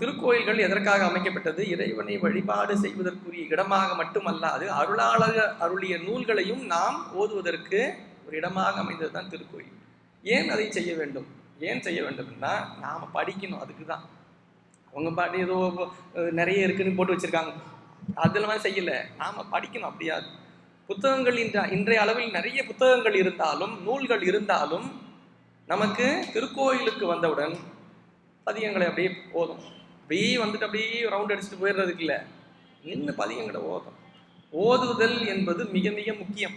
திருக்கோயில்கள் எதற்காக அமைக்கப்பட்டது? இறைவனை வழிபாடு செய்வதற்குரிய இடமாக மட்டுமல்லாது அருளாளர் அருளிய நூல்களையும் நாம் ஓதுவதற்கு ஒரு இடமாக அமைந்ததுதான் திருக்கோயில். ஏன் அதை செய்ய வேண்டும்? ஏன் செய்ய வேண்டும்னா நாம் படிக்கணும். அதுக்கு தான். அவங்க பாட்டு ஏதோ நிறைய இருக்குன்னு போட்டு வச்சிருக்காங்க, அதெல்லாம் செய்யலை. நாம் படிக்கணும். அப்படியாது புத்தகங்கள் இன்றைய அளவில் நிறைய புத்தகங்கள் இருந்தாலும் நூல்கள் இருந்தாலும் நமக்கு திருக்கோயிலுக்கு வந்தவுடன் பதிகங்களை அப்படியே ஓதும். அப்படியே வந்துட்டு அப்படியே ரவுண்ட் அடிச்சுட்டு போயிடுறதுக்கு இல்லை, நின்று பதிகங்களை ஓதும். ஓதுதல் என்பது மிக மிக முக்கியம்.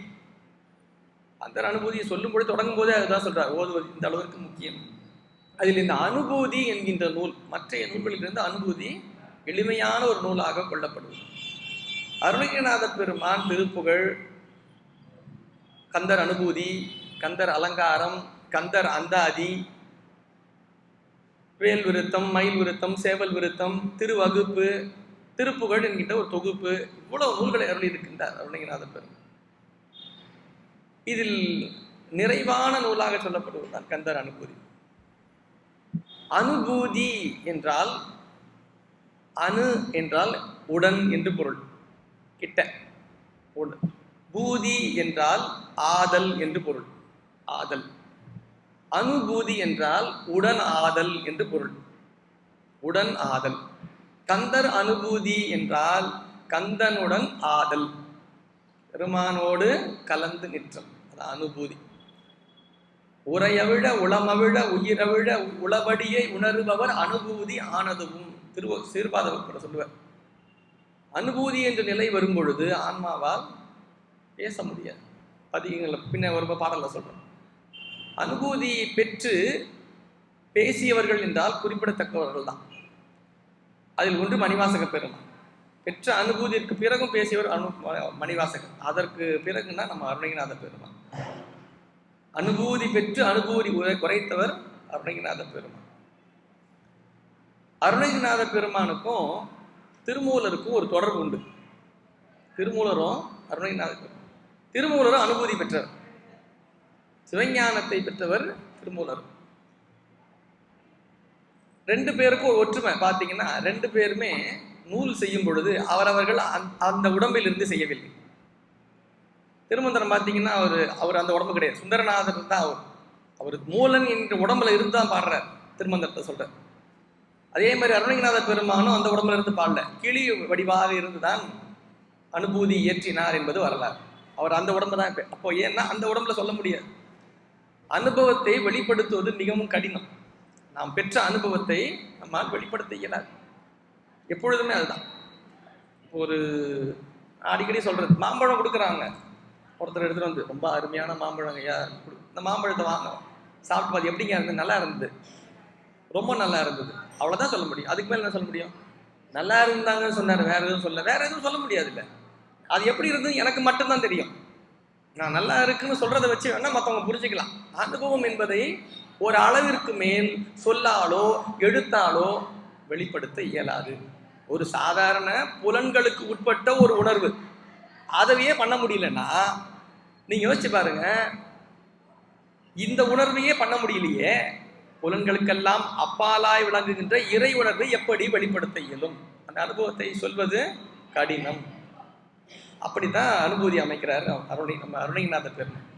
அந்த அனுபூதியை சொல்லும்போது தொடங்கும் போதே அதுதான் சொல்றார், ஓதுவது இந்த அளவிற்கு முக்கியம். அதில் இந்த அனுபூதி என்கின்ற நூல் மற்ற நூல்களிலிருந்து அனுபூதி எளிமையான ஒரு நூலாக கொள்ளப்படுவது. அருணகிரிநாத பெருமான் திருப்புகழ், கந்தர் அனுபூதி, கந்தர் அலங்காரம், கந்தர் அந்தாதி, வேல் விருத்தம், மயில் விருத்தம், சேவல் விருத்தம், திருவகுப்பு, திருப்புகழ் என்கின்ற ஒரு தொகுப்பு, இவ்வளவு நூல்களை அருளி இருக்கின்றார் அருணகிரிநாத பெருமான். இதில் நிறைவான நூலாக சொல்லப்படுவதுதான் கந்தர் அனுபூதி. அனுபூதி என்றால் அணு என்றால் உடன் என்று பொருள், கிட்ட. பூதி என்றால் ஆதல் என்று பொருள், ஆதல். அனுபூதி என்றால் உடன் ஆதல் என்று பொருள், உடன் ஆதல். கந்தர் அனுபூதி என்றால் கந்தனுடன் ஆதல், பெருமானோடு கலந்து நிற்றம், அது அனுபூதி. உரையவிழ உளமவிழ உயிரவிழ உளபடியை உணர்பவர் அனுபூதி ஆனதுவும் சீர்பாதவர் சொல்லுவார். அனுபூதி என்ற நிலை வரும் பொழுது ஆன்மாவால் பேச முடியாது. பதிகங்களை பின்ன ஒரு பாடல்ல சொல்றோம். அனுபூதியை பெற்று பேசியவர்கள் என்றால் குறிப்பிடத்தக்கவர்கள் தான். அதில் ஒன்று மணிவாசக பெருமான். பெற்ற அனுபூதிக்கு பிறகும் பேசியவர் மணிவாசகர். அதற்கு பிறகுன்னா நம்ம அருணகிரிநாத பெருமான். அனுபூதி பெற்று அனுபூதி குறைத்தவர் அருணகிரிநாத பெருமான். அருணகிரிநாத பெருமானுக்கும் திருமூலருக்கும் ஒரு தொடர்பு உண்டு. திருமூலரும் அருணகிரிநாத பெருமான். திருமூலரும் அனுபூதி பெற்றவர், சிவஞானத்தை பெற்றவர் திருமூலர். ரெண்டு பேருக்கும் ஒரு ஒற்றுமை பார்த்தீங்கன்னா, ரெண்டு பேருமே நூல் செய்யும் பொழுது அவரவர்கள் அந்த உடம்பில் இருந்து செய்யவில்லை. திருமந்திரம் பார்த்தீங்கன்னா அவர் அந்த உடம்பு கிடையாது, சுந்தரநாதர் தான் அவர் மூலன் என்ற உடம்புல இருந்து தான் பாடுறார், திருமந்திரத்தை சொல்றார். அதே மாதிரி அருணகிரிநாத பெருமானும் அந்த உடம்புல இருந்து பாடல, கிளி வடிவாக இருந்துதான் அனுபூதி இயற்றினார் என்பது வரலாறு. அவர் அந்த உடம்பு தான். அப்போ ஏன்னா அந்த உடம்புல சொல்ல முடியாது. அனுபவத்தை வெளிப்படுத்துவது மிகவும் கடினம். நாம் பெற்ற அனுபவத்தை நம்மால் வெளிப்படுத்த இயலாது. எப்பொழுதுமே அதுதான். ஒரு அடிக்கடி சொல்றது, மாம்பழம் கொடுக்குறாங்க, ஒருத்தர் எடுத்துட்டு வந்து ரொம்ப அருமையான மாம்பழம் ஐயா, இந்த மாம்பழத்தை வாங்க சாப்பிட்டு பார்த்து எப்படிங்க இருந்தது? நல்லா இருந்தது, ரொம்ப நல்லா இருந்தது, அவ்வளோதான் சொல்ல முடியும். அதுக்கு மேலே என்ன சொல்ல முடியும்? நல்லா இருந்தாங்கன்னு சொன்னார், வேற எதுவும் வேற எதுவும் சொல்ல முடியாது. இல்லை, அது எப்படி இருந்தது எனக்கு மட்டும்தான் தெரியும். நான் நல்லா இருக்குன்னு சொல்றதை வச்சு வேணா மற்றவங்க புரிஞ்சுக்கலாம். அனுபவம் என்பதை ஒரு அளவிற்கு மேல் சொல்லாலோ எழுத்தாலோ வெளிப்படுத்த இயலாது. ஒரு சாதாரண புலன்களுக்கு உட்பட்ட ஒரு உணர்வு, அதவையே பண்ண முடியலன்னா நீங்க யோசிச்சு பாருங்க, இந்த உணர்வையே பண்ண முடியலையே, புலன்களுக்கெல்லாம் அப்பாலாய் விளங்குகின்ற இறை உணர்வை எப்படி வெளிப்படுத்த இயலும்? அந்த அனுபவத்தை சொல்வது கடினம். அப்படித்தான் அனுபூதி அமைக்கிறார் நம்ம அருணகிரிநாத பெருமான்.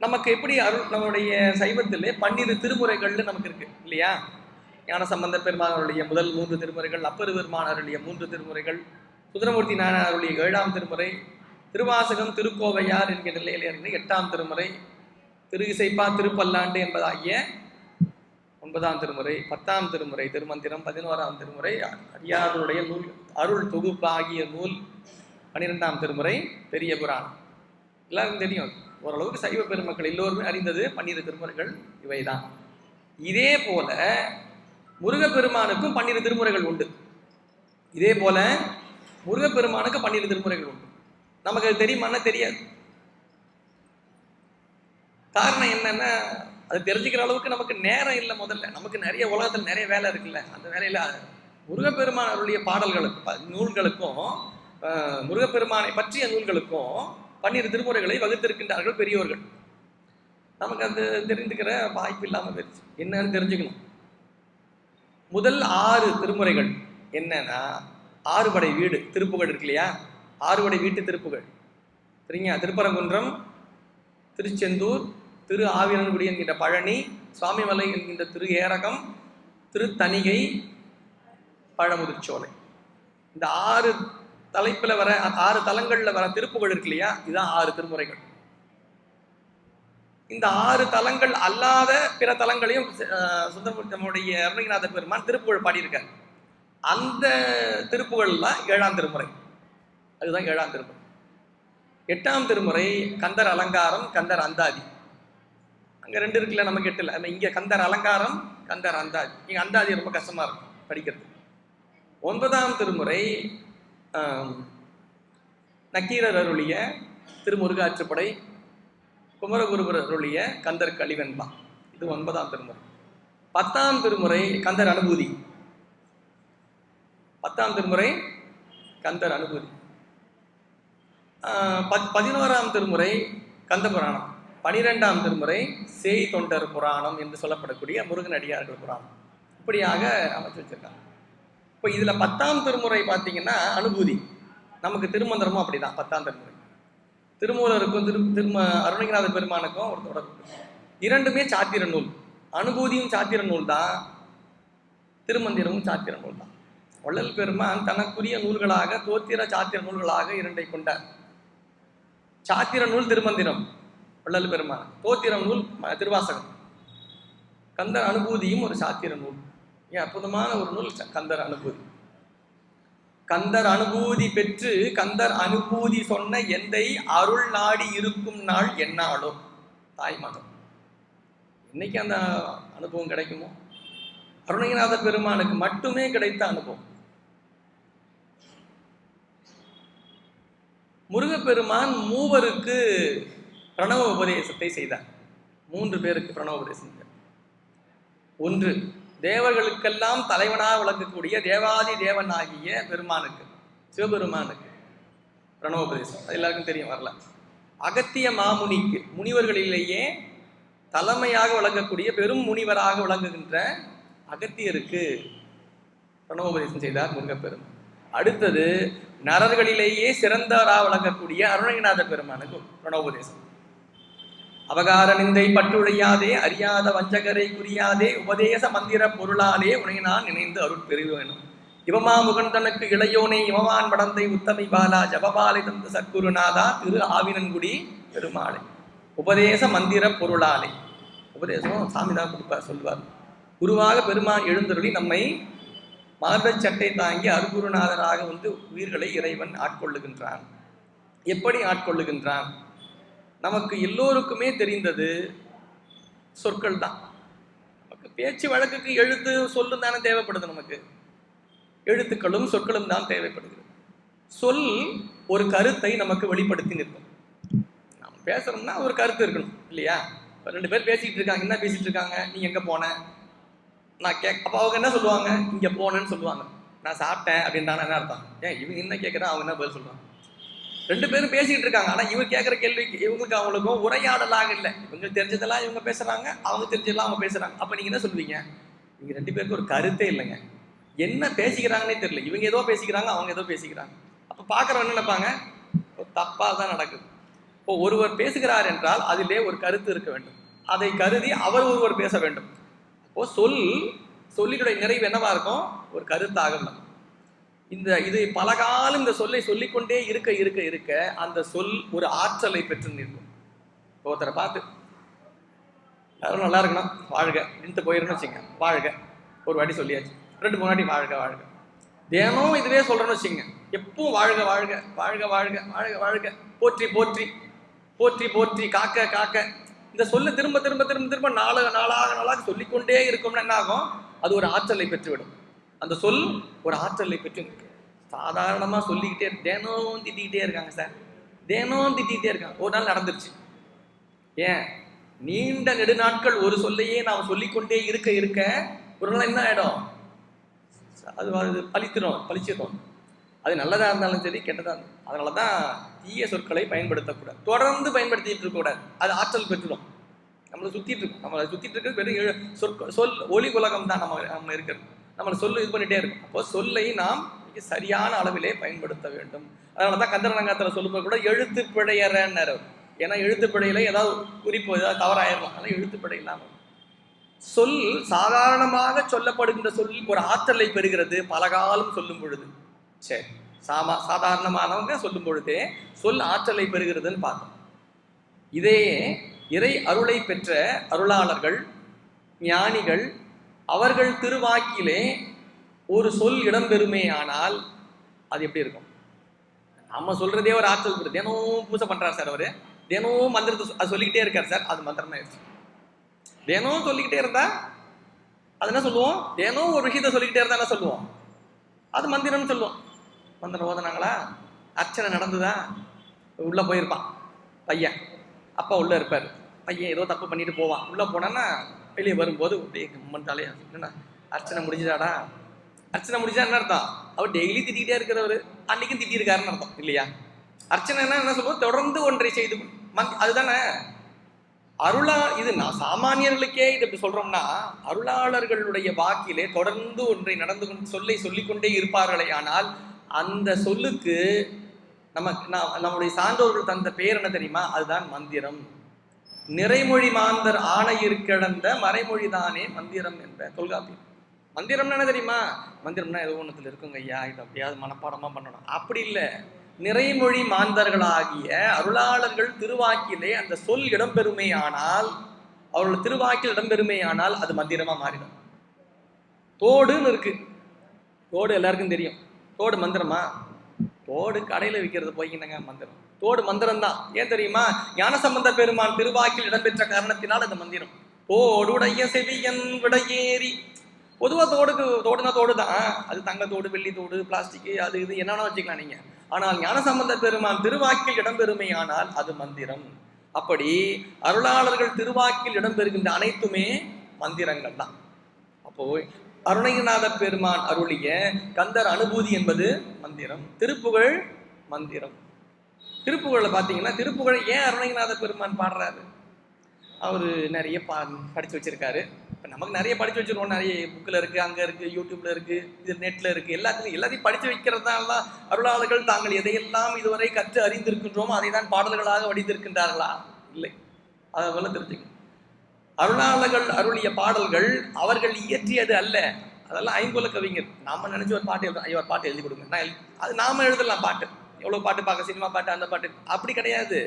நமக்கு எப்படி நம்மளுடைய சைவத்திலே 12 திருமுறைகள்னு நமக்கு இருக்கு இல்லையா? ஞானசம்பந்த பெருமானுடைய முதல் 3 திருமுறைகள், அப்பரு பெருமான் அருளிய 3 திருமுறைகள், சுந்தரமூர்த்தி நாயனார் அருளிய 7ஆம் திருமுறை, திருவாசகம் திருக்கோவையார் என்கிற நிலையில் இருந்து 8ஆம் திருமுறை, திரு இசைப்பா திருப்பல்லாண்டு என்பதாகிய 9ஆம் திருமுறை, 10ஆம் திருமுறை திருமந்திரம், 11ஆம் திருமுறை அடியாருடைய நூல் அருள் தொகுப்பாகிய நூல், 12ஆம் திருமுறை பெரிய புராணம். எல்லாருக்கும் தெரியும், ஓரளவுக்கு சைவ பெருமக்கள் எல்லோருமே அறிந்தது 12 திருமுறைகள் இவைதான். இதே போல முருகப்பெருமானுக்கும் 12 திருமுறைகள் உண்டு. இதே போல முருகப்பெருமானுக்கு 12 திருமுறைகள் உண்டு. நமக்கு அது தெரியுமான்னா தெரியாது. காரணம் என்னன்னா, அது தெரிஞ்சுக்கிற அளவுக்கு நமக்கு நேரம் இல்லை. முதல்ல நமக்கு நிறைய உலகத்தில் நிறைய வேலை இருக்குல்ல, அந்த வேலையில முருகப்பெருமான் அவருடைய பாடல்களுக்கும் நூல்களுக்கும் முருகப்பெருமானை பற்றிய நூல்களுக்கும் 12 திருமுறைகளை வகுத்திருக்கின்றார்கள் பெரியோர்கள். நமக்கு அது தெரிஞ்சுக்கிற வாய்ப்பு இல்லாமல் போயிடுச்சு. என்னன்னு தெரிஞ்சுக்கணும். முதல் 6 திருமுறைகள் என்னன்னா, 6 படை வீடு திருப்புகழ் இருக்கு இல்லையா, 6 படை வீட்டு திருப்புகழ் சரிங்க. திருப்பரங்குன்றம், திருச்செந்தூர், திரு ஆவினன்குடி என்கின்ற பழனி, சுவாமிமலை என்கின்ற திரு ஏரகம், திருத்தணிகை, பழமுதிர்ச்சோலை. இந்த 6 தலைப்புல வர 6 தலங்கள்ல வர திருப்புகழ் இருக்கு இல்லையா, இதுதான் 6 திருமுறைகள். இந்த 6 தலங்கள் அல்லாத பிற தலங்களையும் சுந்தரமூர்த்தியுடைய அருணகிரிநாத பெருமான் திருப்புகழ் பாடியிருக்கார். அந்த திருப்புகள்லாம் 7ஆம் திருமுறை, அதுதான் 7ஆம் திருமுறை. 8ஆம் திருமுறை கந்தர் அலங்காரம், கந்தர் அந்தாதி. அங்க 2 இருக்குல்ல, நமக்கு 8 இல்லை. இங்க கந்தர் அலங்காரம், கந்தர் அந்தாதி. இங்க அந்தாதி ரொம்ப கஷ்டமா இருக்கும் படிக்கிறது. 9ஆம் திருமுறை நக்கீரர் அருளிய திருமுருகாற்றுப்படை, குமரகுருபர் அருளிய கந்தர் கலிவெண்பா, இது 9ஆம் திருமுறை. 10ஆம் திருமுறை கந்தர் அனுபூதி. 10ஆம் திருமுறை கந்தர் அனுபூதி. 11ஆம் திருமுறை கந்த புராணம். 12ஆம் திருமுறை சேய் தொண்டர் புராணம் என்று சொல்லப்படக்கூடிய முருகன் அடியார்கள் புராணம். இப்படியாக அமைச்சு வச்சிருக்காங்க. இப்போ இதுல 10ஆம் திருமுறை பார்த்தீங்கன்னா அனுபூதி. நமக்கு திருமந்திரமும் அப்படிதான். 10ஆம் திருமுறை திருமூலருக்கும் அருணகிரிநாத பெருமானுக்கும் ஒரு தொடர்பு. 2மே சாத்திர நூல். அனுபூதியும் சாத்திர நூல் தான், திருமந்திரமும் சாத்திர நூல் தான். வள்ளல் பெருமான் தனக்குரிய நூல்களாக தோத்திர சாத்திர நூல்களாக 2ஐ கொண்டார். சாத்திர நூல் திருமந்திரம் வள்ளல் பெருமான், தோத்திர நூல் திருவாசகம். கந்தர் அனுபூதியும் ஒரு சாத்திர நூல். அற்புதமான ஒரு நூல் கந்தர் அனுபூதி. கந்தர் அனுபூதி பெற்று கந்தர் அனுபூதி சொன்ன எந்தை அருள் நாடி இருக்கும் நாள் என்னாலோ தாய்மகன். இன்னைக்கு அந்த அனுபவம் கிடைக்குமோ? அருணகிரிநாத பெருமானுக்கு மட்டுமே கிடைத்த அனுபவம். முருகப்பெருமான் 3 பிரணவ உபதேசத்தை செய்தார். 3 பேருக்கு பிரணவ உபதேசம். 1 தேவர்களுக்கெல்லாம் தலைவனாக விளங்கக்கூடிய தேவாதி தேவன் ஆகிய பெருமானுக்கு, சிவபெருமானுக்கு பிரணவோபதேசம். அது எல்லாருக்கும் தெரியும் வரல. அகத்திய மாமுனிக்கு, முனிவர்களிலேயே தலைமையாக விளங்கக்கூடிய பெரும் முனிவராக விளங்குகின்ற அகத்தியருக்கு பிரணவோபதேசம் செய்தார் முருகப்பெருமான். அடுத்தது நரர்களிலேயே சிறந்தவராக விளங்கக்கூடிய அருணகிரிநாத பெருமானுக்கு பிரணவோபதேசம். அவகார நிந்தை பற்றுழையாதே, அறியாத வஞ்சகரை குறியாதே, உபதேச மந்திர பொருளாலே உனை நான் நினைந்து அருள் பெறுவேனும். இவமா முகன் தனக்கு இளையோனே இவமான் படந்தை உத்தமை பாலா ஜபபாலை தந்த சத்குருநாதா திரு ஆவினன்குடி பெருமாளை. உபதேச மந்திர பொருளாலே, உபதேசம் சாமிதான் கொடுப்பார், சொல்வார். குருவாக பெருமான் எழுந்தருளி நம்மை மார்பச் சட்டை தாங்கி அருகுருநாதராக வந்து உயிர்களை இறைவன் ஆட்கொள்ளுகின்றான். எப்படி ஆட்கொள்ளுகின்றான்? நமக்கு எல்லோருக்குமே தெரிந்தது சொற்கள் தான். நமக்கு பேச்சு வழக்குக்கு எழுத்து சொல்லும் தானே தேவைப்படுது. நமக்கு எழுத்துக்களும் சொற்களும் தான் தேவைப்படுகிறது. சொல் ஒரு கருத்தை நமக்கு வெளிப்படுத்தி நிற்கும். நம்ம பேசுறோம்னா ஒரு கருத்து இருக்கணும் இல்லையா? 2 பேர் பேசிட்டு இருக்காங்க. என்ன பேசிட்டு இருக்காங்க? நீ எங்க போன? நான் அப்ப அவங்க என்ன சொல்லுவாங்க? இங்க போனேன்னு சொல்லுவாங்க. நான் சாப்பிட்டேன் அப்படின்றாங்க. என்ன அர்த்தம்? ஏன் இவங்க என்ன கேட்கறா, அவங்க என்ன பதில் சொல்லுவாங்க? 2 பேரும் பேசிக்கிட்டு இருக்காங்க. ஆனா இவங்க கேட்கிற கேள்விக்கு இவங்களுக்கு அவங்களுக்கும் உரையாடலாக இல்லை. இவங்க தெரிஞ்சதெல்லாம் இவங்க பேசுறாங்க, அவங்க தெரிஞ்சதெல்லாம் அவங்க பேசுறாங்க. அப்ப நீங்க என்ன சொல்லுவீங்க? இவங்க 2 பேருக்கு ஒரு கருத்தே இல்லைங்க. என்ன பேசிக்கிறாங்கன்னே தெரியல. இவங்க ஏதோ பேசிக்கிறாங்க, அவங்க ஏதோ பேசிக்கிறாங்க. அப்ப பாக்குறவங்க என்ன நினைப்பாங்க? தப்பா தான் நடக்குது. இப்போ ஒருவர் பேசுகிறார் என்றால் அதிலே ஒரு கருத்து இருக்க வேண்டும். அதை கருதி அவர் ஒருவர் பேச வேண்டும். அப்போ சொல்லினுடைய நிறைவு என்னவா இருக்கும்? ஒரு கருத்தாக இருக்கும். இது பல காலம் இந்த சொல்லை சொல்லிக்கொண்டே இருக்க இருக்க இருக்க அந்த சொல் ஒரு ஆற்றலை பெற்று நிற்கும். ஒருத்தரை பார்த்து யாரும் நல்லா இருக்கணும், வாழ்க அப்படின்ட்டு போயிருன்னு வச்சுங்க, வாழ்க ஒரு வாட்டி சொல்லியாச்சு, 2-3 வாட்டி வாழ்க வாழ்க. தினம் இதுவே சொல்றேன்னு வச்சுங்க, எப்பவும் வாழ்க வாழ்க வாழ்க வாழ்க வாழ்க வாழ்க, போற்றி போற்றி போற்றி போற்றி, காக்க காக்க. இந்த சொல்ல திரும்ப திரும்ப திரும்ப திரும்ப நாளாக சொல்லிக்கொண்டே இருக்கும்னா என்ன ஆகும்? அது ஒரு ஆற்றலை பெற்றுவிடும். அந்த சொல் ஒரு ஆற்றலை பெற்று. சாதாரணமாக சொல்லிக்கிட்டே தினம் திட்டிக்கிட்டே இருக்காங்க சார், தினம் திட்டிகிட்டே இருக்காங்க. ஒரு நாள் நடந்துருச்சு. ஏன்? நீண்ட நெடுநாட்கள் ஒரு சொல்லையே நாம் சொல்லிக்கொண்டே இருக்க இருக்க ஒரு நாள் என்ன ஆகிடும்? அது பழிச்சிடும். அது நல்லதாக இருந்தாலும் சரி, கெட்டதாக இருந்தாலும். அதனால தான் தீய சொற்களை பயன்படுத்தக்கூடாது, தொடர்ந்து பயன்படுத்திட்டு இருக்கக்கூடாது. அது ஆற்றல் பெற்றுடும். நம்மளை சுற்றிட்டு இருக்கும், நம்மளை சுற்றிட்டு இருக்கிறது வெறும் சொல் ஒலி உலகம் தான் நம்ம இருக்கிறது. நம்மளை சொல்லு இது பண்ணிகிட்டே இருக்கும். அப்போ சொல்லை நாம் சரியான அளவிலே பயன்படுத்த வேண்டும். அதனால தான் கந்தரநங்காத்தில் சொல்லும்போது கூட எழுத்து பிழையறன்னு. ஏன்னா எழுத்து பிழையில ஏதாவது குறிப்பு ஏதாவது தவறாயிடலாம். அதனால் எழுத்து பிழை இல்லாமல் சொல் சாதாரணமாக சொல்லப்படுகின்ற சொல் ஒரு ஆற்றலை பெறுகிறது பலகாலம் சொல்லும் பொழுது. சரி, சாதாரணமானவங்க சொல்லும் பொழுதே சொல் ஆற்றலை பெறுகிறதுன்னு பார்த்தோம். இதே இறை அருளை பெற்ற அருளாளர்கள், ஞானிகள், அவர்கள் திருவாக்கிலே ஒரு சொல் இடம்பெறுமே ஆனால் அது எப்படி இருக்கும்? நம்ம சொல்றதே ஒரு ஆற்றல் பெறுது. தினம் பூஜை பண்றாரு சார், அவரு தினம் மந்திரத்தை சொல்லிக்கிட்டே இருக்காரு சார், அது மந்திரம் ஆயிடுச்சு. தினம் சொல்லிக்கிட்டே இருந்தா அது என்ன சொல்லுவோம்? தினம் ஒரு விஷயத்த சொல்லிக்கிட்டே இருந்தா என்ன சொல்லுவோம்? அது மந்திரம்னு சொல்லுவோம். மந்திரம் ஓதுனாங்களா, அர்ச்சனை நடந்துதா, உள்ள போயிருப்பான் பையன், அப்பா உள்ள இருப்பாரு, பையன் ஏதோ தப்பு பண்ணிட்டு போவான், உள்ள போனான்னா வெளியே வரும்போது அப்படியே கம்மன்ட்டாலே என்னன்னா அர்ச்சனை முடிஞ்சுதாடா. அர்ச்சனை முடிஞ்சா என்ன அர்த்தம்? அவர் டெய்லி திட்டிகிட்டே இருக்கிறவர் அன்னைக்கும் திட்டிருக்காருன்னு அர்த்தம் இல்லையா? அர்ச்சனைன்னா என்ன சொல்லுவோம்? தொடர்ந்து ஒன்றை செய்து அதுதானே அருளா. இது நான் சாமானியர்களுக்கே இது எப்படி சொல்றோம்னா, அருளாளர்களுடைய வாக்கிலே தொடர்ந்து ஒன்றை நடந்து கொண்டு சொல்லிக்கொண்டே இருப்பார்களே. ஆனால் அந்த சொல்லுக்கு நம்முடைய சான்றோர்கள் தந்த பெயர் என்ன தெரியுமா? அதுதான் மந்திரம். நிறைமொழி மாந்தர் ஆணையிற் கிடந்த மறைமொழிதானே மந்திரம் என்ற தொல்காப்பியம். மந்திரம்னா என்ன தெரியுமா? மந்திரம்னா ஏதோ ஒன்றத்தில் இருக்குங்க ஐயா, இது அப்படியாவது மனப்பாடமா பண்ணணும், அப்படி இல்லை. நிறைமொழி மாந்தர்களாகிய அருளாளர்கள் திருவாக்கிலே அந்த சொல் இடம்பெறுமே ஆனால், அவர்கள் திருவாக்கில் இடம்பெறுமே ஆனால் அது மந்திரமா மாறிடும். தோடுன்னு இருக்கு, தோடு எல்லாருக்கும் தெரியும். தோடு மந்திரமா? தோடு கடையில் விற்கிறது போய்கிட்டங்க மந்திரம். தோடு மந்திரம் தான். ஏன் தெரியுமா? ஞானசம்பந்த பெருமான் திருவாக்கில் இடம்பெற்ற காரணத்தினால் அந்த மந்திரம். தோடுடைய செவியன் விடையேறி. பொதுவாக தோடுனா தோடு தான். அது தங்க தோடு, வெள்ளி தோடு, பிளாஸ்டிக், அது இது என்னன்னா வச்சுக்கலாம் நீங்க. ஆனால் ஞானசம்பந்த பெருமான் திருவாக்கில் இடம்பெறுமே ஆனால் அது மந்திரம். அப்படி அருளாளர்கள் திருவாக்கில் இடம்பெறுகின்ற அனைத்துமே மந்திரங்கள் தான். அப்போ அருணகிரிநாத பெருமான் அருளிய கந்தர் அனுபூதி என்பது மந்திரம். திருப்புகழ் மந்திரம். திருப்புகழை பார்த்தீங்கன்னா, திருப்புகழை ஏன் அருணகிரிநாத பெருமான் பாடுறாரு? அவர் நிறைய படித்து வச்சிருக்காரு. இப்போ நமக்கு நிறைய படித்து வச்சிருக்கோம், நிறைய புக்கில் இருக்குது, அங்கே இருக்குது, யூடியூப்ல இருக்குது, இது நெட்டில் இருக்குது, எல்லாத்தையும் படித்து வைக்கிறதால அருளாளர்கள் தாங்கள் எதையெல்லாம் இதுவரை கற்று அறிந்திருக்கின்றோமோ அதை தான் பாடல்களாக வடித்திருக்கின்றார்களா? இல்லை. அதை போல தெரிஞ்சுக்கணும். அருளாளர்கள் அருளிய பாடல்கள் அவர்கள் இயற்றியது அல்ல. அதெல்லாம் ஐம்புல கவிஞர். நாம நினைச்சு ஒரு பாட்டு எழுதுறோம், ஐயோ ஒரு பாட்டு எழுதி கொடுங்க, அது நாம எழுதலாம். பாட்டு எவ்வளவு பாட்டு பார்க்க, சினிமா பாட்டு, அந்த பாட்டு, அப்படி கிடையாது.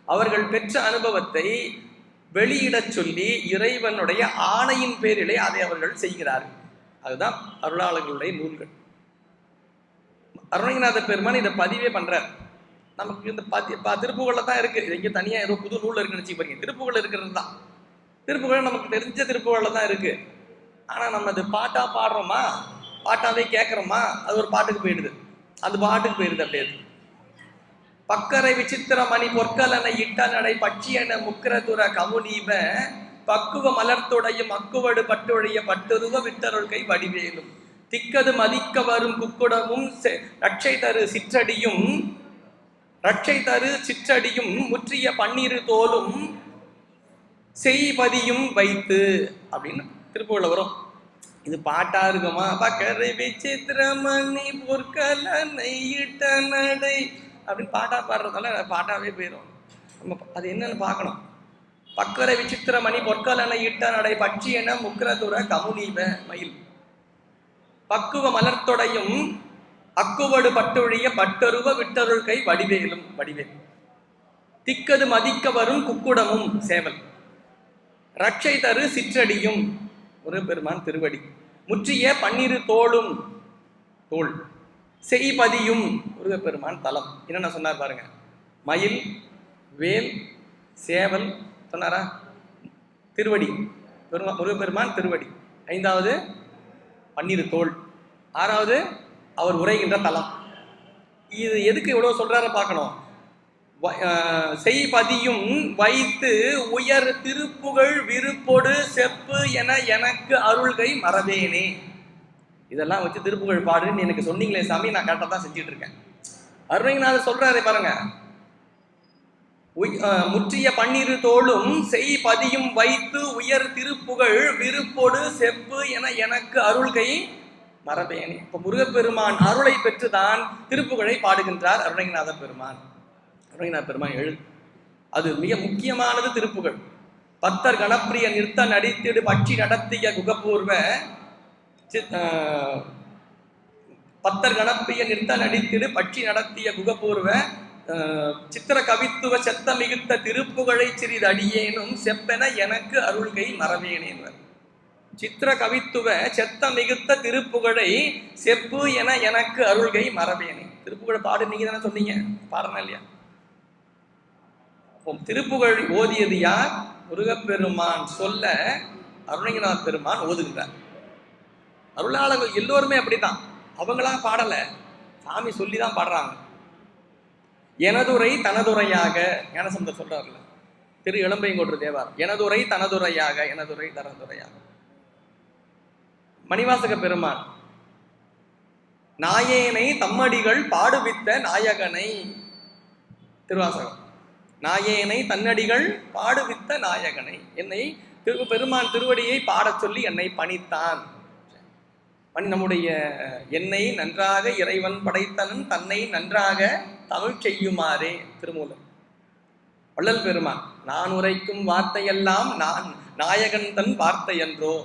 அவர்கள் பெற்ற அனுபவத்தை வெளியிட சொல்லி இறைவனுடைய ஆணையின் பேரிலே அதை அவர்கள் செய்கிறார்கள். அதுதான் அருளாளர்களுடைய நூல்கள். அருணகிரிநாத பெருமான் இதை பதிவே பண்றார். நமக்கு இந்த திருப்புகள்ல தான் இருக்கு. இது இங்கே தனியா ஏதோ புது நூல் இருக்குன்னு நினைச்சு பாருங்க. திருப்புகள் இருக்கிறது தான். திருப்புகள் நமக்கு தெரிஞ்ச திருப்புகள்ல தான் இருக்கு. ஆனா நம்ம அது பாட்டா பாடுறோமா, பாட்டாவே கேட்கறோமா? அது ஒரு பாட்டுக்கு போயிடுது, அது பாட்டுக்கு போயிடுது. அப்படியே பக்கரை விசித்திரமணி பொற்கலனை இட்ட நடை பட்சியன முக்கரதுர கமுனீப பக்குவ மலர்த்தொடையும் அக்குவடு பட்டொழிய பட்டுருவ விட்டருள்கை வடிவேலும் திக்கது மதிக்க வரும் குக்குடமும் ரட்சை தரு சிற்றடியும் முற்றிய பன்னீரு தோலும் செய்பதியும் வைத்து அப்படின்னு திருப்புகழ்ல வரும். இது பாட்டா இருக்குமா? பக்கரை விசித்திரமணி பொற்கலனை இட்ட நடை அப்படின்னு பாட்டா பாடுறதால பாட்டாவே போயிடும். நம்ம அது என்னன்னு பார்க்கணும். பக்கரை விசித்திரமணி பொற்கலனை இட்ட நடை பட்சியன முக்கரதுர கமுனீப மயில் பக்குவ மலர்த்தொடையும் அக்குவடு பட்டொழிய பட்டருவ விட்டருள்கை வடிவேலும் வடிவேல் திக்கது மதிக்க வரும் குக்குடமும் சேவல் ரட்சை தரு சிற்றடியும் முருகப்பெருமான் திருவடி முற்றிய பன்னிரு தோளும் தோல் செய்பதியும் முருகப்பெருமான் தலம். என்னென்ன சொன்னார் பாருங்க. மயில், வேல், சேவல் சொன்னாரா? திருவடி முருகப்பெருமான் திருவடி. 5வது பன்னிரு தோல். 6வது அவர் உரைகின்ற தலம். இது எதுக்கு இவ்வளவு சொல்றார பார்க்கணும். செய்பதியும் வைத்து உயர் திருப்புகழ் விருப்பொடு செப்பு என எனக்கு அருள்கை மறவேனே. இதெல்லாம் வச்சு திருப்புகழ் பாடுன்னு எனக்கு சொன்னீங்களே சாமி, நான் கரெக்டாக தான் செஞ்சுட்டு இருக்கேன். அருணகிரிநாதர் சொல்றாரு பாருங்க, முற்றிய பன்னிரு தோளும் செய் பதியும் வைத்து உயர் திருப்புகழ் விருப்பொடு செப்பு என எனக்கு அருள்கை மரபேனே. இப்ப முருகப்பெருமான் அருளை பெற்றுதான் திருப்புகழை பாடுகின்றார் அருணகிரிநாத பெருமான். அருணகிரிநாத பெருமான் அது மிக முக்கியமானது திருப்புகழ். பத்தர் கணப்பிரிய நிறுத்த நடித்திடு பட்சி நடத்திய குகப்பூர்வ பத்தர் கணப்பிரிய நிறுத்த நடித்திடு பட்சி நடத்திய குகப்பூர்வ சித்திர கவித்துவ செத்த மிகுத்த திருப்புகழை சிறிது அடியேனும் செப்பென எனக்கு அருள்கை மரவேனேன். சித்திர கவித்துவ செத்த மிகுத்த திருப்புகழை செப்பு என எனக்கு அருள்கை மரவேனே. திருப்புகழை பாடு நீங்க தானே சொன்னீங்க, பாடுறேன் இல்லையா? திருப்புகழ் ஓதியது யார்? முருகப்பெருமான் சொல்ல அருணகிரிநாத பெருமான் ஓதுகின்றார். அருளாளர்கள் எல்லோருமே அப்படித்தான், அவங்களா பாடல, சாமி சொல்லிதான் பாடுறாங்க. எனதுரை தனதுரையாக ஞானசம்பந்தர் சொல்றாருல, திரு இளம்பையங்கோட்டு தேவார், எனதுரை தனதுரையாக, எனதுரை தனதுரையாக. மணிவாசக பெருமான் நாயேனை தம்மடிகள் பாடுவித்த நாயகனை, திருவாசகம், நாயேனை தன்னடிகள் பாடுவித்த நாயகனை, என்னை பெருமான் திருவடியை பாடச் சொல்லி என்னை பணித்தான். நம்முடைய என்னை நன்றாக இறைவன் படைத்தனன் தன்னை நன்றாக தமிழ் செய்யுமாறே திருமூலம். வள்ளல் பெருமான் நான் உரைக்கும் வார்த்தையெல்லாம் நான் நாயகன் தன் வார்த்தை என்றோ.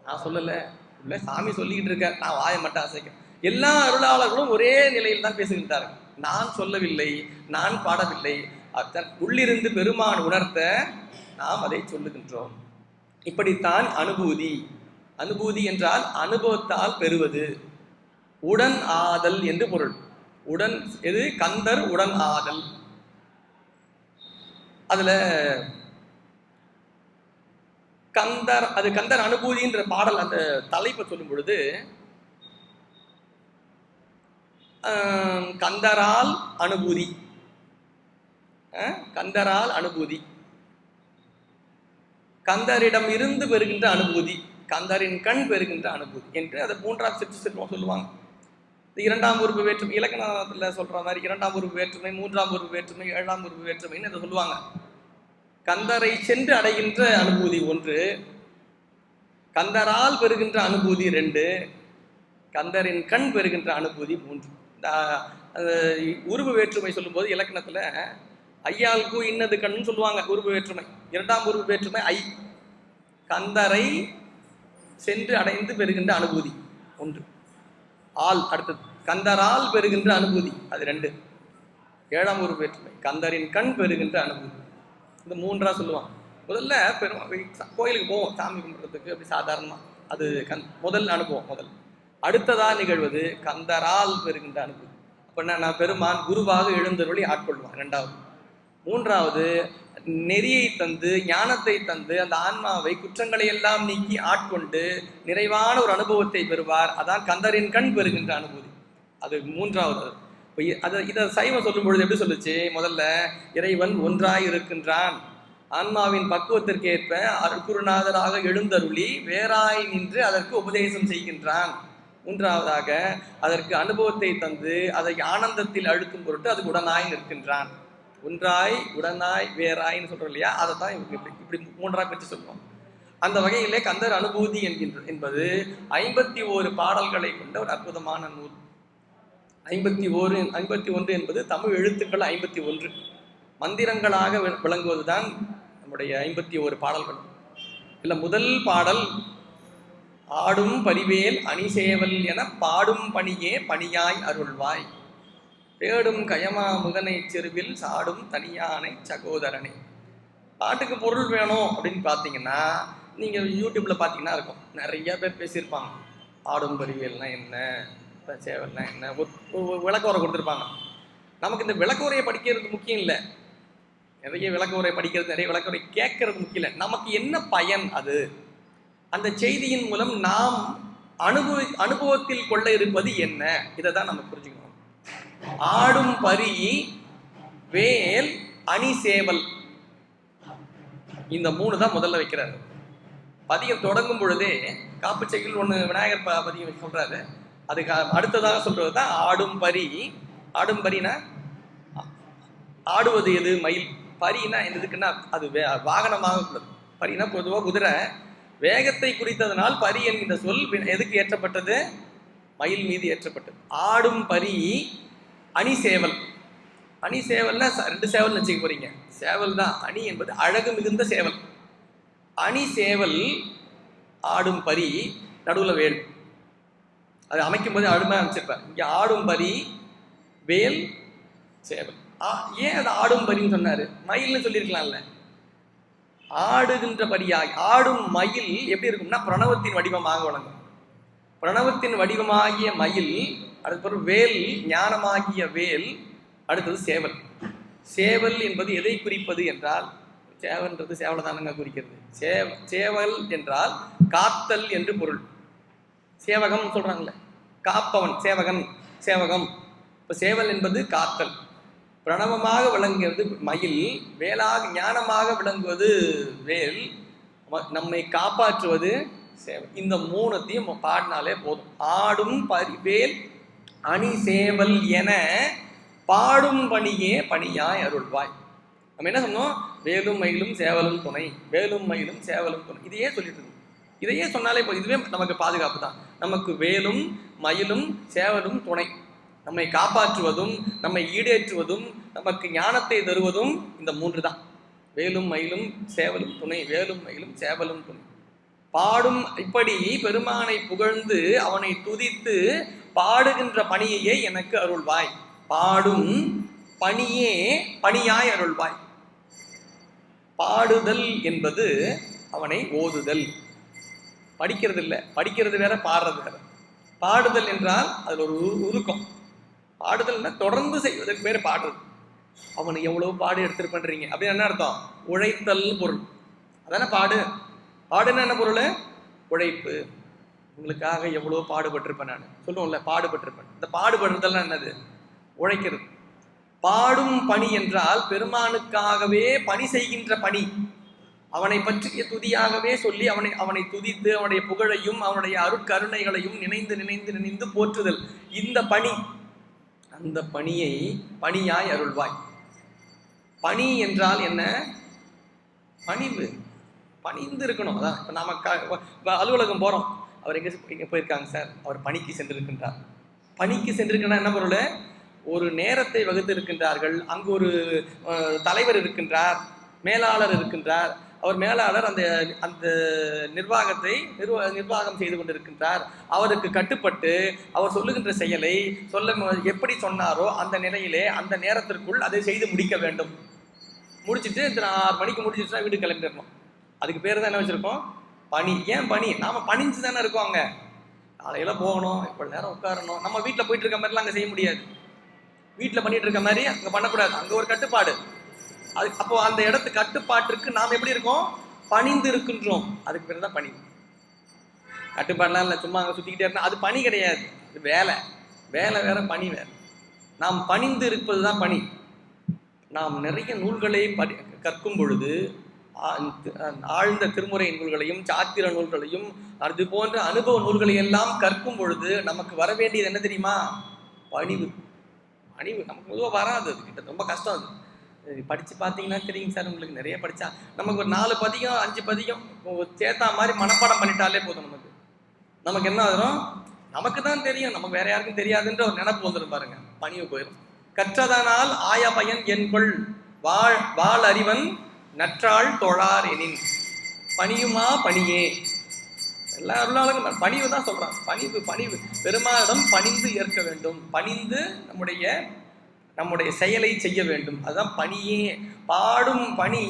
நான் சொல்லல, இல்லை சாமி சொல்லிக்கிட்டு இருக்க, நான் வாயை மட்டும் அசைக்க. எல்லா அருளாளர்களும் ஒரே நிலையில் தான் பேசுகின்றார்கள். நான் சொல்லவில்லை, நான் பாடவில்லை, உள்ளிருந்து பெருமான் உணர்த்த நாம் அதை சொல்லுகின்றோம். இப்படித்தான் அனுபூதி. அனுபூதி என்றால் அனுபவத்தால் பெறுவது, உடன் ஆதல் என்று பொருள். உடன் எது? கந்தர் உடன் ஆதல். அதுல கந்தர், அது கந்தர் அனுபூதின்ற பாடல் அந்த தலைப்பை சொல்லும் பொழுது கந்தரால் அனுபூதி, கந்தரால் அனுபூதி, கந்தரிடம் இருந்து பெறுகின்ற அனுபூதி, கந்தரின் கண் பெறுகின்ற அனுபூதி என்று அதை மூன்றாம் சிற்று சொல்லுவாங்க. இரண்டாம் உறுப்பு வேற்றுமை இலக்கணத்துல சொல்ற மாதிரி இரண்டாம் உறுப்பு வேற்றுமை, மூன்றாம் உறுப்பு வேற்றுமை, ஏழாம் உறுப்பு வேற்றுமைன்னு அதை சொல்லுவாங்க. கந்தரை சென்று அடைகின்ற அனுபூதி ஒன்று, கந்தரால் பெறுகின்ற அனுபூதி 2, கந்தரின் கண் பெறுகின்ற அனுபூதி 3. இந்த உருவு வேற்றுமை சொல்லும் போது இலக்கணத்துல ஐயாளுக்கு இன்னது கண்ணுன்னு சொல்லுவாங்க. உருவு வேற்றுமை இரண்டாம் உருவு வேற்றுமை ஐ, கந்தரை சென்று அடைந்து பெறுகின்ற அனுபூதி 1. ஆள் அடுத்தது கந்தரால் பெறுகின்ற அனுபூதி, அது 2. ஏழாம் உருவு வேற்றுமை கந்தரின் கண் பெறுகின்ற அனுபூதி, இந்த 3ஆ சொல்லுவாங்க. முதல்ல கோயிலுக்கு போவோம் சாமி கும்பிட்றதுக்கு, அப்படி சாதாரணமா அது முதல் அனுபவம். முதல் அடுத்ததா நிகழ்வது கந்தரால் பெறுகின்ற அனுபூதி. அப்ப நான் பெருமான் குருவாக எழுந்தருளி ஆட்கொள்வான் 2வது. 3வது நெறியை தந்து ஞானத்தை தந்து அந்த ஆன்மாவை குற்றங்களை எல்லாம் நீக்கி ஆட்கொண்டு நிறைவான ஒரு அனுபவத்தை பெறுவார். அதான் கந்தரின் கண் பெறுகின்ற அனுபூதி, அது 3வது. இதை சைவம் சொல்லும் பொழுது எப்படி சொல்லுச்சு? முதல்ல இறைவன் ஒன்றாய் இருக்கின்றான், ஆன்மாவின் பக்குவத்திற்கேற்ப அருட்குருநாதராக எழுந்தருளி வேறாய் நின்று அதற்கு உபதேசம் செய்கின்றான். 3வதாக அதற்கு அனுபவத்தை தந்து அதை ஆனந்தத்தில் அழுத்தும் பொருட்டு அதுக்கு உடனாய் நிற்கின்றான். ஒன்றாய் உடனாய் வேறாய்ன்னு சொல்றோம் இல்லையா, அதை தான் இப்படி 3ஆ பிரித்து சொல்லுவோம். அந்த வகையிலே கந்தர் அனுபூதி என்பது 51 பாடல்களை கொண்ட ஒரு அற்புதமான நூல். 51 என்பது தமிழ் எழுத்துக்கள் 51 மந்திரங்களாக விளங்குவதுதான் நம்முடைய 51 பாடல்கள். இல்ல முதல் பாடல் ஆடும் பரிவேல் அணிசேவல் என பாடும் பணியே பணியாய் அருள்வாய், தேடும் கயமா முகனை செருவில் சாடும் தனியானை சகோதரனை. பாட்டுக்கு பொருள் வேணும் அப்படின்னு பார்த்தீங்கன்னா நீங்க யூடியூப்ல பார்த்தீங்கன்னா இருக்கும், நிறைய பேர் பேசியிருப்பாங்க. ஆடும் பரிவேல்னா என்ன, சேவல்னா என்ன, ஒரு விளக்கவுரை கொடுத்துருப்பாங்க. நமக்கு இந்த விளக்கவுரையை படிக்கிறது முக்கியம் இல்லை, நிறைய விளக்கவுரை படிக்கிறது, நிறைய விளக்கவுரை கேட்கறது முக்கியம் இல்லை. நமக்கு என்ன பயன்? அது அந்த செய்தியின் மூலம் நாம் அனுபவத்தில் கொள்ள இருப்பது என்ன, இதை தான் நம்ம புரிஞ்சுக்கணும். ஆடும் பரி வேல் அணி சேவல், இந்த 3 தான் முதல்ல வைக்கிறாரு. பதியம் தொடங்கும் பொழுதே காப்பு செய்யுள் ஒன்று விநாயகர் பதியம் சொல்றாரு. அதுக்கு அடுத்ததாக சொல்றது தான் ஆடும் பரி. ஆடும் பரினா ஆடுவது எது? மயில். பரினா எதுக்குன்னா அது வாகனமாக உள்ளது. பரினா பொதுவாக குதிரை. வேகத்தை குறித்ததனால் பரி என்கின்ற சொல் எதுக்கு ஏற்றப்பட்டது? மயில் மீது ஏற்றப்பட்டது. ஆடும் பரி அணி சேவல். அணி சேவல்னா 2 சேவல் வச்சுக்க போறீங்க. சேவல் தான். அணி என்பது அழகு மிகுந்த சேவல். அணி சேவல் ஆடும் பரி, நடுவில் வேல். அது அமைக்கும் போது அழுமையாக அமைச்சிருப்பார். இங்கே ஆடும் பரி வேல் சேவல். ஏன் அது ஆடும் பரின்னு சொன்னாரு? மயில்னு சொல்லியிருக்கலாம்ல. ஆடுகின்ற பரியாய் ஆடும் மயில் எப்படி இருக்கும்னா பிரணவத்தின் வடிவமாக வழங்கும். பிரணவத்தின் வடிவமாகிய மயில், அடுத்த வேல் ஞானமாகிய வேல், அடுத்தது சேவல். சேவல் என்பது எதை குறிப்பது என்றால், சேவல்ன்றது சேவலை தானங்க குறிக்கிறது. சேவல் என்றால் காத்தல் என்று பொருள். சேவகம் சொல்றாங்களே, காப்பவன் சேவகன், சேவகம். இப்போ சேவல் என்பது காத்தல். பிரணவமாக விளங்குவது மயில், வேலாக ஞானமாக விளங்குவது வேல், நம்மை காப்பாற்றுவது சேவல். இந்த 3த்தையும் பாடினாலே போதும். ஆடும் பரிவேல் அணி சேவல் என பாடும் பணியே பணியாய் அருள்வாய். நம்ம என்ன சொன்னோம்? வேலும் மயிலும் சேவலும் துணை, வேலும் மயிலும் சேவலும் துணை. இதையே சொல்லிட்டு இருக்கோம். இதையே சொன்னாலே போதும். இதுவே நமக்கு பாதுகாப்பு தான். நமக்கு வேலும் மயிலும் சேவலும் துணை. நம்மை காப்பாற்றுவதும் நம்மை ஈடேற்றுவதும் நமக்கு ஞானத்தை தருவதும் இந்த 3 தான். வேலும் மயிலும் சேவலும் துணை, வேலும் மயிலும் சேவலும் துணை. பாடும் இப்படி பெருமானை புகழ்ந்து அவனை துதித்து பாடுகின்ற பணியையே எனக்கு அருள்வாய். பாடும் பணியே பணியாய் அருள்வாய். பாடுதல் என்பது அவனை ஓதுதல். படிக்கிறது இல்லை. படிக்கிறது வேற, பாடுறது வேற. பாடுதல் என்றால் அதுல ஒரு உருக்கம். பாடுதல்னா தொடர்ந்து செய்வதற்கு பேர் பாடுறது. அவனை எவ்வளவு பாடு எடுத்துட்டு பண்றீங்க அப்படின்னு என்ன அர்த்தம்? உழைத்தல் பொருள். அதானே பாடு. பாடுன்னா என்ன பொருள்? உழைப்பு. உங்களுக்காக எவ்வளவு பாடுபட்டிருப்பேன் நான் சொல்லுவோம்ல, பாடுபட்டிருப்பேன். இந்த பாடுபடுறதெல்லாம் என்னது? உழைக்கிறது. பாடும் பணி என்றால் பெருமானுக்காகவே பணி செய்கின்ற பணி. அவனை பற்றிய துதியாகவே சொல்லி அவனை துதித்து அவனுடைய புகழையும் அவனுடைய அருட்கருணைகளையும் நினைந்து நினைந்து நினைந்து போற்றுதல். இந்த பணி, அந்த பணியை பணியாய் அருள்வாய். பணி என்றால் என்ன? பணிவு. பணிந்து இருக்கணும். அதான் இப்போ நாம அலுவலகம் போறோம். அவர் எங்க போயிருக்காங்க சார்? அவர் பணிக்கு சென்றிருக்கின்றார். பணிக்கு சென்றிருக்கின்ற என்ன பொருள்? ஒரு நேரத்தை வகுத்து இருக்கின்றார்கள். அங்கு ஒரு தலைவர் இருக்கின்றார், மேலாளர் இருக்கின்றார். அவர் மேலாளர் அந்த அந்த நிர்வாகத்தை நிர்வாகம் செய்து கொண்டிருக்கின்றார். அவருக்கு கட்டுப்பட்டு அவர் சொல்லுகின்ற செயலை எப்படி சொன்னாரோ அந்த நிலையிலே அந்த நேரத்திற்குள் அதை செய்து முடிக்க வேண்டும். முடிச்சுட்டு 6 மணிக்கு முடிச்சுட்டா வீடு கிளம்பிடணும். அதுக்கு பேர் தான் என்ன வச்சிருக்கோம்? பணி. ஏன் பணி? நாம பணிஞ்சு தானே இருக்கோம். அங்க காலையில போகணும், இவ்வளவு நேரம் உட்காரணும். நம்ம வீட்டில் போயிட்டு இருக்க மாதிரிலாம் அங்கே செய்ய முடியாது. வீட்டில் பண்ணிட்டு இருக்க மாதிரி அங்கே பண்ணக்கூடாது. அங்கே ஒரு கட்டுப்பாடு. அப்போ அந்த இடத்து கட்டுப்பாட்டிற்கு நாம் எப்படி இருக்கோம்? பணிந்து இருக்கின்றோம். அதுக்கு பேர் தான் பணி. கட்டுப்பாடுலாம் இல்லை, சும்மா அங்கே சுற்றிக்கிட்டே இருந்தா அது பணி கிடையாது. அது வேலை. வேலை வேற, பணி வேற. நாம் பணிந்து இருப்பது தான் பணி. நாம் நிறைய நூல்களை கற்கும் பொழுது ஆழ்ந்த திருமுறை நூல்களையும் சாத்திர நூல்களையும் அது போன்ற அனுபவ நூல்களை எல்லாம் கற்கும் பொழுது நமக்கு வர வேண்டியது என்ன தெரியுமா? பணிவு. பணிவு நமக்கு பொதுவாக வராது. அது கிட்ட ரொம்ப கஷ்டம். அது படித்து பார்த்தீங்கன்னா தெரியுங்க சார். உங்களுக்கு நிறைய படித்தா நமக்கு ஒரு 4 பதிகம் 5 பதிகம் சேர்த்தா மாதிரி மனப்பாடம் பண்ணிட்டாலே போதும். நமக்கு என்ன ஆகும்? நமக்கு தான் தெரியும், நமக்கு வேற யாருக்கும் தெரியாதுன்ற ஒரு நினைப்பு வந்துடும் பாருங்க. பணிவு போயிடும். கற்றதனால் ஆய பயன் என்கொள் வாழ் அறிவன் நற்றாள் தொழார் எனின். பணியுமா பணியே. எல்லா அருளாளர்களும் பணிவு தான் சொல்றான். பணிவு பணிவு. பெருமானிடம் பணிந்து ஏற்க வேண்டும். பணிந்து நம்முடைய செயலை செய்ய வேண்டும். அதுதான் பணியே. பாடும் பணி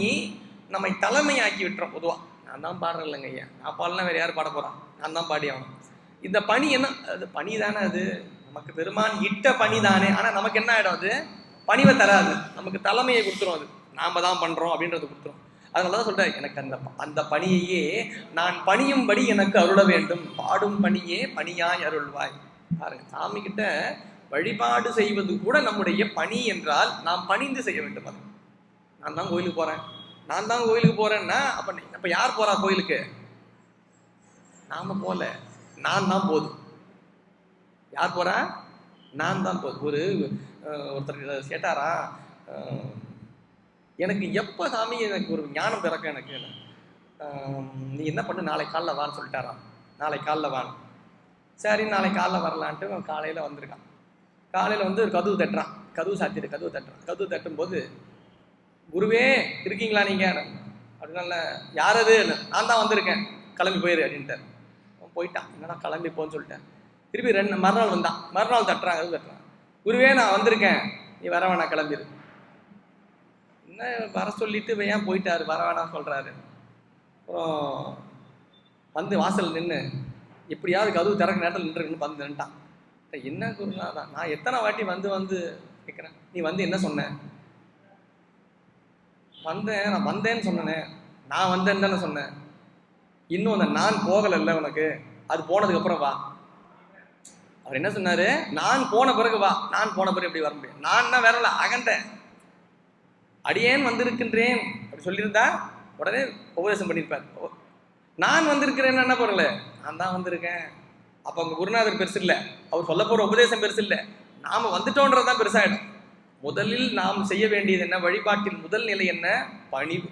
நம்மை தலைமையாக்கி விட்டுறோம். பொதுவாக நான் தான் பாடுறேன் இல்லைங்க ஐயா, நான் பாடலாம் வேற யார் பாட போறான்? நான் தான் பாடி ஆகணும். இந்த பணி என்ன? அது பணி தானே. அது நமக்கு பெருமான் இட்ட பணி தானே. ஆனால் நமக்கு என்ன ஆகிடும்? அது பணிவை தராது. நமக்கு தலைமையை கொடுத்துரும். அது நாம தான் பண்றோம் அப்படின்றது கொடுத்துரும். அதனாலதான் சொல்றேன், எனக்கு அந்த பணியையே நான் பணியும்படி எனக்கு அருள வேண்டும். பாடும் பணியே பணியாய் அருள்வாய். பாருங்க, சாமி கிட்ட வழிபாடு செய்வது கூட நம்முடைய பணி என்றால் நாம் பணிந்து செய்ய வேண்டும். அது நான் தான் கோயிலுக்கு போறேன், நான் தான் கோயிலுக்கு போறேன்னா அப்ப யார் போறா கோயிலுக்கு? நாம போல, நான் தான் போதும். யார் போறா? நான் தான் போதும். ஒருத்தர் கேட்டாரா, எனக்கு எப்போ சாமி எனக்கு ஒரு ஞானம் பிறக்க எனக்கு, நீ என்ன பண்ணு, நாளை காலைல வான்னு சொல்லிட்டாராம். நாளை காலைல வான்னு. சரி, நாளை காலைல வரலான்ட்டு அவன் காலையில் வந்திருக்கான். காலையில் வந்து ஒரு கதவு தட்டுறான். கதவு சாத்திட்டு கதவு தட்டுறான். கதவு தட்டும்போது, குருவே இருக்கீங்களா நீங்கள் அப்படின்னால, யார் அது? நான் தான் வந்திருக்கேன், கிளம்பி போயிரு அப்படின்ட்டார். அவன் போயிட்டான். என்னடா கிளம்பி போன்னு சொல்லிட்டேன். திருப்பி மறுநாள் வந்தான். மறுநாள் தட்டுறான், கதவு தட்டுறான். குருவே நான் வந்திருக்கேன், நீ வர வேணாம், கிளம்பிடு. என்ன வர சொல்லிட்டு ஏன் போயிட்டாரு, வர வேணாம் சொல்கிறாரு. அப்புறம் வந்து வாசல் நின்று எப்படியாவது கதவு திறக்க நேரத்தில் நின்றுன்னு வந்து நின்ட்டான். என்ன குருநாதா, நான் எத்தனை வாட்டி வந்து வந்து கேட்குறேன், நீ வந்து என்ன சொன்ன? வந்தேன், நான் வந்தேன்னு சொன்னேன். நான் வந்தேன்னு தானே சொன்னேன். இன்னும் அந்த நான் போகலைல்ல உனக்கு, அது போனதுக்கு அப்புறம் வா. அவர் என்ன சொன்னாரு? நான் போன பிறகு வா. நான் போன பிறகு எப்படி வர முடியும்? நான் தான் வேற இல்லை, அகண்டேன். அடியேன் வந்திருக்கின்றேன் அப்படி சொல்லியிருந்தா உடனே உபதேசம் பண்ணியிருப்பார். நான் வந்திருக்கிறேன்னு என்ன பொருள்? நான் தான் வந்திருக்கேன். அப்போ அவங்க குருநாதர் பெருசு இல்லை, அவர் சொல்ல போகிற உபதேசம் பெருசு இல்லை, நாம் வந்துட்டோன்றதான் பெருசாகிடும். முதலில் நாம் செய்ய வேண்டியது என்ன? வழிபாட்டில் முதல் நிலை என்ன? பணிவு.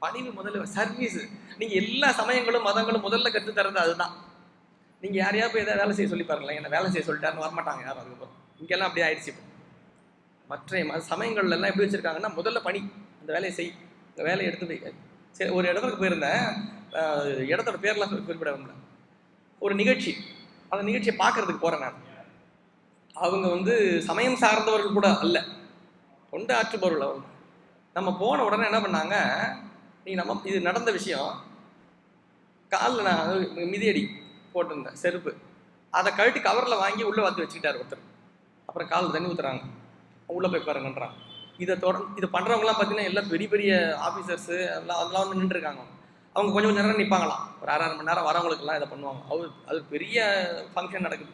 பணிவு முதல்ல. சர்வீஸ். நீங்கள் எல்லா சமயங்களும் மதங்களும் முதல்ல கற்றுத்தரது அதுதான். நீங்கள் யாரையா போய் எதாவது வேலை செய்ய சொல்லி பாருங்களேன், என்ன வேலை செய்ய சொல்லிட்டாருன்னு வரமாட்டாங்க யாரும். அதுக்கப்புறம் இங்கெல்லாம் அப்படியே ஆயிடுச்சு. மற்ற சமயங்கள்லாம் எப்படி வச்சுருக்காங்கன்னா, முதல்ல பணி, அந்த வேலையை செய், இந்த வேலையை எடுத்து போய். சரி, ஒரு இடத்துக்கு போயிருந்தேன், இடத்தோட பேர்லாம் குறிப்பிட முடியல. ஒரு நிகழ்ச்சி, அந்த நிகழ்ச்சியை பார்க்கறதுக்கு போகிறேன் நான். அவங்க வந்து சமயம் சார்ந்தவர்கள் கூட அல்ல, தொண்டு ஆற்றுபவர்கள். அவங்க நம்ம போன உடனே என்ன பண்ணாங்க, இது நடந்த விஷயம், காலில் நான் மிதியடி போட்டிருந்தேன் செருப்பு, அதை கழட்டி கவரில் வாங்கி உள்ளே வந்து வச்சுக்கிட்டார் ஒருத்தர். அப்புறம் காலில் தண்ணி ஊற்றுறாங்க, உள்ளே போய் பாருங்கன்றான். இதை இது பண்ணுறவங்களாம் பார்த்தீங்கன்னா எல்லாம் பெரிய பெரிய ஆஃபீஸர்ஸு, அதெல்லாம் வந்து நின்றுருக்காங்க. அவங்க கொஞ்சம் நேரம் நிற்பாங்களாம், ஒரு 6 மணி நேரம் வரவங்களுக்கெல்லாம் இதை பண்ணுவாங்க. அது பெரிய ஃபங்க்ஷன் நடக்குது.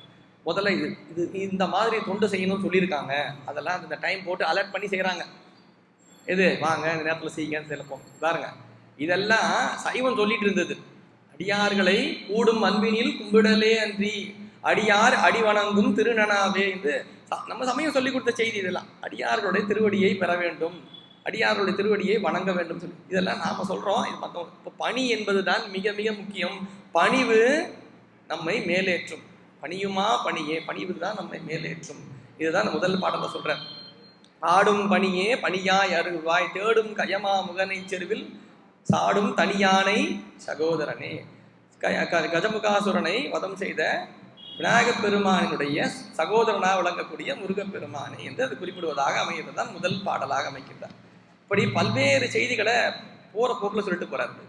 முதல்ல இது இந்த மாதிரி தொண்டு செய்யணும்னு சொல்லியிருக்காங்க, அதெல்லாம் இந்த டைம் போட்டு அலர்ட் பண்ணி செய்கிறாங்க. எது வாங்க இந்த நேரத்தில் செய்யுங்கன்னு சொல்லப்போம் பாருங்க. இதெல்லாம் சைவம் சொல்லிட்டு இருந்தது. அடியார்களை கூடும் அன்பினில் கும்பிடலே அன்றி அடியார் அடி வணங்கும் திருநனாவே என்று நம்ம சமயம் சொல்லி கொடுத்த செய்தி. இதெல்லாம் அடியார்களுடைய திருவடியை பெற வேண்டும், அடியார்களுடைய திருவடியை வணங்க வேண்டும் சொல்லி இதெல்லாம் நாம சொல்றோம். இது மற்றவங்க. இப்போ பணி என்பது தான் மிக மிக முக்கியம். பணிவு நம்மை மேலேற்றும். பணியுமா பணியே, பணிவு தான் நம்மை மேலேற்றும். இதுதான் முதல் பாடல சொல்றேன். ஆடும் பணியே பணியாய் அருள்வாய், தேடும் கயமா முகனை செருவில் சாடும் தனியானை சகோதரனே. கஜமுகாசுரனை வதம் செய்த விநாயகப் பெருமானினுடைய சகோதரனாக விளங்கக்கூடிய முருகப்பெருமானை என்று அது குறிப்பிடுவதாக அமைகிறது தான் முதல் பாடலாக அமைக்கின்றார். இப்படி பல்வேறு செய்திகளை போற போக்கில் சொல்லிட்டு போறாரு.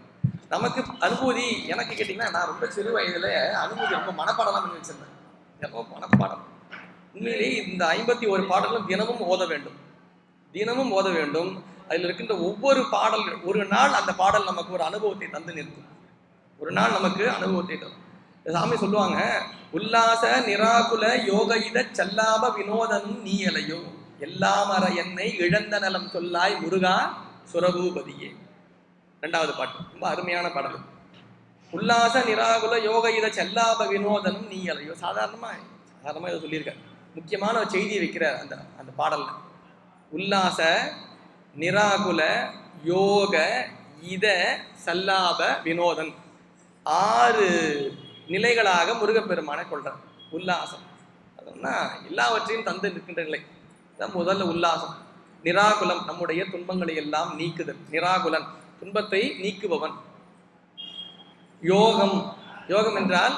நமக்கு அனுபூதி எனக்கு கேட்டிங்கன்னா, நான் ரொம்ப சிறு வயதுல அனுபூதி ரொம்ப மனப்பாடலாம் பண்ணி வச்சிருந்தேன். எப்போ மனப்பாடம். உண்மையிலேயே இந்த 51 பாடல்களும் தினமும் ஓத வேண்டும், தினமும் ஓத வேண்டும். அதில் இருக்கின்ற ஒவ்வொரு பாடல், ஒரு நாள் அந்த பாடல் நமக்கு ஒரு அனுபவத்தை தந்து நிற்கும். ஒரு நாள் நமக்கு அனுபவத்தை தரும். சாமி சொல்லுவாங்க, உல்லாச நிராகுல யோகயித செல்லாப வினோதனும் நீயலையோ, எல்லாமற என்னை இழந்த நலம் சொல்லாய் முருகா சுரபூபதியே. 2வது பாட்டு ரொம்ப அருமையான பாடல். உல்லாச நிராகுல யோகயித செல்லாப வினோதனும் நீயலையோ. சாதாரணமா இதை சொல்லியிருக்காரு. முக்கியமான ஒரு செய்தியை வைக்கிறார் அந்த பாடல்ல. உல்லாச நிராகுல யோக இத சல்லாப வினோதன், 6 நிலைகளாக முருகப்பெருமானை கொள்றார். உல்லாசம் அதுனா எல்லாவற்றையும் தந்து நிற்கின்ற நிலை. முதல்ல உல்லாசம். நிராகுலம், நம்முடைய துன்பங்களை எல்லாம் நீக்குதல். நிராகுலன், துன்பத்தை நீக்குபவன். யோகம், யோகம் என்றால்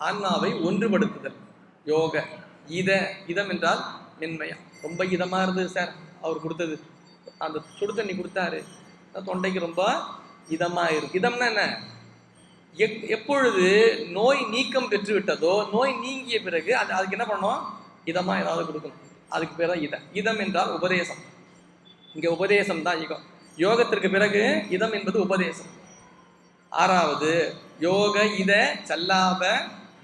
ஆன்மாவை ஒன்றுபடுத்துதல். யோக இதம் என்றால் மென்மையா. ரொம்ப இதமா இருந்தது சார் அவர் கொடுத்தது, அந்த சுடு தண்ணி கொடுத்தாரு, தொண்டைக்கு ரொம்ப இதமா இருக்கு. இதம்னா என்ன? எப்பொழுது நோய் நீக்கம் பெற்று விட்டதோ, நோய் நீங்கிய பிறகு அதுக்கு என்ன பண்ணணும்? இதமா ஏதாவது கொடுக்கணும். அதுக்கு பேர் தான் இதம் என்றால் உபதேசம். இங்க உபதேசம் தான் யுகம். யோகத்திற்கு பிறகு இதம் என்பது உபதேசம். 6வது யோக இத சல்லாப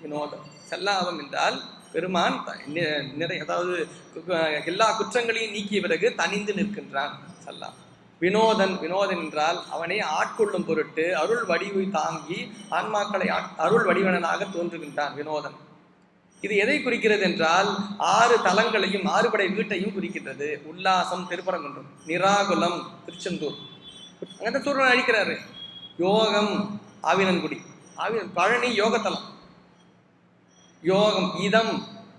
வினோதம். சல்லாபம் என்றால் பெருமான் அதாவது எல்லா குற்றங்களையும் நீக்கிய பிறகு தனிந்து நிற்கின்றான். சல்லா வினோதன் என்றால் அவனை ஆட்கொள்ளும் பொருட்டு அருள் வடிவை தாங்கி ஆன்மாக்களை அருள் வடிவனாக தோன்றுகின்றான் வினோதன். இது எதை குறிக்கிறது என்றால் 6 தலங்களையும் 6 படை வீட்டையும் குறிக்கின்றது. உல்லாசம் திருப்பரங்குன்றம், நிராகுலம் திருச்செந்தூர், அங்க சூரியன் அழிக்கிறாரு. யோகம் ஆவினன்குடி, பழனி யோகத்தலம், யோகம்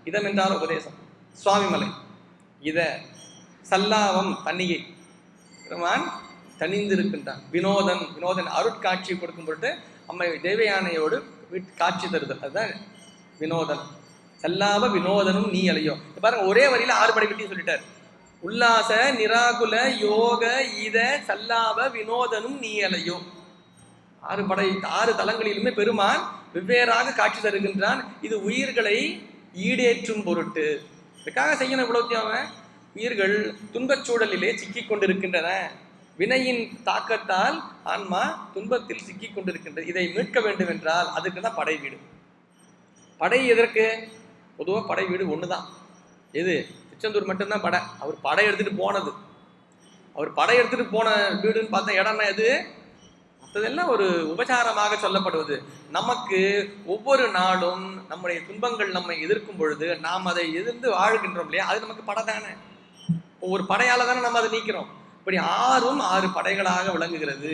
இதம் என்றால் உபதேசம், சுவாமிமலை இத, சல்லாவம் தன்னிகை, பெருமான் தனிந்திருக்கின்றான். வினோதன் அருட்காட்சி கொடுக்கும் பொருட்டு அம்மை தேவயானையோடு காட்சி தருதல், அதுதான் வினோதன். சல்லாப வினோதனும் நீ அலையோ. பாருங்க, ஒரே வரியில 6 படை வீட்டையும் சொல்லிட்டார். உல்லாச நிராகுல யோக இத சல்லாப வினோதனும் நீ அலையோ. 6 தலங்களிலுமே பெருமான் வெவ்வேறாக காட்சி தருகின்றான். இது உயிர்களை ஈடேற்றும் பொருட்டு. இதுக்காக செய்யணும் இவ்வளவு. உயிர்கள் துன்பச் சூழலிலே சிக்கிக் கொண்டிருக்கின்றன. வினையின் தாக்கத்தால் ஆன்மா துன்பத்தில் சிக்கிக் கொண்டிருக்கின்றது. இதை மீட்க வேண்டும் என்றால் அதுக்கு தான் படை வீடு. படை எதற்கு? பொதுவாக படை வீடு ஒண்ணுதான். எது? திருச்செந்தூர் மட்டும்தான் படை. அவர் படை எடுத்துட்டு போனது, அவர் படை எடுத்துட்டு போன வீடுன்னு பார்த்தா இடம்னா எது? மற்றதெல்லாம் ஒரு உபசாரமாக சொல்லப்படுவது. நமக்கு ஒவ்வொரு நாளும் நம்முடைய துன்பங்கள் நம்மை எதிர்க்கும் பொழுது நாம் அதை எதிர்த்து வாழ்கின்றோம் இல்லையா, அது நமக்கு படை தானே. ஒவ்வொரு படையால தானே நம்ம அதை நீக்கிறோம். இப்படி 6 படைகளாக விளங்குகிறது.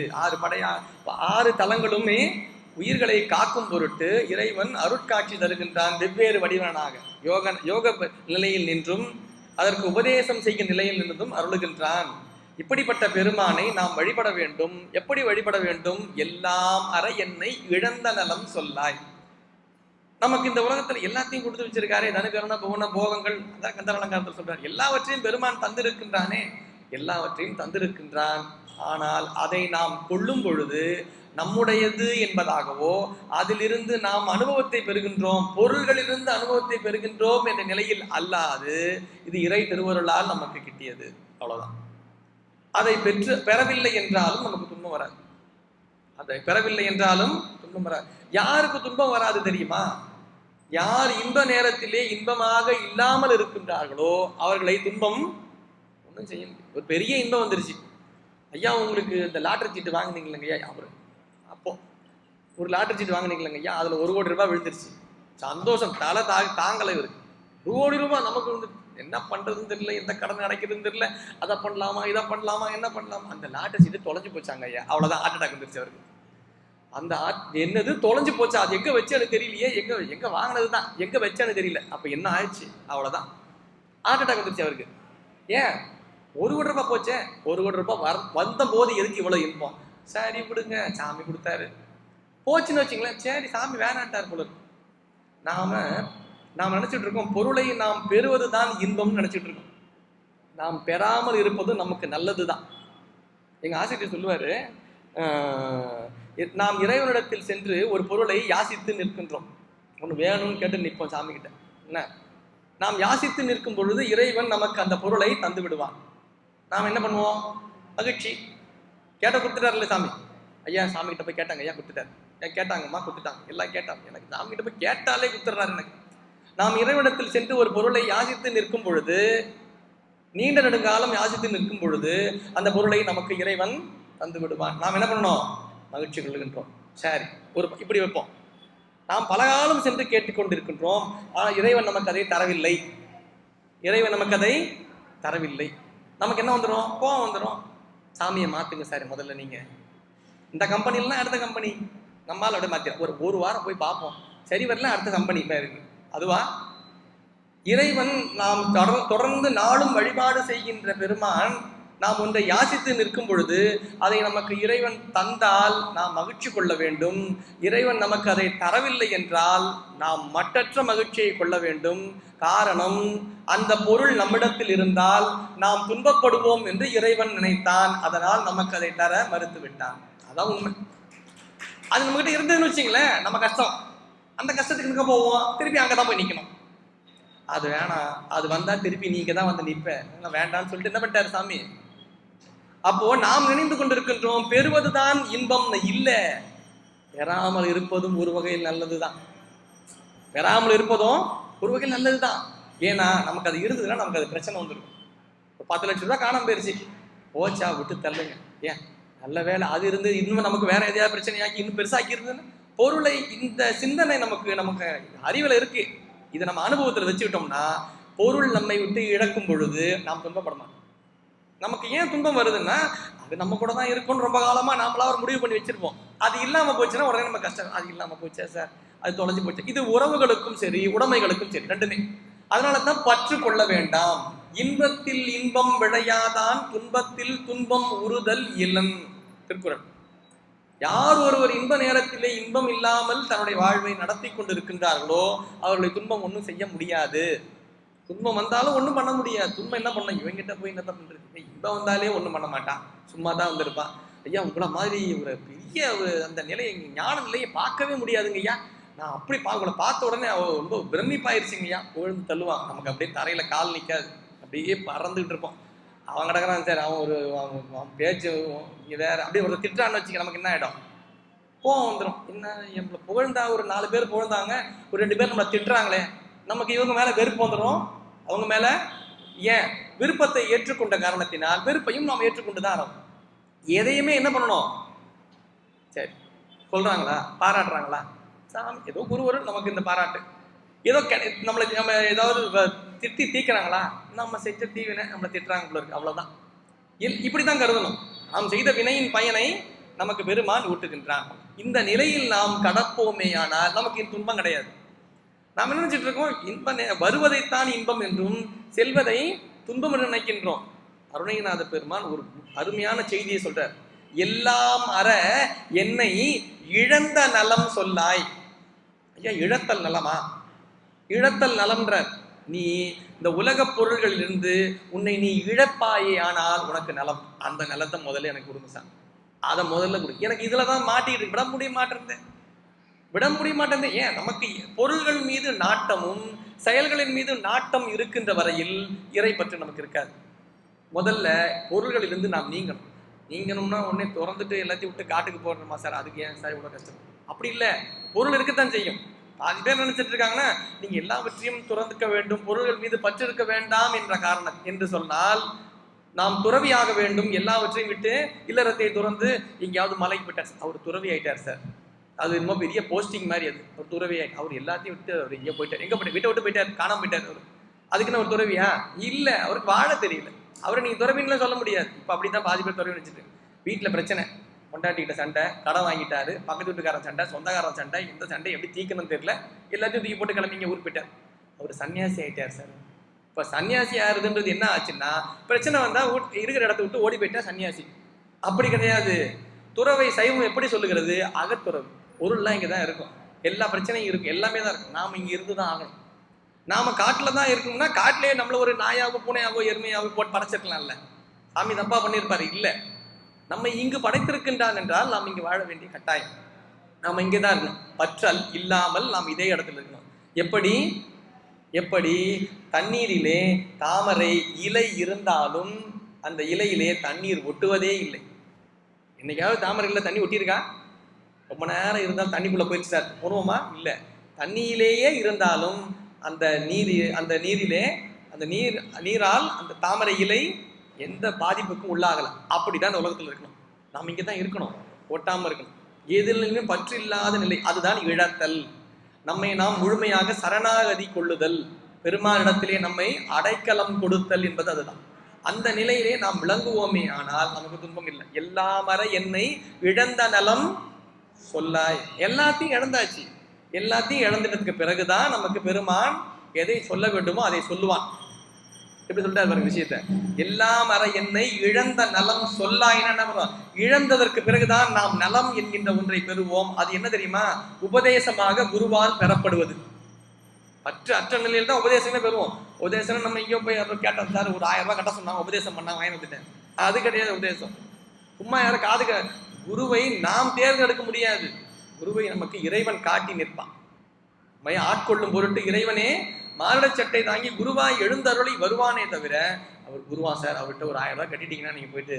6 தலங்களுமே உயிர்களை காக்கும் பொருட்டு இறைவன் அருட்காட்சி தருகின்றான் வெவ்வேறு வடிவனாக. யோக நிலையில் நின்றும் அதற்கு உபதேசம் செய்யும் நிலையில் நின்றும் அருளுகின்றான். இப்படிப்பட்ட பெருமானை நாம் வழிபட வேண்டும். எப்படி வழிபட வேண்டும்? எல்லாம் அற என்னை இழந்த நலம் சொல்லாய். நமக்கு இந்த உலகத்துல எல்லாத்தையும் கொடுத்து வச்சிருக்காரே, தனுகரண புவன போகங்கள், அதான் கந்தரலங்காரத்தில் சொல்றார். எல்லாவற்றையும் பெருமான் தந்திருக்கின்றானே, எல்லாவற்றையும் தந்திருக்கின்றான். ஆனால் அதை நாம் கொள்ளும் பொழுது நம்முடையது என்பதாகவோ அதிலிருந்து நாம் அனுபவத்தை பெறுகின்றோம், பொருள்களிலிருந்து அனுபவத்தை பெறுகின்றோம் என்ற நிலையில் அல்லாது இது இறை திருவருளால் நமக்கு கிட்டியது, அவ்வளவுதான். அதை பெறவில்லை என்றாலும் நமக்கு துன்பம் வராது. அதை பெறவில்லை என்றாலும் துன்பம் வராது. யாருக்கு துன்பம் வராது தெரியுமா? யார் இன்ப நேரத்திலே இன்பமாக இல்லாமல் இருக்கின்றார்களோ அவர்களை துன்பம் ஒன்றும் செய்ய முடியும். ஒரு பெரிய இன்பம் வந்துருச்சு, ஐயா உங்களுக்கு இந்த லாட்டரி சீட்டு வாங்கினீங்களங்க ஐயா, அவரு அப்போ ஒரு லாட்டரி சீட்டு வாங்கினீங்களங்க ஐயா, அதுல 1 கோடி ரூபாய் விழுந்துருச்சு. சந்தோஷம் தலை தாங்கலை இருக்கு. 1 கோடி ரூபாய் நமக்கு வந்து என்ன பண்றதுன்னு தெரியல, எந்த கடன் அடைக்கிறதுன்னு தெரியல, அதை பண்ணலாமா இதை பண்ணலாமா என்ன பண்ணலாமா. அந்த லாட்டரி சீட்டு தொலைஞ்சு போச்சாங்க ஐயா, அவ்வளவுதான், ஹார்ட் அட்டாக் வந்துருச்சு அவருக்கு. அந்த என்னது தொலைஞ்சு போச்சா, அது எங்க வச்சேன்னு தெரியலையே, எங்க வாங்கினதுதான், எங்க வச்சேன்னு தெரியல, அப்ப என்ன ஆயிடுச்சு, அவ்வளவுதான், ஹார்ட் அட்டாக் வந்துருச்சு அவருக்கு. ஏன்? 1 கோடி ரூபாய் போச்சே. 1 கோடி ரூபாய் வந்த போது எதுக்கு இவ்வளவு இன்பம்? சரி விடுங்க, சாமி கொடுத்தாரு, போச்சுன்னு வச்சுங்களேன், சரி சாமி வேணான்ட்டார் போல. நாம் நினைச்சிட்டு இருக்கோம் பொருளை நாம் பெறுவதுதான் இன்பம்னு நினைச்சிட்டு இருக்கோம். நாம் பெறாமல் இருப்பது நமக்கு நல்லதுதான். எங்க ஆசிரியர் சொல்லுவாரு, நாம் இறைவனிடத்தில் சென்று ஒரு பொருளை யாசித்து நிற்கின்றோம். ஒன்று வேணும்னு கேட்டு நிற்போம் சாமி கிட்ட. என்ன, நாம் யாசித்து நிற்கும் பொழுது இறைவன் நமக்கு அந்த பொருளை தந்து விடுவான். நாம் என்ன பண்ணுவோம்? மகிழ்ச்சி. கேட்ட கொடுத்துட்டாருல்ல சாமி, ஐயா சாமி கிட்ட போய் கேட்டாங்க, ஐயா கொடுத்துட்டாரு, கேட்டாங்கம்மா கொடுத்துட்டாங்க, எல்லாம் கேட்டாங்க, எனக்கு சாமி கிட்ட போய் கேட்டாலே கொடுத்துட்றாரு எனக்கு. நாம் இறைவனிடத்தில் சென்று ஒரு பொருளை யாசித்து நிற்கும் பொழுது, நீண்ட நெடுங்காலம் யாசித்து நிற்கும் பொழுது அந்த பொருளை நமக்கு இறைவன் தந்து விடுவான். நாம் என்ன பண்ணணும்? மகிழ்ச்சி கொள்ளுகின்றோம். சரி, இப்படி வைப்போம். நாம் பலகாலம் சென்று கேட்டுக்கொண்டிருக்கின்றோம், ஆனால் இறைவன் நமக்கு அதை தரவில்லை. நமக்கு என்ன வந்துடும்? கோவம் வந்துடும். சாமியை மாத்துங்க சார், முதல்ல நீங்க இந்த கம்பெனிலாம் அடுத்த கம்பெனி நம்மால் அப்படியே மாத்திர ஒரு வாரம் போய் பார்ப்போம், சரி வரல, அடுத்த கம்பெனி இருக்கு. அதுவா? இறைவன் நாம் தொடர்ந்து நாளும் வழிபாடு செய்கின்ற பெருமான் நாம் ஒன்றை யாசித்து நிற்கும் பொழுது அதை நமக்கு இறைவன் தந்தால் நாம் மகிழ்ச்சி கொள்ள வேண்டும். இறைவன் நமக்கு அதை தரவில்லை என்றால் நாம் மட்டற்ற மகிழ்ச்சியை கொள்ள வேண்டும். காரணம், அந்த பொருள் நம்மிடத்தில் இருந்தால் நாம் துன்பப்படுவோம் என்று இறைவன் நினைத்தான். அதனால் நமக்கு அதை தர மறுத்து விட்டான். அதான் உண்மை. அது நம்ம கிட்ட இருந்ததுன்னு வச்சுங்களேன், நம்ம கஷ்டம், அந்த கஷ்டத்துக்கு நிற்க போவோம், திருப்பி அங்கதான் போய் நிக்கணும். அது வேணாம், அது வந்தா திருப்பி நீங்க தான் வந்து நிற்ப, வேண்டாம்னு சொல்லிட்டு என்ன பண்ணிட்டாரு சாமி? அப்போ நாம் நினைந்து கொண்டிருக்கின்றோம் பெறுவதுதான் இன்பம். இல்ல, பெறாமல் இருப்பதும் ஒரு வகையில் நல்லதுதான். பெறாமல் இருப்பதும் ஒரு வகையில் நல்லதுதான். ஏன்னா நமக்கு அது இருந்ததுன்னா நமக்கு அது பிரச்சனை வந்துடும். 10 லட்சம் ரூபாய் காணாம போயிருச்சு, போச்சா விட்டு தள்ளுங்க. ஏன் நல்ல வேலை அது இருந்து இன்னும் நமக்கு வேற எதையாவது பிரச்சனையாக்கி இன்னும் பெருசாக்கி இருந்ததுன்னு பொருளை இந்த சிந்தனை நமக்கு அறிவுல இருக்கு. இதை நம்ம அனுபவத்துல வச்சுக்கிட்டோம்னா பொருள் நம்மை விட்டு இழக்கும் பொழுது நாம் துன்பப்பட மாட்டோம். நமக்கு ஏன் துன்பம் வருதுன்னா அது நம்ம கூட தான் இருக்கும்னு ரொம்ப காலமா நாமளா ஒரு முடிவு பண்ணி வச்சிருப்போம். அது இல்லாம போச்சுன்னா உடனே நம்ம கஷ்டம். அது இல்லாம போச்சா சார், அது தொலைஞ்சு போச்சு. இது உறவுகளுக்கும் சரி உடைமைகளுக்கும் சரி ரெண்டுமே. அதனாலதான் பற்று கொள்ள வேண்டாம். இன்பத்தில் இன்பம் விளையாதான் துன்பத்தில் துன்பம் உறுதல் இலன். திருக்குறள். யார் ஒருவர் இன்ப நேரத்திலே இன்பம் இல்லாமல் தன்னுடைய வாழ்வை நடத்தி கொண்டிருக்கின்றார்களோ அவர்களை துன்பம் ஒன்றும் செய்ய முடியாது. துன்பம் வந்தாலும் ஒன்றும் பண்ண முடியாது. துன்பம் என்ன பண்ண, இவங்கிட்ட போய் என்னத்த பண்றது? இன்பம் வந்தாலே ஒன்றும் பண்ண மாட்டான், சும்மா தான் வந்திருப்பான். ஐயா உங்களை மாதிரி ஒரு பெரிய ஒரு அந்த நிலையை ஞான நிலையை பார்க்கவே முடியாதுங்க ஐயா. நான் அப்படி உங்களை பார்த்த உடனே ரொம்ப பிரமிப்பாயிருச்சுங்க ஐயா. புகழ்ந்து தள்ளுவான். நமக்கு அப்படியே தரையில கால் நிற்காது, அப்படியே பறந்துகிட்டு இருப்போம். அவன் கிடக்குறான் சார், அவன் ஒரு அவன் பேச்சு வேற அப்படியே ஒரு திட்டான்னு வச்சுக்க, நமக்கு என்ன ஆகிடும்? கோவம் வந்துடும். என்ன நம்மளை புகழ்ந்தா ஒரு 4 பேர் புகழ்ந்தாங்க, ஒரு 2 பேர் நம்மளை திட்டுறாங்களே, நமக்கு இவங்க மேல வெறுப்பு வந்துடும். அவங்க மேல ஏன் விருப்பத்தை ஏற்றுக்கொண்ட காரணத்தினால் வெறுப்பையும் நாம் ஏற்றுக்கொண்டுதான் ஆகும். எதையுமே என்ன பண்ணணும், சரி சொல்றாங்களா பாராட்டுறாங்களா, சாமி ஏதோ குருவரும் நமக்கு இந்த பாராட்டு, ஏதோ நம்மளை நம்ம ஏதாவது திட்டி தீக்கிறாங்களா, நம்ம செஞ்ச தீவினை நம்மளை திட்டுறாங்க போல இருக்கு, அவ்வளவுதான். இப்படிதான் கருதணும். நாம் செய்த வினையின் பயனை நமக்கு பெருமான் ஊட்டுகின்றான். இந்த நிலையில் நாம் கடப்போமே ஆனால் நமக்கு துன்பம் கிடையாது. நாம் என்ன நினைச்சிட்டு இருக்கோம், இன்பம் வருவதைத்தான் இன்பம் என்றும் செல்வதை துன்பம் என்று நினைக்கின்றோம். அருணகிரிநாத பெருமான் ஒரு அருமையான செய்தியை சொல்றார். எல்லாம் அற என்னை இழந்த நலம் சொல்லாய். ஐயா இழத்தல் நலமா? இழத்தல் நலம்ன்ற நீ இந்த உலக பொருள்களிலிருந்து உன்னை நீ இழப்பாயே ஆனால் உனக்கு நலம். அந்த நலத்தை முதல்ல எனக்கு கொடுங்க சார், அதை முதல்ல கொடு. எனக்கு இதுலதான் மாட்டிட்டு விட முடிய மாட்டேன். ஏன் நமக்கு பொருள்கள் மீது நாட்டமும் செயல்களின் மீது நாட்டம் இருக்கின்ற வரையில் இறை பற்றி நமக்கு இருக்காது. முதல்ல பொருள்களிலிருந்து நாம் நீங்கணும்னா உடனே திறந்துட்டு எல்லாத்தையும் விட்டு காட்டுக்கு போடுறோமா சார், அதுக்கு ஏன் சார் இவ்வளவு கஷ்டம்? அப்படி இல்லை, பொருள் இருக்கத்தான் செய்யும். பாதி பேர் நினைச்சிட்டு இருக்காங்கன்னா நீங்க எல்லாவற்றையும் துறந்துக்க வேண்டும், பொருள்கள் மீது பற்று இருக்க வேண்டாம் என்ற காரணம் என்று சொன்னால் நாம் துறவியாக வேண்டும். எல்லாவற்றையும் விட்டு இல்லறத்தை துறந்து எங்கேயாவது மலைக்கு போயிட்டார், அவர் துறவி ஆயிட்டார் சார், அது ரொம்ப பெரிய போஸ்டிங் மாதிரி. அது ஒரு துறவி அவர் எல்லாத்தையும் விட்டு அவர் எங்கேயோ போயிட்டார், எங்க போயிட்டு விட்டு போயிட்டார், காணாம போயிட்டார். அவர் அதுக்குன்னு ஒரு துறவியா? இல்ல, அவருக்கு வாழ தெரியல. அவரை நீங்க துறவின்னு சொல்ல முடியாது. இப்ப அப்படிதான் பாதி பேர் துறவி வச்சுட்டு வீட்டுல பிரச்சனை, கொண்டாட்டிக்கிட்ட சண்டை, கடன் வாங்கிட்டாரு, பக்கத்து வீட்டுக்காரன் சண்டை, சொந்தக்காரன் சண்டை, இந்த சண்டை எப்படி தீக்கணும்னு தெரியல, எல்லாத்தையும் தூக்கி போட்டு கிளம்பிங்க ஊர் போயிட்டார். அவர் சன்னியாசி ஆயிட்டார் சார். இப்ப சன்னியாசி ஆறுதுன்றது என்ன ஆச்சுன்னா, பிரச்சனை வந்தா இருக்கிற இடத்த விட்டு ஓடி போயிட்டா சன்னியாசி. அப்படி கிடையாது. துறவை சைவம் எப்படி சொல்லுகிறது? அகத்துறவு. பொருள்லாம் இங்கதான் இருக்கும், எல்லா பிரச்சனையும் இருக்கும், எல்லாமே தான் இருக்கும். நாம இங்க இருந்துதான் ஆகணும். நாம காட்டுல தான் இருக்கணும்னா காட்டிலேயே நம்மள ஒரு நாயாவோ பூனையாவோ எருமையாவோ போட்டு படைச்சிருக்கலாம்ல. சாமி தப்பா பண்ணியிருப்பாரு? இல்ல, நம்ம இங்கு படைத்திருக்கின்றான் என்றால் நாம் இங்கு வாழ வேண்டிய கட்டாயம். நாம இங்கேதான் இருக்கணும். பற்றல் இல்லாமல் நாம் இதே இடத்துல இருக்கணும். எப்படி தண்ணீரிலே தாமரை இலை இருந்தாலும் அந்த இலையிலே தண்ணீர் ஒட்டுவதே இல்லை. என்னைக்காவது தாமரையில தண்ணி ஒட்டியிருக்கா? ரொம்ப நேரம் இருந்தாலும் தண்ணிக்குள்ள போயிடுச்சு சார் போடுவோமா? இல்லை. தண்ணியிலேயே இருந்தாலும் அந்த நீரிலே அந்த நீரால் அந்த தாமரை இலை எந்த பாதிப்புக்கும் உள்ளாகலாம். அப்படிதான் இந்த உலகத்தில் இருக்கணும். நாம் இங்கே தான் இருக்கணும், ஒட்டாம இருக்கணும். எதிலுமே பற்று இல்லாத நிலை, அதுதான் இழத்தல். நம்மை நாம் முழுமையாக சரணாகதி கொள்ளுதல், பெருமானிடத்திலே நம்மை அடைக்கலம் கொடுத்தல் என்பது அதுதான். அந்த நிலையிலே நாம் விளங்குவோமே ஆனால் நமக்கு துன்பம் இல்லை. எல்லாமற என்னை இழந்த நலம் சொல்லாய். எல்லாத்தையும் இழந்தாச்சு. எல்லாத்தையும் இழந்துட்டதுக்கு பிறகுதான் நமக்கு பெருமான் எதை சொல்ல வேண்டுமோ அதை சொல்லுவான். எப்படி சொல்லிட்டாரு பாருங்க விஷயத்த. எல்லாமற என்னை இழந்த நலம் சொல்லாயின்னா இழந்ததற்கு பிறகுதான் நாம் நலம் என்கின்ற ஒன்றை பெறுவோம். அது என்ன தெரியுமா? உபதேசமாக குருவால் பெறப்படுவது. அற்ற நிலையில் தான் உபதேசமே பெறுவோம். உபதேசம் நம்ம எங்கேயோ போய் கேட்டோம் சார், ஒரு 1000 ரூபாய் கட்ட சொன்னாங்க, உபதேசம் பண்ணா வாங்கி வந்துட்டேன், அது கிடையாது உபதேசம். சும்மா யாரும் காதுக குருவை நாம் தேர்ந்தெடுக்க முடியாது. குருவை நமக்கு இறைவன் காட்டி நிற்பான். ஆட்கொள்ளும் பொருட்டு இறைவனே மாரட சட்டை தாங்கி குருவாய் எழுந்தருளி வருவானே தவிர அவர் குருவா சார், அவர்கிட்ட ஒரு 1000 ரூபாய் கட்டிட்டீங்கன்னா நீங்க போயிட்டு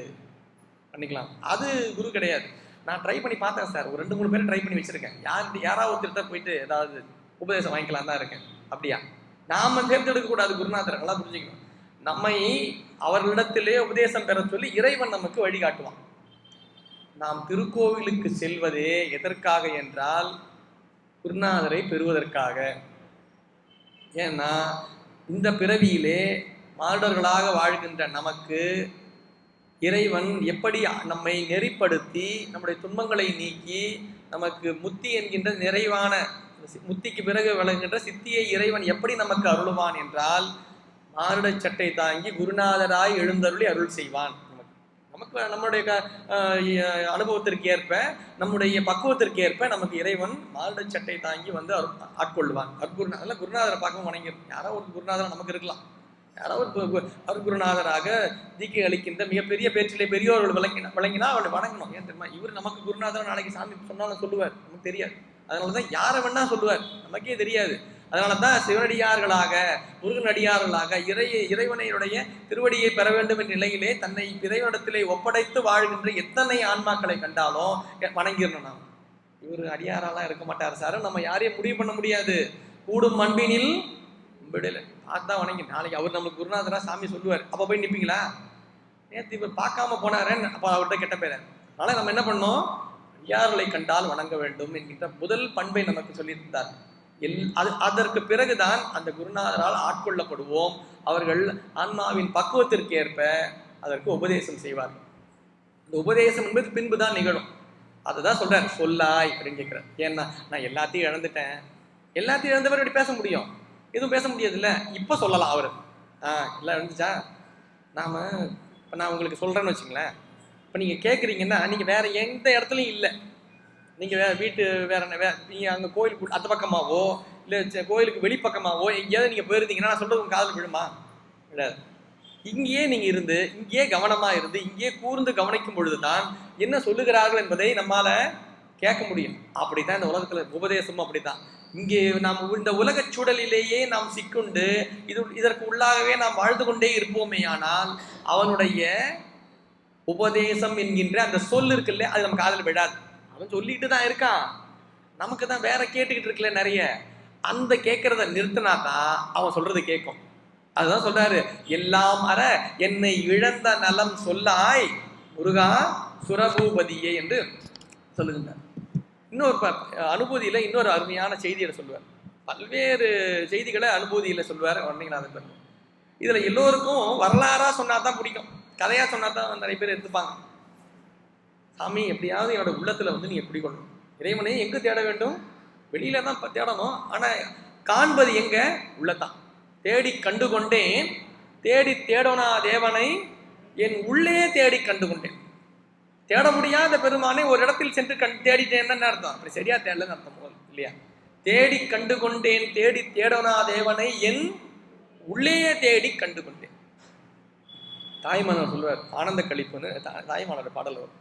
பண்ணிக்கலாம், அது குரு கிடையாது. நான் ட்ரை பண்ணி பார்த்தேன் சார், ஒரு 2-3 பேரை ட்ரை பண்ணி வச்சிருக்கேன். யாராவது ஒருத்தர் போயிட்டு ஏதாவது உபதேசம் வாங்கிக்கலாம் தான் இருக்கேன். அப்படியா? நாம தேர்ந்தெடுக்க கூடாது குருநாதர், நல்லா புரிஞ்சுக்கணும். நம்மை அவர்களிடத்திலே உபதேசம் பெற சொல்லி இறைவன் நமக்கு வழிகாட்டுவான். நாம் திருக்கோவிலுக்கு செல்வதே எதற்காக என்றால் குருநாதரை பெறுவதற்காக. ஏன்னா இந்த பிறவியிலே மானுடர்களாக வாழ்கின்ற நமக்கு இறைவன் எப்படி நம்மை நெறிப்படுத்தி நம்முடைய துன்பங்களை நீக்கி நமக்கு முத்தி என்கின்ற நிறைவான முத்திக்கு பிறகு விளங்குகின்ற சித்தியை இறைவன் எப்படி நமக்கு அருளுவான் என்றால் மானுட சட்டை தாங்கி குருநாதராய் எழுந்தருளி அருள் செய்வான். நமக்கு நம்முடைய அனுபவத்திற்கு ஏற்ப நம்முடைய பக்குவத்திற்கு ஏற்ப நமக்கு இறைவன் மானுட சட்டை தாங்கி வந்து ஆட்கொள்வான். அதெல்லாம் குருநாதரை பார்க்க வணங்கிடும். யாரோ ஒரு குருநாதர் நமக்கு இருக்கலாம், யாரோ ஒரு அருகுருநாதராக தீக்கை அளிக்கின்ற மிகப்பெரிய பேச்சிலே பெரியோர்கள் விளங்கினா அவளை வணங்கணும். ஏன் தெரியுமா? இவர் நமக்கு குருநாதர் நாளைக்கு சாமி சொன்னாலும் சொல்லுவார், நமக்கு தெரியாது. அதனாலதான் யாரை வேணா சொல்லுவார், நமக்கே தெரியாது. அதனாலதான் சிவனடியார்களாக முருகனடியார்களாக இறைவனையுடைய திருவடியை பெற வேண்டும் என்ற நிலையிலே தன்னை இறைவனிடத்திலே ஒப்படைத்து வாழ்கின்ற எத்தனை ஆன்மாக்களை கண்டாலும் வணங்கிடணும். நாம் இவர் அடியாரெல்லாம் இருக்க மாட்டார் சார், நம்ம யாரையும் முடிவு பண்ண முடியாது. கூடும் அன்பினில் விடல பார்த்தா வணங்கி நாளைக்கு அவர் நம்மளுக்கு குருநாதரா சாமி சொல்லுவார். அப்ப போய் நிற்பீங்களா? நேற்று இவர் பார்க்காம போனாரேன்னு அப்ப அவர்கிட்ட கெட்ட பேர. அதனால நம்ம என்ன பண்ணோம்? அடியார்களை கண்டால் வணங்க வேண்டும் என்கின்ற முதல் பண்பை நமக்கு சொல்லியிருந்தார். அதற்கு பிறகுதான் அந்த குருநாதரால் ஆட்கொள்ளப்படுவோம். அவர்கள் ஆன்மாவின் பக்குவத்திற்கு ஏற்ப அதற்கு உபதேசம் செய்வார்கள். இந்த உபதேசம் என்பது பின்புதான் நிகழும். அதுதான் சொல்றார், சொல்லாய் அப்படின்னு கேட்கிறார். ஏன்னா நான் எல்லாத்தையும் இழந்துட்டேன். எல்லாத்தையும் இழந்தவர் எப்படி பேச முடியும்? எதுவும் பேச முடியாது இல்ல. இப்ப சொல்லலாம் அவரு எல்லாம் இழந்துச்சா. இப்ப நான் உங்களுக்கு சொல்றேன்னு வச்சுங்களேன். இப்ப நீங்க கேட்குறீங்கன்னா நீங்க வேற எந்த இடத்துலையும் இல்லை. நீங்க வீட்டு வேற நீங்க அங்க கோயிலுக்கு அந்த பக்கமாவோ இல்ல கோயிலுக்கு வெளிப்பக்கமாவோ எங்கேயாவது நீங்க போயிருந்தீங்கன்னா நான் சொல்றது உங்க காதுல விழுமா? கிடையாது. இங்கேயே நீங்க இருந்து இங்கேயே கவனமா இருந்து இங்கேயே கூர்ந்து கவனிக்கும் பொழுதுதான் என்ன சொல்லுகிறார்கள் என்பதை நம்மால கேட்க முடியும். அப்படித்தான் இந்த உலகத்துல உபதேசமும் அப்படித்தான். இங்கே நாம் இந்த உலக சூழலிலேயே நாம் சிக்குண்டு இதற்கு உள்ளாகவே நாம் வாழ்ந்து கொண்டே இருப்போமே. ஆனால் அவனுடைய உபதேசம் என்கின்ற அந்த சொல் இருக்குல்ல, அது நம்ம காதுல விடாது. அவன் சொல்லிட்டு தான் இருக்கான், நமக்கு தான் வேற கேட்டுக்கிட்டு இருக்குல்ல நிறைய. அந்த கேட்கறத நிறுத்தினாதான் அவன் சொல்றது கேட்கும். அதுதான் சொல்றாரு, எல்லாம் அற என்னை இழந்த நலம் சொல்லாய் முருகா சுரபூபதியே என்று சொல்லுகின்றார். இன்னொரு அனுபூதியில இன்னொரு அருமையான செய்தியை சொல்லுவார். பல்வேறு செய்திகளை அனுபூதியில சொல்லுவார் வந்தீங்களாத. இதுல எல்லோருக்கும் வரலாறா சொன்னாதான் பிடிக்கும், கதையா சொன்னாதான் நிறைய பேர் எடுத்துப்பாங்க. சாமி எப்படியாவது என்னோட உள்ளத்துல வந்து நீ எப்படி கொள்ளணும். இறைவனை எங்க தேட வேண்டும்? வெளியில தான் தேடணும். ஆனா காண்பது எங்க? உள்ளதான். தேடி கண்டு கொண்டேன் தேடி தேடோனா தேவனை என் உள்ளே தேடி கண்டு கொண்டேன். தேட முடியாத பெருமானை ஒரு இடத்தில் சென்று தேடிட்டேன்னு அர்த்தம். அப்படி சரியா தேடலன்னு அர்த்தம் போல் இல்லையா? தேடி கண்டு கொண்டேன் தேடி தேடோனா தேவனை என் உள்ளே தேடி கண்டு கொண்டேன். தாய்மானவர் சொல்லுவார், ஆனந்த கழிப்புன்னு தாய்மானவர் பாடல் வரும்.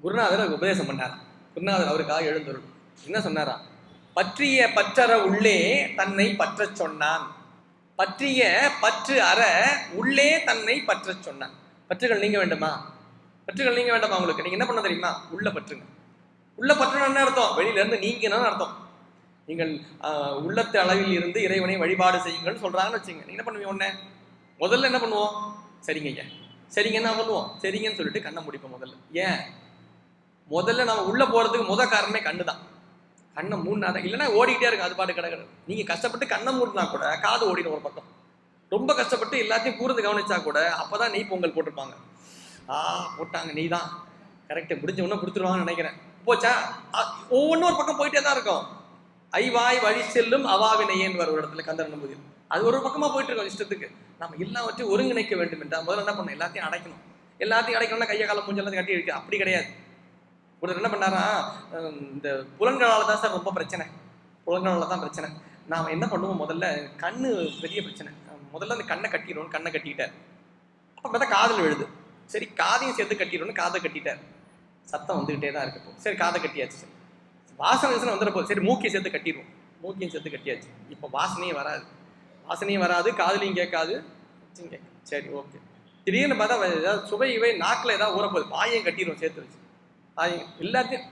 குருநாதர் உபதேசம் பண்ணாரா. குருநாதர் அவருக்காக எழுந்தருள் என்ன சொன்னாரா? பற்றிய பற்றற உள்ளே தன்னை பற்ற சொன்னான். பற்றிய பற்று அற உள்ளே தன்னை பற்ற சொன்னான். பற்றுகள் நீங்க வேண்டுமா? பற்றுகள் நீங்க வேண்டாமா? உங்களுக்கு நீங்க என்ன பண்ண தெரியுமா? உள்ள பற்றுங்க. உள்ள பற்றணும் என்ன அர்த்தம்? வெளியில இருந்து நீங்கன்னு அர்த்தம். நீங்கள் உள்ளத்து அளவில் இருந்து இறைவனை வழிபாடு செய்யுங்கள்னு சொல்றாங்கன்னு வச்சுங்க. நீங்க என்ன பண்ணுவீங்க? ஒண்ணு முதல்ல என்ன பண்ணுவோம்? சரிங்க ஐயா சரிங்க என்ன பண்ணுவோம்? சரிங்கன்னு சொல்லிட்டு கண்ணை முடிப்போம் முதல்ல. ஏன்? முதல்ல நம்ம உள்ள போறதுக்கு முதல் காரணமே கண்ணுதான். கண்ணை மூடினாதான், இல்லைன்னா ஓடிக்கிட்டே இருக்கும் அது பாட்டு கிடக்குறது. நீங்க கஷ்டப்பட்டு கண்ணை மூடினா கூட காது ஓடிடும் ஒரு பக்கம். ரொம்ப கஷ்டப்பட்டு எல்லாத்தையும் கூர்ந்து கவனிச்சா கூட அப்பதான் நெய் பொங்கல் போட்டிருப்பாங்க. போட்டாங்க நெய் தான் கரெக்டு, முடிஞ்ச ஒன்னும் கொடுத்துருவாங்கன்னு நினைக்கிறேன். போச்சா? ஒவ்வொன்றும் ஒரு பக்கம் போயிட்டே தான் இருக்கும். ஐவாய் வழி செல்லும் அவாவினையேன்னு வர ஒரு இடத்துல கந்தர் நம்புதில் அது ஒரு பக்கமா போயிட்டு இருக்கோம் இஷ்டத்துக்கு. நம்ம எல்லாவற்றையும் ஒருங்கிணைக்க வேண்டும் என்றால் முதல்ல என்ன பண்ணணும்? எல்லாத்தையும் அடைக்கணும். எல்லாத்தையும் அடைக்கணும்னா கையை காலம் மூஞ்செல்லாம் கட்டி இருக்கு. அப்படி கிடையாது. ஒருத்தர் என்ன பண்ணாரா, இந்த புலன்களால தான் சார் ரொம்ப பிரச்சனை, புலன்களால தான் பிரச்சனை. நாம் என்ன பண்ணுவோம்? முதல்ல கண்ணு பெரிய பிரச்சனை. முதல்ல அந்த கண்ணை கட்டிடுவோம். கண்ணை கட்டிட்டார். அப்போ பார்த்தா காதில் விழுது. சரி காதையும் சேர்த்து கட்டிடுவோம்னு காதை கட்டிட்டார். சத்தம் வந்துகிட்டே தான் இருக்கு. சரி காதை கட்டியாச்சு. சரி வாசனை வந்துட போகுது. சரி மூக்கையும் சேர்த்து கட்டிடுவோம். மூக்கையும் சேர்த்து கட்டியாச்சு. இப்போ வாசனையும் வராது. வாசனையும் வராது, காதுலையும் கேட்காது. சரி ஓகே. திடீர்னு பார்த்தா ஏதாவது சுவை இவை நாக்கில் ஏதாவது ஊறப்போகுது. வாயையும் கட்டிடுவோம் சேர்த்து வச்சு. எல்லாத்தையும்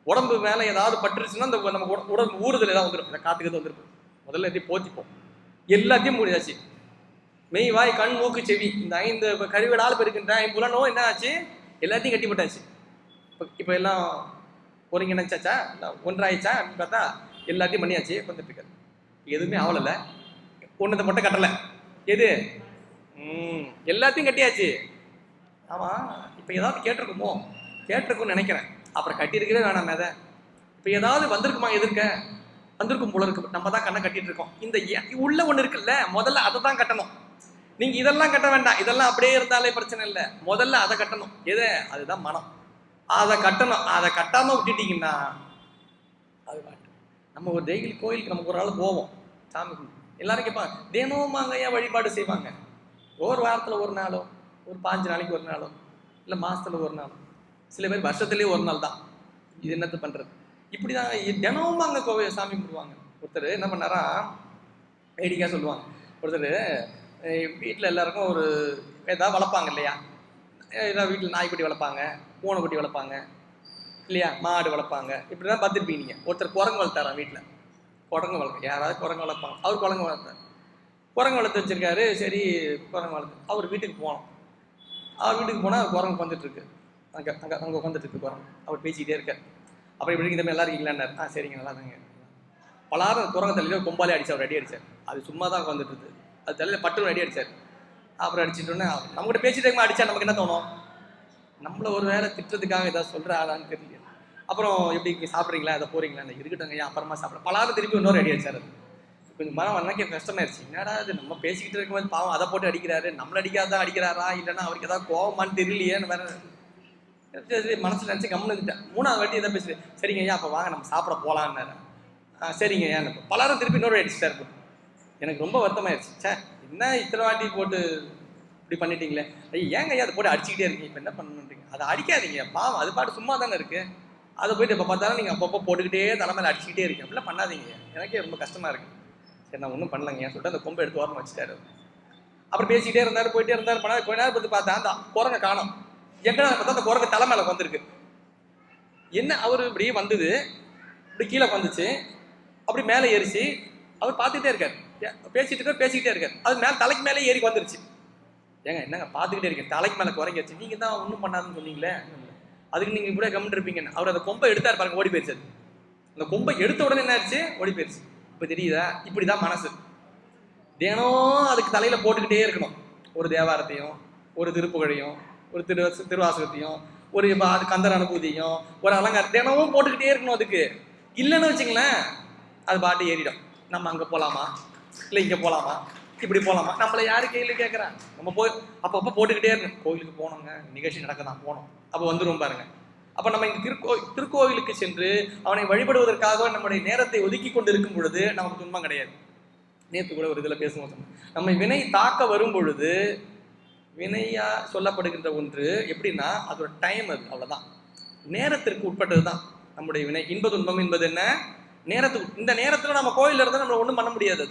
உடம்பு மேலே ஏதாவது பட்டுருச்சுன்னா அந்த நம்ம உடம்பு ஊறுதல் ஏதாவது வந்துடும். காத்துக்கு வந்துருப்போம். முதல்ல எதையும் போத்திப்போம். எல்லாத்தையும் மூடியாச்சு. மெய் வாய் கண் மூக்கு செவி இந்த 5 கருவிடால் பெருக்கின்ற 5 புலனோ என்ன ஆச்சு? எல்லாத்தையும் கட்டி போட்டாச்சு. இப்போ எல்லாம் ஒருங்கிணைச்சாச்சா, ஒன்றாயிச்சா அப்படின்னு பார்த்தா எல்லாத்தையும் பண்ணியாச்சு. வந்துட்டு இருக்காரு, எதுவுமே ஆவலல, ஒன்னத்தை மட்டும் கட்டல. எது? எல்லாத்தையும் கட்டியாச்சு. ஆமா, இப்போ ஏதாவது கேட்டிருக்கும்னு நினைக்கிறேன். அப்புறம் கட்டியிருக்கவே வேணாம். அதை இப்போ ஏதாவது வந்திருக்குமா? எதிர்க்க வந்திருக்கும் போல இருக்கு. நம்ம தான் கண்ணை கட்டிட்டு இருக்கோம். இந்த உள்ள ஒண்ணு இருக்குல்ல, முதல்ல அதை தான் கட்டணும். நீங்க இதெல்லாம் கட்ட வேண்டாம், இதெல்லாம் அப்படியே இருந்தாலே பிரச்சனை இல்லை. முதல்ல அதை கட்டணும். எது? அதுதான் மனம். அதை கட்டணும். அதை கட்டாம விட்டுட்டீங்கன்னா அது நம்ம ஒரு டெய்லி கோயிலுக்கு நமக்கு ஒரு நாள் போவோம், சாமி எல்லாரும் கேட்பாங்க, தினமும் ஏன் வழிபாடு செய்வாங்க? ஒரு வாரத்தில் ஒரு நாளோ, ஒரு 5 நாளைக்கு ஒரு நாளோ, இல்லை மாசத்துல ஒரு நாளோ, சில பேர் வருஷத்துலேயே ஒரு நாள் தான். இது என்னத்து பண்றது? இப்படிதான் தினமும் அங்கே கோவில் சாமி கும்பிடுவாங்க. ஒருத்தர் என்ன பண்ணாரா, வேடிக்கையா சொல்லுவாங்க. ஒருத்தர் வீட்டில் எல்லாருக்கும் ஒரு ஏதாவது வளர்ப்பாங்க இல்லையா, ஏதாவது வீட்டில் நாய்க்குட்டி வளர்ப்பாங்க, பூனைக்குட்டி வளர்ப்பாங்க இல்லையா, மாடு வளர்ப்பாங்க. இப்படிதான் பார்த்துருப்பீங்க நீங்கள். ஒருத்தர் குரங்கு வளர்த்தாரா வீட்டில், குரங்கு வளர்க்க யாராவது குரங்கு வளர்ப்பாங்க. அவர் குரங்கு வளர்த்தார், குரங்கு வளர்த்து வச்சிருக்காரு. சரி, குரங்கு வளர்த்து அவர் வீட்டுக்கு போனோம். அவர் வீட்டுக்கு போனால் குரங்கு வந்துட்டு இருக்கு. அங்கே உட்காந்துட்டு இருக்கு குரங்கு. அவர் பேசிக்கிட்டே இருக்கார். அப்புறம் இப்படி இந்த மாதிரி நல்லா இருக்கீங்களான்னாரு. சரிங்க, நல்லா தாங்க. பலாரம் குரங்கு தலையில ஒரு கொம்பாலே அடிச்சார். அவர் அடி அடிச்சார். அது சும்மா தான் உட்காந்துட்டு இருக்குது. அது தலையில பட்டுன்னு அடி அடிச்சார். அப்புறம் அடிச்சுட்டோன்னே நம்மகிட்ட பேசிட்டு அடிச்சா நமக்கு என்ன தோணும்? நம்மள ஒரு வேலை திட்டத்துக்காக ஏதாவது சொல்ற ஆளான்னு தெரியல. அப்புறம் எப்படி சாப்பிட்றீங்களா, அதை போறீங்களா, இருக்கட்டும் ஐயா அப்புறமா சாப்பிட்றேன். பலாரம் திருப்பி இன்னொரு அடி அடிச்சார். கொஞ்சம் மனம் அன்னைக்கு கஷ்டமாயிருச்சு. என்னடா அது, நம்ம பேசிக்கிட்டு இருக்கும்போது பாவம் அதை போட்டு அடிக்கிறாரு, நம்மள அடிக்காதான் அடிக்கிறாரா, இல்லைன்னா அவருக்கு ஏதாவது கோவமான்னு தெரியலையேன்னு வேற மனசுல நினைச்சு கம்முன்னுட்டேன். 3வது வாட்டி எதாவது பேசுறேன். சரிங்க ஐயா, அப்போ வாங்க நம்ம சாப்பிட போலான்னாரு. சரிங்க ஐயா. பலாரம் திருப்பி இன்னொரு அடிச்சுட்டாரு. எனக்கு ரொம்ப வருத்தமாயிருச்சு. என்ன இத்தனை வாட்டி போட்டு இப்படி பண்ணிட்டீங்களே, ஏங்க ஐயா அதை போட்டு அடிச்சுக்கிட்டே இருக்கீங்க, இப்போ என்ன பண்ணணுன்றீங்க? அதை அடிக்காதீங்க, பாவம் அது பாட்டு சும்மா தானே இருக்கு. அதை போயிட்டு எப்போ பார்த்தாலும் நீங்கள் அப்பப்போ போட்டுக்கிட்டே தலைமையில் அடிச்சுக்கிட்டே இருக்கீங்க, அப்படிலாம் பண்ணாதீங்க, எனக்கே ரொம்ப கஷ்டமா இருக்கு. சரி, நான் ஒன்றும் பண்ணலங்க சொல்லிட்டு அந்த கொம்பை எடுத்து ஓரமாக வச்சுட்டாரு. அப்புறம் பேசிக்கிட்டே இருந்தார், போயிட்டே இருந்தார். பண்ணா கொஞ்ச நேரம் பார்த்து பார்த்தா அந்த குரங்கை காணோம். எங்கடா பார்த்தா அந்த குரங்கு தலை மேலே வந்துருக்கு. என்ன அவரு இப்படி வந்தது, இப்படி கீழே வந்துச்சு, அப்படி மேலே ஏறிச்சு. அவர் பார்த்துக்கிட்டே இருக்காரு, பேசிக்கிட்டே இருக்காரு. அது மேலே தலைக்கு மேலே ஏறி வந்துருச்சு. ஏங்க என்னங்க பார்த்துக்கிட்டே இருக்கேன், தலைக்கு மேலே குறைஞ்சிருச்சு, நீங்க தான் ஒன்றும் பண்ணாதுன்னு சொன்னீங்களே, அதுக்கு நீங்க இப்படியே கம்மிட்டு இருப்பீங்கன்னு. அவர் அந்த கொம்பை எடுத்தாரு பாருங்க, ஓடி போயிருச்சு. அந்த கொம்பை எடுத்த உடனே என்ன ஆயிடுச்சு, ஓடி போயிருச்சு. இப்போ தெரியுதா? இப்படிதான் மனசு. தினம் அதுக்கு தலையில போட்டுக்கிட்டே இருக்கணும். ஒரு தேவாரத்தையும், ஒரு திருப்புகழையும், ஒரு திருவாசகத்தையும், ஒரு கந்தர் அனுபூதியும், ஒரு அலங்காரம் தினமும் போட்டுக்கிட்டே இருக்கணும். அதுக்கு இல்லைன்னு வச்சுங்களேன், அது பாட்டு ஏறிடும். நம்ம அங்கே போகலாமா, இல்லை இங்கே போகலாமா, இப்படி போகலாமா, நம்மளை யாரு கையில் கேட்குறான்? நம்ம போய் அப்பப்போ போட்டுக்கிட்டே இருக்கணும். கோயிலுக்கு போனோங்க, நிகழ்ச்சி நடக்கதான் போனோம், அப்போ வந்துடும் பாருங்க. அப்போ நம்ம இங்கே திருக்கோவிலுக்கு சென்று அவனை வழிபடுவதற்காக நம்முடைய நேரத்தை ஒதுக்கி கொண்டு இருக்கும் பொழுது நமக்கு துன்பம் கிடையாது. நேற்று கூட ஒரு இதில் பேசுவோம், நம்ம வினை தாக்க வரும் பொழுது வினையா சொல்லப்படுகின்ற ஒன்று எப்படின்னா அதோட டைம், அது அவ்வளோதான், நேரத்திற்கு உட்பட்டது தான் நம்முடைய வினை. இன்ப துன்பம் என்பது என்ன? நேரத்துக்கு. இந்த நேரத்தில் நம்ம கோயிலில் இருந்தால் நம்ம ஒன்றும் பண்ண முடியாது.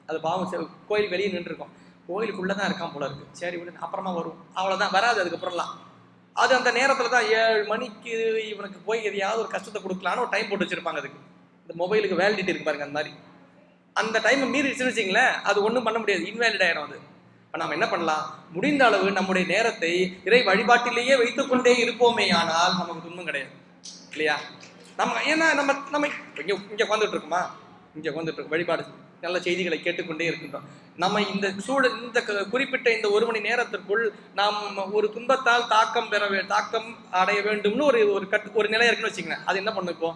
அது பாவம், கோயில் வெளியே நின்றுருக்கோம், கோயிலுக்குள்ளே தான் இருக்கான் போல இருக்கு, சரி விடு அப்புறமா வரும், அவ்வளோதான், வராது அதுக்கப்புறம்லாம். அது அந்த நேரத்தில் தான் 7 மணிக்கு இவனுக்கு போய் எதையாவது ஒரு கஷ்டத்தை கொடுக்கலான்னு ஒரு டைம் போட்டு வச்சிருப்பாங்க. அதுக்கு இந்த மொபைலுக்கு வேலிடிட்டி இருக்கு பாருங்க, அந்த மாதிரி. அந்த டைமை மீறிடுச்சுன்னு வச்சிங்களேன், அது ஒன்றும் பண்ண முடியாது, இன்வேலிட் ஆகிடும் அது. இப்போ நம்ம என்ன பண்ணலாம், முடிந்த அளவு நம்முடைய நேரத்தை இறை வழிபாட்டிலேயே வைத்துக்கொண்டே இருப்போமே, ஆனால் நமக்கு துன்பம் கிடையாது இல்லையா? நம்ம ஏன்னா நம்ம நம்ம இங்கே உட்காந்துட்டு இருக்கோமா, இங்கே உட்காந்துட்டு இருக்கோம், வழிபாடு நல்ல செய்திகளை கேட்டுக்கொண்டே இருக்கின்றோம். நம்ம இந்த இந்த குறிப்பிட்ட இந்த 1 மணி நேரத்திற்குள் நாம் ஒரு துன்பத்தால் தாக்கம் அடைய வேண்டும்னு ஒரு நிலை இருக்குன்னு வச்சுக்கோங்க. அது என்ன பண்ணும்? இப்போ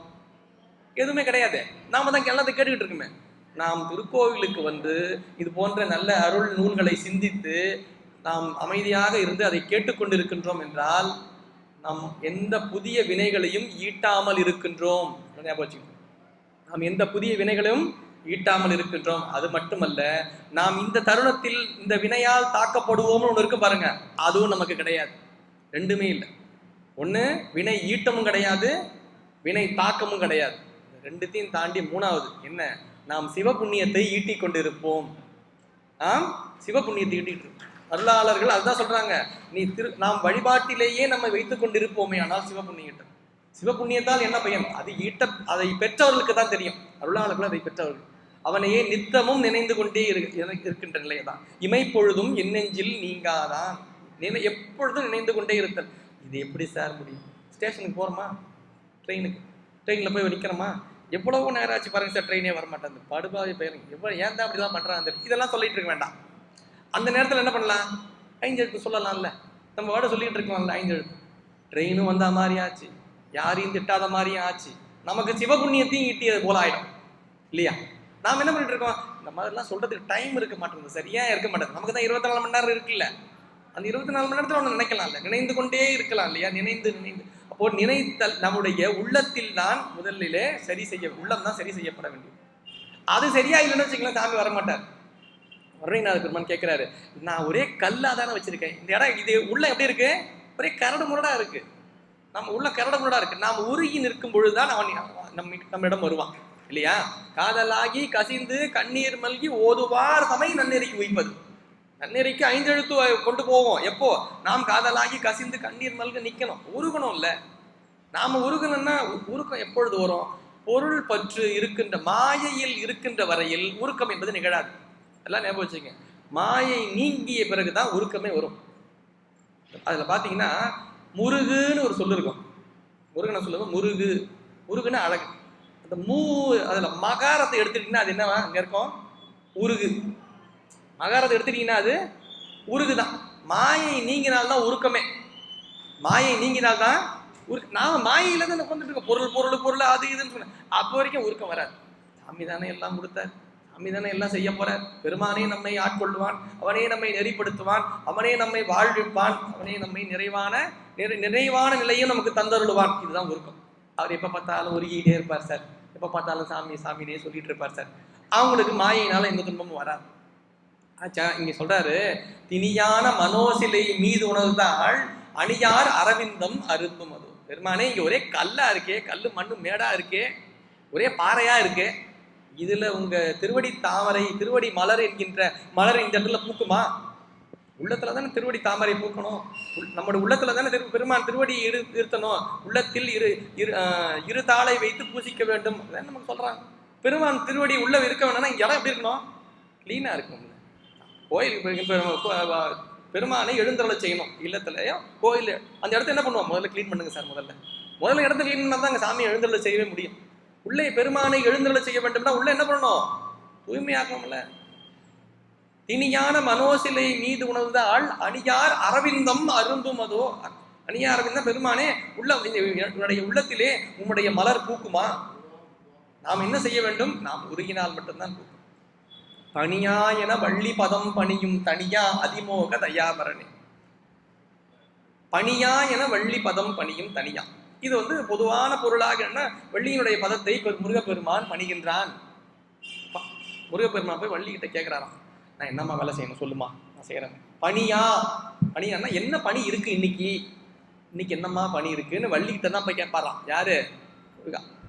எதுவுமே கிடையாது, நாம தான் எல்லாத்தையும் கேட்டுக்கிட்டு இருக்குமே. நாம் திருக்கோவிலுக்கு வந்து இது போன்ற நல்ல அருள் நூல்களை சிந்தித்து நாம் அமைதியாக இருந்து அதை கேட்டுக்கொண்டிருக்கின்றோம் என்றால் நாம் எந்த புதிய வினைகளையும் ஈட்டாமல் இருக்கின்றோம். நாம் எந்த புதிய வினைகளையும் ஈட்டாமல் இருக்கின்றோம். அது மட்டுமல்ல, நாம் இந்த தருணத்தில் இந்த வினையால் தாக்கப்படுவோம்னு ஒன்று இருக்கு பாருங்க, அதுவும் நமக்கு கிடையாது. ரெண்டுமே இல்லை. ஒன்று வினை ஈட்டமும் கிடையாது, வினை தாக்கமும் கிடையாது. ரெண்டுத்தையும் தாண்டி 3வது என்ன? நாம் சிவபுண்ணியத்தை ஈட்டிக் கொண்டிருப்போம். சிவபுண்ணியத்தை ஈட்டிட்டு இருப்போம். அருளாளர்கள் அதுதான் சொல்றாங்க, நாம் வழிபாட்டிலேயே நம்ம வைத்துக் கொண்டிருப்போமே, ஆனால் சிவபுண்ணியம். சிவபுண்ணியத்தால் என்ன பயன்? அதை பெற்றவர்களுக்கு தான் தெரியும். அருளாளர்கள் அதை பெற்றவர்கள். அவனையே நித்தமும் நினைந்து கொண்டே இருக்கின்ற நிலையதான். இமைப்பொழுதும் என் நெஞ்சில் நீங்காதான், எப்பொழுதும் நினைந்து கொண்டே இருத்தல். இது எப்படி சார் முடியும்? ஸ்டேஷனுக்கு போறோமா, ட்ரெயினில் போய் நிற்கிறோமா, எவ்வளவோ நேரம் ஆச்சு பாருங்க சார், ட்ரெயினே வரமாட்டேன், படுபாவி பயிரும் எவ்வளோ ஏன் தான் அப்படிலாம் பண்ணுறாங்க, இதெல்லாம் சொல்லிட்டு இருக்க வேண்டாம். அந்த நேரத்தில் என்ன பண்ணலாம், 5 எழுத்து சொல்லலாம்ல, நம்ம வேர்டை சொல்லிட்டு இருக்கலாம்ல. 5 எழுத்து ட்ரெயினும் வந்த மாதிரி ஆச்சு, யாரையும் திட்டாத மாதிரியும் ஆச்சு, நமக்கு சிவபுண்ணியத்தையும் ஈட்டியது போல ஆயிடும் இல்லையா? நாம் என்ன பண்ணிட்டு இருக்கோம், இந்த மாதிரிலாம் சொல்றதுக்கு டைம் இருக்க மாட்டேங்குது, சரியா இருக்க மாட்டேங்குது. நமக்கு தான் 24 மணி நேரம் இருக்குல்ல, அந்த 24 மணி நேரத்தில் ஒன்று நினைக்கலாம்ல, நினைந்து கொண்டே இருக்கலாம் இல்லையா? நினைந்து அப்போ நினைத்தல் நம்முடைய உள்ளத்தில் தான் முதலிலே சரி செய்ய, உள்ளம் தான் சரி செய்யப்பட வேண்டும். அது சரியா இல்லைன்னு வச்சுக்கலாம், சாமி வரமாட்டார். அருணைநாத பெருமான் கேட்கிறாரு, நான் ஒரே கல்லா தானே வச்சிருக்கேன், இந்த இடம் இது உள்ள எப்படி இருக்கு, ஒரே கரடு முரடா இருக்கு, நம்ம உள்ள கரடு முரடா இருக்கு, நாம் உருகி நிற்கும் பொழுதுதான் அவன் நம்மிடம் வருவான் இல்லையா? காதலாகி கசிந்து கண்ணீர் மல்கி ஓதுவார் தமை நன்னெறிக்கு உய்ப்பது. நன்னெறிக்கு 5 எழுத்து கொண்டு போவோம். எப்போ நாம் காதலாகி கசிந்து கண்ணீர் மல்க நிக்கணும், உருகணும் இல்ல. நாம உருகணும்னா உருக்கம் எப்பொழுது வரும்? பொருள் பற்று இருக்கின்ற, மாயையில் இருக்கின்ற வரையில் உருக்கம் என்பது நிகழாது. எல்லாம் ஞாபகம் வச்சுங்க. மாயை நீங்கிய பிறகுதான் உருக்கமே வரும். அதுல பாத்தீங்கன்னா முருகுன்னு ஒரு சொல்லு இருக்கும். முருகனை சொல்லுங்க, முருகு, முருகுன்னு அழகு. அந்த அதுல மகாரத்தை எடுத்துட்டீங்கன்னா அது என்னவா அங்க இருக்கும், உருகு. மகாரத்தை எடுத்துட்டீங்கன்னா அது உருகுதான். மாயை நீங்கினால்தான் உருக்கமே. மாயை நீங்கினால்தான் நாம மாயையில தான் உட்காந்துட்டு இருக்கோம், பொருள் பொருள் பொருள் அது இதுன்னு சொன்ன, அப்போ வரைக்கும் உருக்கம் வராது. சாமி தானே எல்லாம் கொடுத்தார், சாமி தானே எல்லாம் செய்ய போறார், பெருமானே நம்மை ஆட்கொள்வான், அவனே நம்மை நெறிப்படுத்துவான், அவனே நம்மை வாழ்விப்பான், அவனே நம்மை நிறைவான நிலையும் நமக்கு தந்தருள்வான். இதுதான் உருக்கம். அவர் எப்ப பார்த்தாலும் உருகிட்டே இருப்பார் சார், எப்ப பார்த்தாலும் சாமி சாமினே சொல்லிட்டு இருப்பார் சார். அவங்களுக்கு மாயினால எந்த துன்பமும் வராது. ஆச்சா, இங்க சொல்றாரு, திணியான மனோசிலை மீது உணர்ந்தால் அணியார் அரவிந்தம் அருந்தும் அது. பெருமானே, இங்க ஒரே கல்லா இருக்கே, கல்லு மண்ணு மேடா இருக்கே, ஒரே பாறையா இருக்கே, இதுல உங்க திருவடி தாமரை, திருவடி மலர் என்கின்ற மலர் இந்த இடத்துல பூக்குமா? உள்ளத்துல தானே திருவடி தாமரை பூக்கணும், நம்முடைய உள்ளத்துல தானே பெருமான் திருவடி இருத்தணும். உள்ளத்தில் இரு தாளை வைத்து பூசிக்க வேண்டும், அதான் நமக்கு சொல்றாங்க. பெருமான் திருவடி உள்ள இருக்க வேணும்னா இங்க இடம் எப்படி இருக்கணும், கிளீனா இருக்கணும். கோயில் பெருமானை எழுந்தருளை செய்யணும், இல்லத்துலயோ கோயில் அந்த இடத்த என்ன பண்ணுவோம், முதல்ல கிளீன் பண்ணுங்க சார். முதல்ல இடத்த கிளீன் பண்ணா தான் சாமி எழுந்தருளை செய்யவே முடியும். உள்ளே பெருமானை எழுந்தருளை செய்ய வேண்டும்னா உள்ள என்ன பண்ணணும், தூய்மையாக்கணும்ல. திணியான மனோசிலை மீது உணர்ந்தால் அணியார் அரவிந்தம் அருந்தும் அதோ. அணியார் அரவிந்தம், பெருமானே உன்னுடைய உள்ளத்திலே உன்னுடைய மலர் பூக்குமா? நாம் என்ன செய்ய வேண்டும், நாம் உருகினால் மட்டும்தான் பூக்கும். பணியா என வள்ளி பதம் பணியும் தனியா அதிமோக தயாபரணி. பணியா என வள்ளி பதம் பணியும் தனியா, இது பொதுவான பொருளாக என்ன, வள்ளியினுடைய பதத்தை முருகப்பெருமான் பணிகின்றான். முருகப்பெருமான் போய் வள்ளி கிட்ட கேட்கிறாராம், நான் என்னம்மா வேலை செய்யணும் சொல்லுமா, நான் செய்யறேன். பணியா, பணியான்னா என்ன பணி இருக்கு இன்னைக்கு என்னம்மா பணி இருக்குன்னு வள்ளி கிட்ட தான் போய் கேட்பாராம். யாரு,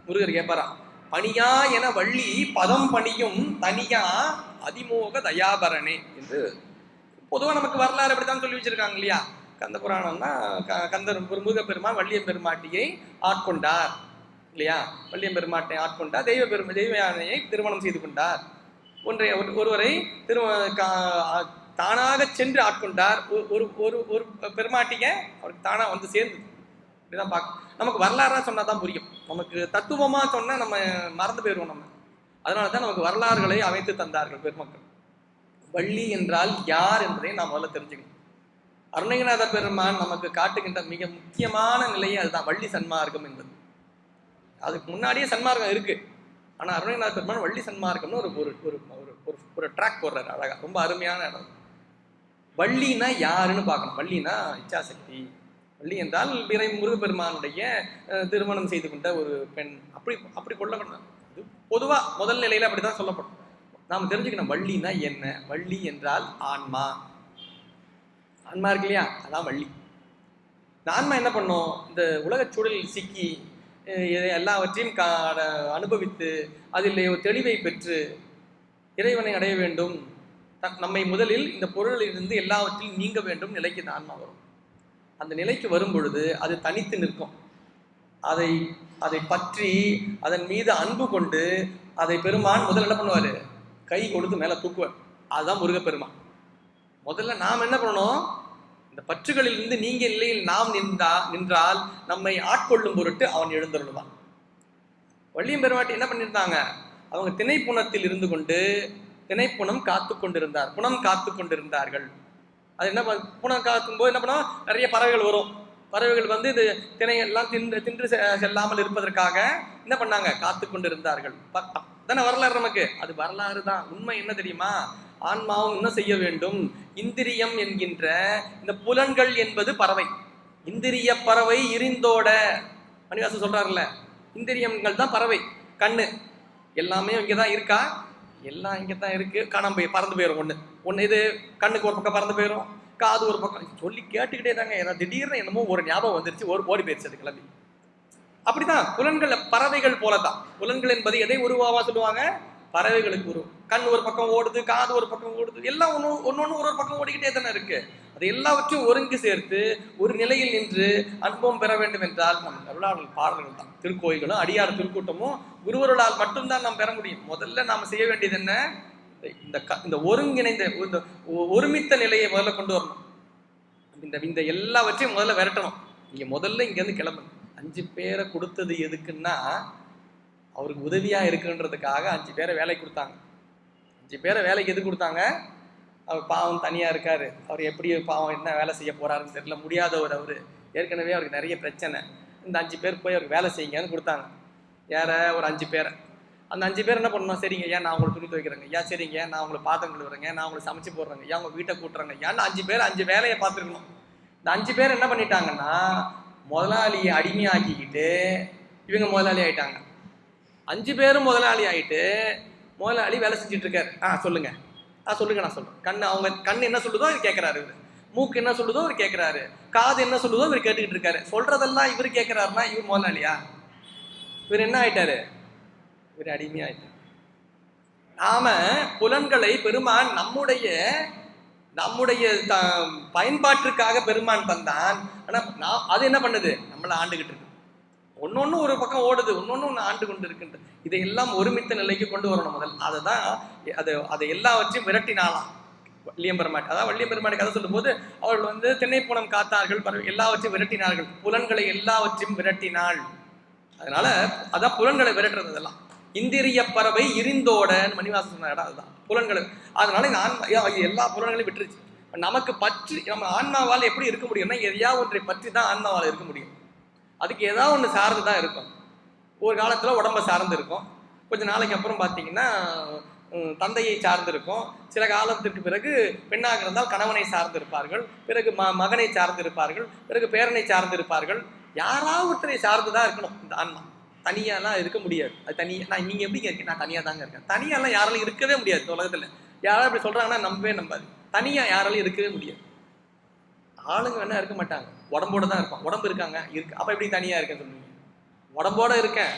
முருகர் கேட்பாராம். பணியா என வள்ளி பதம் பணியும் தனியா அதிமோக தயாபரணே என்று பொதுவாக நமக்கு வரலாறு அப்படித்தான் சொல்லி வச்சிருக்காங்க இல்லையா? கந்த புராணம்னா கந்தர் முருகப்பெருமான் வள்ளியம் பெருமாட்டியை ஆட்கொண்டார் இல்லையா? வள்ளியம் பெருமாட்டை ஆட்கொண்டார், தெய்வ யானையை திருமணம் செய்து கொண்டார். ஒருவரை தானாக சென்று ஆட்கொண்டார். ஒரு பெருமாட்டிய அவருக்கு தானா சேர்ந்து. இப்படிதான் பார்க்க, நமக்கு வரலாறா சொன்னா தான் புரியும். நமக்கு தத்துவமா சொன்னா நம்ம மறந்து போயிடுவோம். நம்ம அதனாலதான் நமக்கு வரலாறுகளை அமைத்து தந்தார்கள் பெருமக்கள். வள்ளி என்றால் யார் என்பதை நாம் முதல்ல தெரிஞ்சுக்கணும். அருணகிரிநாத பெருமான் நமக்கு காட்டுகின்ற மிக முக்கியமான நிலையை அதுதான், வள்ளி சன்மார்க்கம் என்பது. அதுக்கு முன்னாடியே சன்மார்க்கம் இருக்கு, ஆனா அருணகிரிநாத பெருமான் வள்ளி சன்மார்க்கம்னு ஒரு ட்ராக் போடுறாரு அழகா, ரொம்ப அருமையான இடம். வள்ளினா யாருன்னு பார்க்கணும். வள்ளினா இச்சாசக்தி. வள்ளி என்றால் முருகப்பெருமானுடைய திருமணம் செய்து கொண்ட ஒரு பெண், அப்படி கொள்ளப்படணும். இது பொதுவா முதல் நிலையில அப்படிதான் சொல்லப்படும். நாம் தெரிஞ்சுக்கணும் வள்ளினா என்ன. வள்ளி என்றால் ஆன்மா. ஆன்மா இருக்கு இல்லையா, அதான் வள்ளி. இந்த ஆன்மா என்ன பண்ணும், இந்த உலகச் சூழலில் சிக்கி எல்லாவற்றையும் அனுபவித்து அதில் தெளிவை பெற்று இறைவனை அடைய வேண்டும். நம்மை முதலில் இந்த பொருளிலிருந்து எல்லாவற்றையும் நீங்க வேண்டும் நிலைக்கு இந்த ஆன்மா வரும். அந்த நிலைக்கு வரும் பொழுது அது தனித்து நிற்கும். அதை பற்றி அதன் மீது அன்பு கொண்டு அதை பெருமான் முதல்ல என்ன பண்ணுவாரு, கை கொடுத்து மேல தூக்குவார். அதுதான் முருகப்பெருமான். முதல்ல நாம் என்ன பண்ணணும், இந்த பற்றுகளில் இருந்து நீங்க இல்லையில் நாம் நின்றால் நம்மை ஆட்கொள்ளும் பொருட்டு அவன் எழுந்தருள்வான். வள்ளியம் பெருமாட்டி என்ன பண்ணியிருந்தாங்க, அவங்க திணைப்புணத்தில் இருந்து கொண்டு திணைப்புணம் காத்து கொண்டிருந்தார், புனம் காத்து கொண்டிருந்தார்கள். அது என்ன புனம் காக்கும் போது என்ன பண்ணா, நிறைய பறவைகள் வரும். பறவைகள் வந்து இது திணையெல்லாம் தின்று செல்லாமல் இருப்பதற்காக என்ன பண்ணாங்க, காத்து கொண்டிருந்தார்கள். தானே வரலாறு நமக்கு, அது வரலாறு தான். உண்மை என்ன தெரியுமா, ஆன்மாவும் என்ன செய்ய வேண்டும், இந்திரியம் என்கின்ற இந்த புலன்கள் என்பது பறவை, இந்திரிய பறவை இரிந்தோட மணிவாசன் சொல்றாருல்ல, இந்திரியங்கள் தான் பறவை. கண்ணு எல்லாமே இங்கதான் இருக்கா, எல்லாம் இங்கதான் இருக்கு, காணாம போய் பறந்து போயிடும். ஒண்ணு இது கண்ணுக்கு ஒரு பக்கம் பறந்து போயிடும், காது ஒரு பக்கம். சொல்லி கேட்டுக்கிட்டே தாங்க, ஏன்னா திடீர்னு என்னமோ ஒரு ஞாபகம் வந்துருச்சு, ஓடி போயிடுச்சு அது கிளம்பி. அப்படிதான் புலன்கள் பறவைகள் போலதான். புலன்கள் என்பது எதை உருவாவா சொல்லுவாங்க, பறவைகளுக்கு உருவம். கண் ஒரு பக்கம் ஓடுது, காது ஒரு பக்கம் ஓடுது, எல்லாம் ஒன்னொன்னு ஒரு பக்கம் ஓடிக்கிட்டே தானே இருக்கு. அது எல்லாவற்றையும் ஒருங்கு சேர்த்து ஒரு நிலையில் நின்று அனுபவம் பெற வேண்டும் என்றால் நம் அருளாளர்கள் பாடல்கள் தான், திருக்கோயில்களும் அடியார் திருக்கூட்டமும் குருவருளால் மட்டும்தான் நாம் பெற முடியும். முதல்ல நாம் செய்ய வேண்டியது என்ன, இந்த ஒருங்கிணைந்த இந்த ஒருமித்த நிலையை முதல்ல கொண்டு வரணும். இந்த எல்லாவற்றையும் முதல்ல விரட்டணும். நீங்க முதல்ல இங்க இருந்து கிளம்பணும். 5 பேரை கொடுத்தது எதுக்குன்னா, அவருக்கு உதவியா இருக்குன்றதுக்காக 5 பேரை வேலைக்கு கொடுத்தாங்க. 5 பேரை வேலைக்கு எது கொடுத்தாங்க, அவர் பாவம் தனியா இருக்காரு, அவர் எப்படி பாவம் என்ன வேலை செய்ய போறாருன்னு தெரியல, முடியாதவர் அவரு, ஏற்கனவே அவருக்கு நிறைய பிரச்சனை, இந்த 5 பேர் போய் அவருக்கு வேலை செய்யுங்கன்னு கொடுத்தாங்க. யார, ஒரு 5 பேரை. அந்த 5 பேர் என்ன பண்ணணும், சரிங்க ஏன் நான் உங்களுக்கு துணி துவைக்கிறேங்க, ஏன் சரிங்க நான் உங்களுக்கு பாத்திரம் கழுவுறேங்க, நான் உங்களுக்கு சமைச்சு போடுறேங்க, ஏன் உங்க வீட்டை கூட்டுறாங்க, ஏன்னு 5 பேர் 5 வேலையை பார்த்துருக்கணும். இந்த 5 பேர் என்ன பண்ணிட்டாங்கன்னா, முதலாளியை அடிமையாக்கிக்கிட்டு இவங்க முதலாளி ஆயிட்டாங்க. 5 பேரும் முதலாளி ஆயிட்டு முதலாளி வேலை செஞ்சுட்டு இருக்காரு. சொல்லுங்க சொல்லுங்க, நான் சொல்றேன். அவங்க கண்ணு என்ன சொல்லுதோ அவர் கேட்கிறாரு, இவரு மூக்கு என்ன சொல்லுதோ அவர் கேட்கிறாரு, காது என்ன சொல்லுதோ இவர் கேட்டுக்கிட்டு இருக்காரு. சொல்றதெல்லாம் இவரு கேட்கிறாருன்னா இவர் முதலாளியா? இவர் என்ன ஆயிட்டாரு, இவர் அடிமையாயிட்டாரு. நாம புலன்களை பெருமான் நம்முடைய பயன்பாட்டிற்காக பெருமான் தந்தான். ஆனா அது என்ன பண்ணுது, நம்மள ஆண்டுகிட்டு இருக்கு. ஒன்னொன்னு ஒரு பக்கம் ஓடுது, ஒன்னொன்னு ஆண்டு கொண்டு இருக்கின்ற. இதையெல்லாம் ஒருமித்த நிலைக்கு கொண்டு வரணும் முதல். அதை எல்லாவற்றையும் விரட்டினாலாம் வள்ளியம் பெருமாட்டி. அதாவது வள்ளியம் பெருமாட்டி கதை சொல்லும் போது அவர்கள் வந்து திண்ணைப்புணம் காத்தார்கள், எல்லாவற்றையும் விரட்டினார்கள், புலன்களை எல்லாவற்றையும் விரட்டினாள். அதனால அதான் புலன்களை விரட்டுறது. அதெல்லாம் இந்திரிய பறவை இரிந்தோட மணிவாசன் சொன்ன இடம் அதுதான், புலன்களை. அதனால இந்த எல்லா புலன்களையும் விட்டுருச்சு. நமக்கு பற்றி நம்ம ஆன்மாவால் எப்படி இருக்க முடியும்னா, எதையாவது ஒன்றை பற்றி தான் ஆன்மாவால் இருக்க முடியும். அதுக்கு ஏதாவது ஒன்று சார்ந்து தான் இருக்கும். ஒரு காலத்தில் உடம்பை சார்ந்து இருக்கும், கொஞ்சம் நாளைக்கு அப்புறம் பார்த்தீங்கன்னா தந்தையை சார்ந்து இருக்கும், சில காலத்திற்கு பிறகு பெண்ணாக இருந்தால் கணவனை சார்ந்து இருப்பார்கள், பிறகு மகனை சார்ந்து இருப்பார்கள், பிறகு பேரனை சார்ந்து இருப்பார்கள். யாராவது ஒருத்தரை சார்ந்து தான் இருக்கணும் இந்த ஆன்மா. தனியாலாம் இருக்க முடியாது. அது தனியாக நீங்கள் எப்படிங்க இருக்கீங்க, நான் தனியாக தாங்க இருக்கேன். தனியாலாம் யாராலும் இருக்கவே முடியாது இந்த உலகத்தில். யாராவது இப்படி சொல்கிறாங்கன்னா நம்பாது. தனியாக யாராலும் இருக்கவே முடியாது. ஆளுங்க வேணா இருக்க மாட்டாங்க, உடம்போட தான் இருப்பான். உடம்பு இருக்காங்க இருக்கு, அப்ப எப்படி தனியா இருக்கேன்னு சொல்லுவீங்க? உடம்போட இருக்கேன்,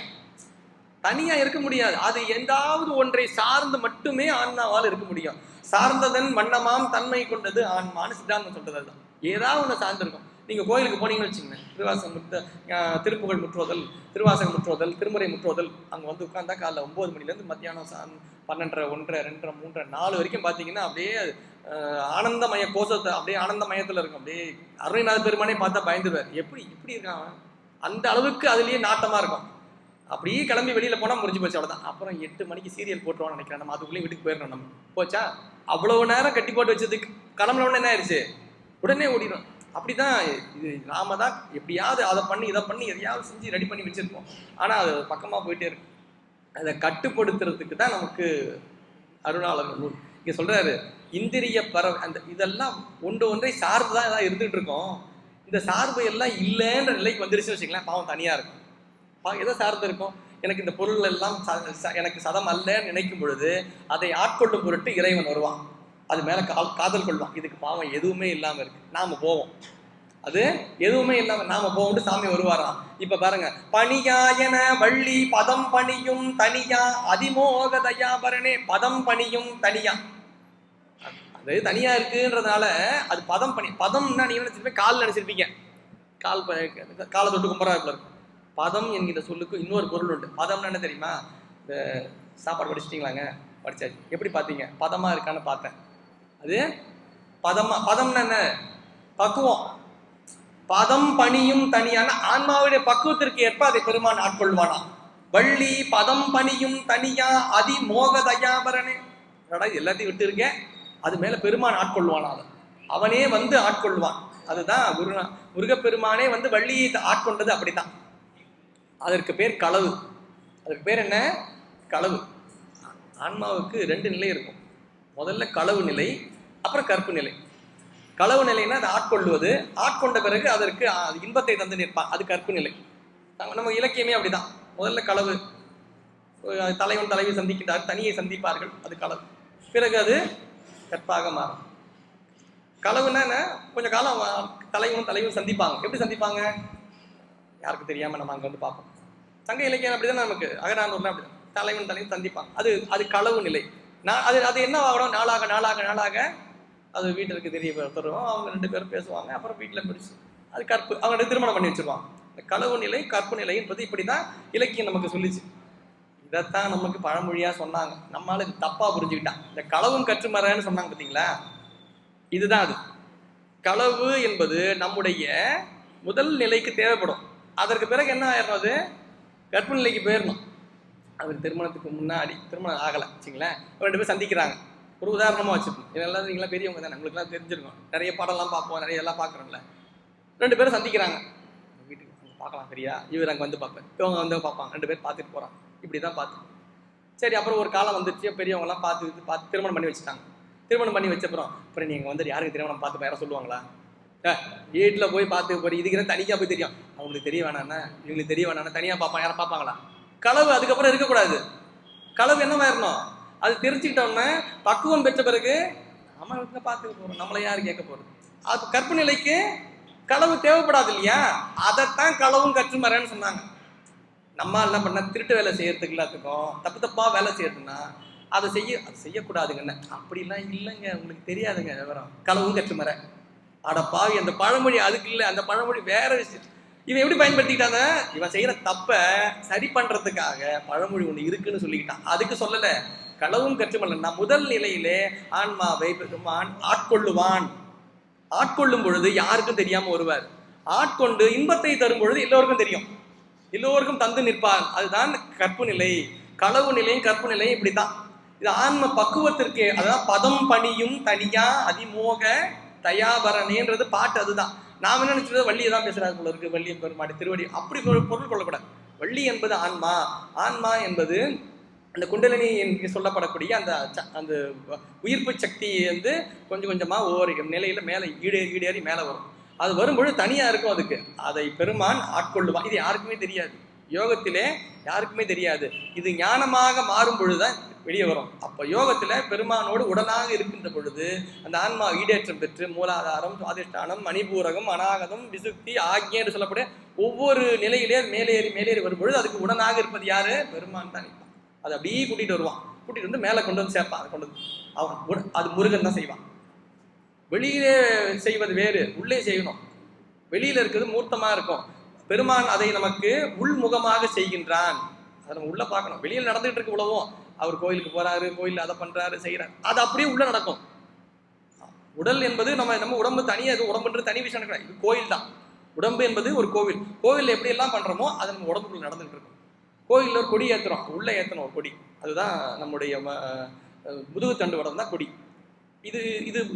தனியா இருக்க முடியாது. அது எந்தாவது ஒன்றை சார்ந்து மட்டுமே ஆன்மாவால் இருக்க முடியும். சார்ந்ததன் வண்ணமாம் தன்மை கொண்டது ஆன்மான்னு சித்தாந்தம் சொல்றது. அதுதான், ஏதாவது ஒன்று சார்ந்திருக்கும். நீங்க கோயிலுக்கு போனீங்கன்னு வச்சுங்க, திருப்புகழ் முற்றுவதல், திருவாசகம் முற்றுவதல், திருமுறை முற்றுவதல், அங்க வந்து உட்கார்ந்தா காலைல 9 மணிலேருந்து மத்தியானம் 12, 1, 2, 3, 4 வரைக்கும் பார்த்தீங்கன்னா அப்படியே ஆனந்தமய கோஷத்தை, அப்படியே ஆனந்தமயத்தில் இருக்கும். அப்படியே அருணைநாத பெருமானே பார்த்தா பயந்துருவார், எப்படி இப்படி இருக்கான், அந்த அளவுக்கு அதுலேயே நாட்டமாக இருக்கும். அப்படியே கிளம்பி வெளியில் போனால் முடிஞ்சு போச்சு, அவ்வளோதான். அப்புறம் 8 மணிக்கு சீரியல் போட்டுருவான்னு நினைக்கிறேன், நம்ம அதுக்குள்ளேயும் வீட்டுக்கு போயிடணும். நம்ம போச்சா, அவ்வளவு நேரம் கட்டி போட்டு வச்சதுக்கு கிளம்புனோன்னு என்ன ஆயிடுச்சு, உடனே ஓடிடும். அப்படிதான் இது. நாம தான் எப்படியாவது அதை பண்ணி இதை பண்ணி எதையாவது செஞ்சு ரெடி பண்ணி வச்சிருப்போம். ஆனால் அது பக்கமாக போயிட்டே இருக்கும். அதை கட்டுப்படுத்துறதுக்கு தான் நமக்கு அருளாளர்கள் நூல் இங்கே சொல்றாரு. இந்திரிய பறவை அந்த இதெல்லாம் ஒன்றை சார்புதான் ஏதாவது இருந்துகிட்டு இருக்கோம். இந்த சார்பு எல்லாம் இல்லைன்ற நிலைக்கு வந்துருச்சுன்னு வச்சுக்கலாம், பாவம் தனியாக இருக்கும். எதை சார்ந்து இருக்கும், எனக்கு இந்த பொருள் எல்லாம் எனக்கு சதம் அல்லன்னு நினைக்கும் பொழுது அதை ஆட்கொள்ளும் பொருட்டு இறைவன் வருவான், அது மேல காதல் கொள்வான். இதுக்கு பாவம் எதுவுமே இல்லாம இருக்கு, நாம போவோம். அது எதுவுமே இல்லாம நாம போவோம்ட்டு சாமி வருவாராம். இப்ப பாருங்க, பணியாயன வள்ளி பதம் பணியும் தனியா அதிமோக தயாபரணே. பதம் பணியும் தனியா, அது தனியா இருக்குன்றதுனால அது பதம் பணி. பதம்னா நீங்க நினைச்சிருப்பீங்க, கால் நினைச்சிருப்பீங்க, காலை தொட்டு கும்பரா இருக்கும். பதம் என்கிற சொல்லுக்கு இன்னொரு பொருள் உண்டு. பதம்னா என்ன தெரியுமா, இந்த சாப்பாடு படிச்சிட்டிங்களாங்க? படிச்சாச்சு. எப்படி பார்த்தீங்க? பதமா இருக்கான்னு பார்த்தேன். அது பதமா, பதம்னா என்ன? பக்குவம். பதம் பணியும் தனியான ஆன்மாவுடைய பக்குவத்திற்கு ஏற்ப அதை பெருமான் ஆட்கொள்வானா. வள்ளி பதம் பணியும் தனியா அதி மோக தயாபரனே. எல்லாத்தையும் விட்டு இருக்கேன், அது மேல பெருமான் ஆட்கொள்வானா. அவனே வந்து ஆட்கொள்வான். அதுதான் முருகப்பெருமானே வந்து வள்ளியை ஆட்கொண்டது அப்படித்தான். அதற்கு பேர் களவு. அதுக்கு பேர் என்ன? களவு. ஆன்மாவுக்கு 2 நிலை இருக்கும். முதல்ல களவு நிலை, அப்புறம் கற்பு நிலை. களவு நிலைன்னா அது ஆட்கொள்வது, ஆட்கொண்ட பிறகு அதற்கு இன்பத்தை தந்து நிற்பான், அது கற்பு நிலை. நம்ம இலக்கியமே அப்படிதான். முதல்ல களவு, தலைவன் தலைவி சந்திக்கிறார், தனியை சந்திப்பார்கள், அது களவு. பிறகு அது கற்பாக மாறும். களவுன்னா என்ன? கொஞ்சம் காலம் தலைவனும் தலைவனும் சந்திப்பாங்க. எப்படி சந்திப்பாங்க? யாருக்கு தெரியாம நம்ம அங்க வந்து பார்ப்போம். சங்க இலக்கியம் அப்படிதான், நமக்கு அகரானூர்லாம் அப்படிதான். தலைவன் தலைவன் சந்திப்பாங்க. அது களவு நிலை. அது என்ன ஆகணும்? நாளாக நாளாக நாளாக அது வீட்டிற்கு தெரிய தருவோம். அவங்க 2 பேரும் பேசுவாங்க. அப்புறம் வீட்டில் முடிச்சு அது கற்பு, அவங்க திருமணம் பண்ணி வச்சிருவாங்க. இந்த களவு நிலை கற்பு நிலை என்பது இப்படிதான் இலக்கியம் நமக்கு சொல்லிச்சு. இதைத்தான் நமக்கு பழமொழியா சொன்னாங்க. நம்மளால இது தப்பா புரிஞ்சுக்கிட்டான். இந்த களவும் கற்றுமறன்னு சொன்னாங்க பார்த்தீங்களா? இதுதான் அது. களவு என்பது நம்முடைய முதல் நிலைக்கு தேவைப்படும். அதற்கு பிறகு என்ன ஆயிடணும்? அது கற்பு நிலைக்கு போயிடணும். அவர் திருமணத்துக்கு முன்னாடி, திருமணம் ஆகலை வச்சுங்களேன், 2 பேர் சந்திக்கிறாங்க. ஒரு உதாரணமாக வச்சுருக்கோம். இதெல்லாம் நீங்களாம் பெரியவங்க தானே, உங்களுக்குலாம் தெரிஞ்சிருக்கும். நிறைய படம்லாம் பார்ப்போம், நிறைய எல்லாம் பார்க்குறோம்ல. 2 பேரும் சந்திக்கிறாங்க. வீட்டுக்கு அங்கே பார்க்கலாம், சரியா? இவர் அங்கே வந்து பார்ப்பேன், இவங்க வந்து பார்ப்பாங்க. 2 பேர் பார்த்துட்டு போகிறாங்க. இப்படி தான் பார்த்து சரி. அப்புறம் ஒரு காலம் வந்துச்சு, பெரியவங்கலாம் பார்த்து திருமணம் பண்ணி வச்சுட்டாங்க. திருமணம் பண்ணி வச்சப்புறம் அப்புறம் நீங்கள் வந்து யாருக்கு திருமணம் பார்த்து யாரும் சொல்லுவாங்களா? வீட்டில் போய் பார்த்து போய் இதுக்கு தனியாக போய் தெரியும். அவங்களுக்கு தெரிய வேணாண்ணா, இவங்களுக்கு தெரிய வேணாண்ணா, தனியாக பார்ப்பாங்க. யாரை பார்ப்பாங்களா? களவு அதுக்கப்புறம் இருக்கக்கூடாது. களவு என்னவாயிரணும்? அது தெரிஞ்சுக்கிட்டோம்னா பக்குவம் பெற்ற பிறகு நம்ம வீட்டுல பார்த்துக்க போறோம், நம்மளை யாரு கேட்க போறது? அது கற்பு நிலைக்கு களவு தேவைப்படாது இல்லையா? அதைத்தான் களவும் கற்றுமறன்னு சொன்னாங்க. நம்ம என்ன பண்ண, திருட்டு வேலை செய்யறதுக்கு எல்லாத்துக்கும் தப்பா வேலை செய்யறதுன்னா அது செய்யக்கூடாதுங்கண்ண. அப்படிலாம் இல்லைங்க, உங்களுக்கு தெரியாதுங்க விவரம். களவும் கற்றுமற. அட பாவி, அந்த பழமொழி அதுக்கு இல்லை, அந்த பழமொழி வேற விஷயம். இவன் எப்படி பயன்படுத்திக்கிட்டாங்க? இவன் செய்யற தப்ப சரி பண்றதுக்காக பழமொழி ஒண்ணு இருக்குன்னு சொல்லிக்கிட்டான். அதுக்கு சொல்லல. களவும் கற்றுமல்ல, முதல் நிலையிலே ஆன்மாவை ஆட்கொள்ளுவான். ஆட்கொள்ளும் பொழுது யாருக்கும் தெரியாம வருவார். ஆட்கொண்டு இன்பத்தை தரும் பொழுது எல்லோருக்கும் தெரியும், எல்லோருக்கும் தந்து நிற்பார். அதுதான் கற்பு நிலை. களவு நிலையும் கற்பு நிலையும் இப்படித்தான். இது ஆன்ம பக்குவத்திற்கு, அதான் பதம் பணியும் தனியா அதிமோக தயாபரனேன்றது பாட்டு. அதுதான் நாம் என்ன நினைச்சது, வள்ளியை தான் பேசுறாரு போல இருக்கு. வள்ளியம் பெருமாடி திருவடி அப்படி பொருள் கொள்ளக்கூடாது. வள்ளி என்பது ஆன்மா. ஆன்மா என்பது அந்த குண்டலினி என்று சொல்லப்படக்கூடிய அந்த உயிர்ப்பு சக்தி வந்து கொஞ்சம் கொஞ்சமா ஒவ்வொரு நிலையில மேலே ஈடேறி மேலே வரும். அது வரும்பொழுது தனியா இருக்கும். அதுக்கு அதை பெருமான் ஆட்கொள்ளுவான். இது யாருக்குமே தெரியாது, யோகத்திலே யாருக்குமே தெரியாது. இது ஞானமாக மாறும் பொழுதுதான் வெளியே வரும். அப்ப யோகத்துல பெருமானோடு உடனாக இருக்கின்ற பொழுது அந்த ஆன்மா ஈடேற்றம் பெற்று மூலாதாரம், சுவாதிஷ்டானம், மணிபூரகம், அநாகதம், விசுக்தி ஆகிய என்று சொல்லப்படும் ஒவ்வொரு நிலையிலே மேலேறி வரும்பொழுது அதுக்கு உடனாக இருப்பது யாரு? பெருமான் தான். அதை அப்படியே கூட்டிட்டு வருவான். கூட்டிட்டு வந்து மேலே கொண்டு வந்து சேர்ப்பான். அதை கொண்டு வந்து அவன் அது முருகன் தான் செய்வான். வெளியிலே செய்வது வேறு, உள்ளே செய்யணும். வெளியில இருக்கிறது மூர்த்தமா இருக்கும். பெருமான் அதை நமக்கு உள்முகமாக செய்கின்றான். அதை நம்ம உள்ள பார்க்கணும். வெளியில் நடந்துகிட்டு இருக்கு உலகம். அவர் கோயிலுக்கு போறாரு, கோயில் அதை பண்றாரு, செய்யறாரு, அது அப்படியே உள்ள நடக்கும். உடல் என்பது நம்ம உடம்பு தனியாக, அது உடம்புன்றது தனி விஷயம் கிடையாது. இது கோயில் தான். உடம்பு என்பது ஒரு கோவில். கோவில்ல எப்படி எல்லாம் பண்றோமோ அது நம்ம உடம்புக்குள்ள நடந்துட்டு இருக்கும். கோயிலில் ஒரு கொடி ஏற்றுறோம், உள்ளே ஏற்றணும் ஒரு கொடி. அதுதான் நம்முடைய முதுகு தண்டு வடம் தான் கொடி.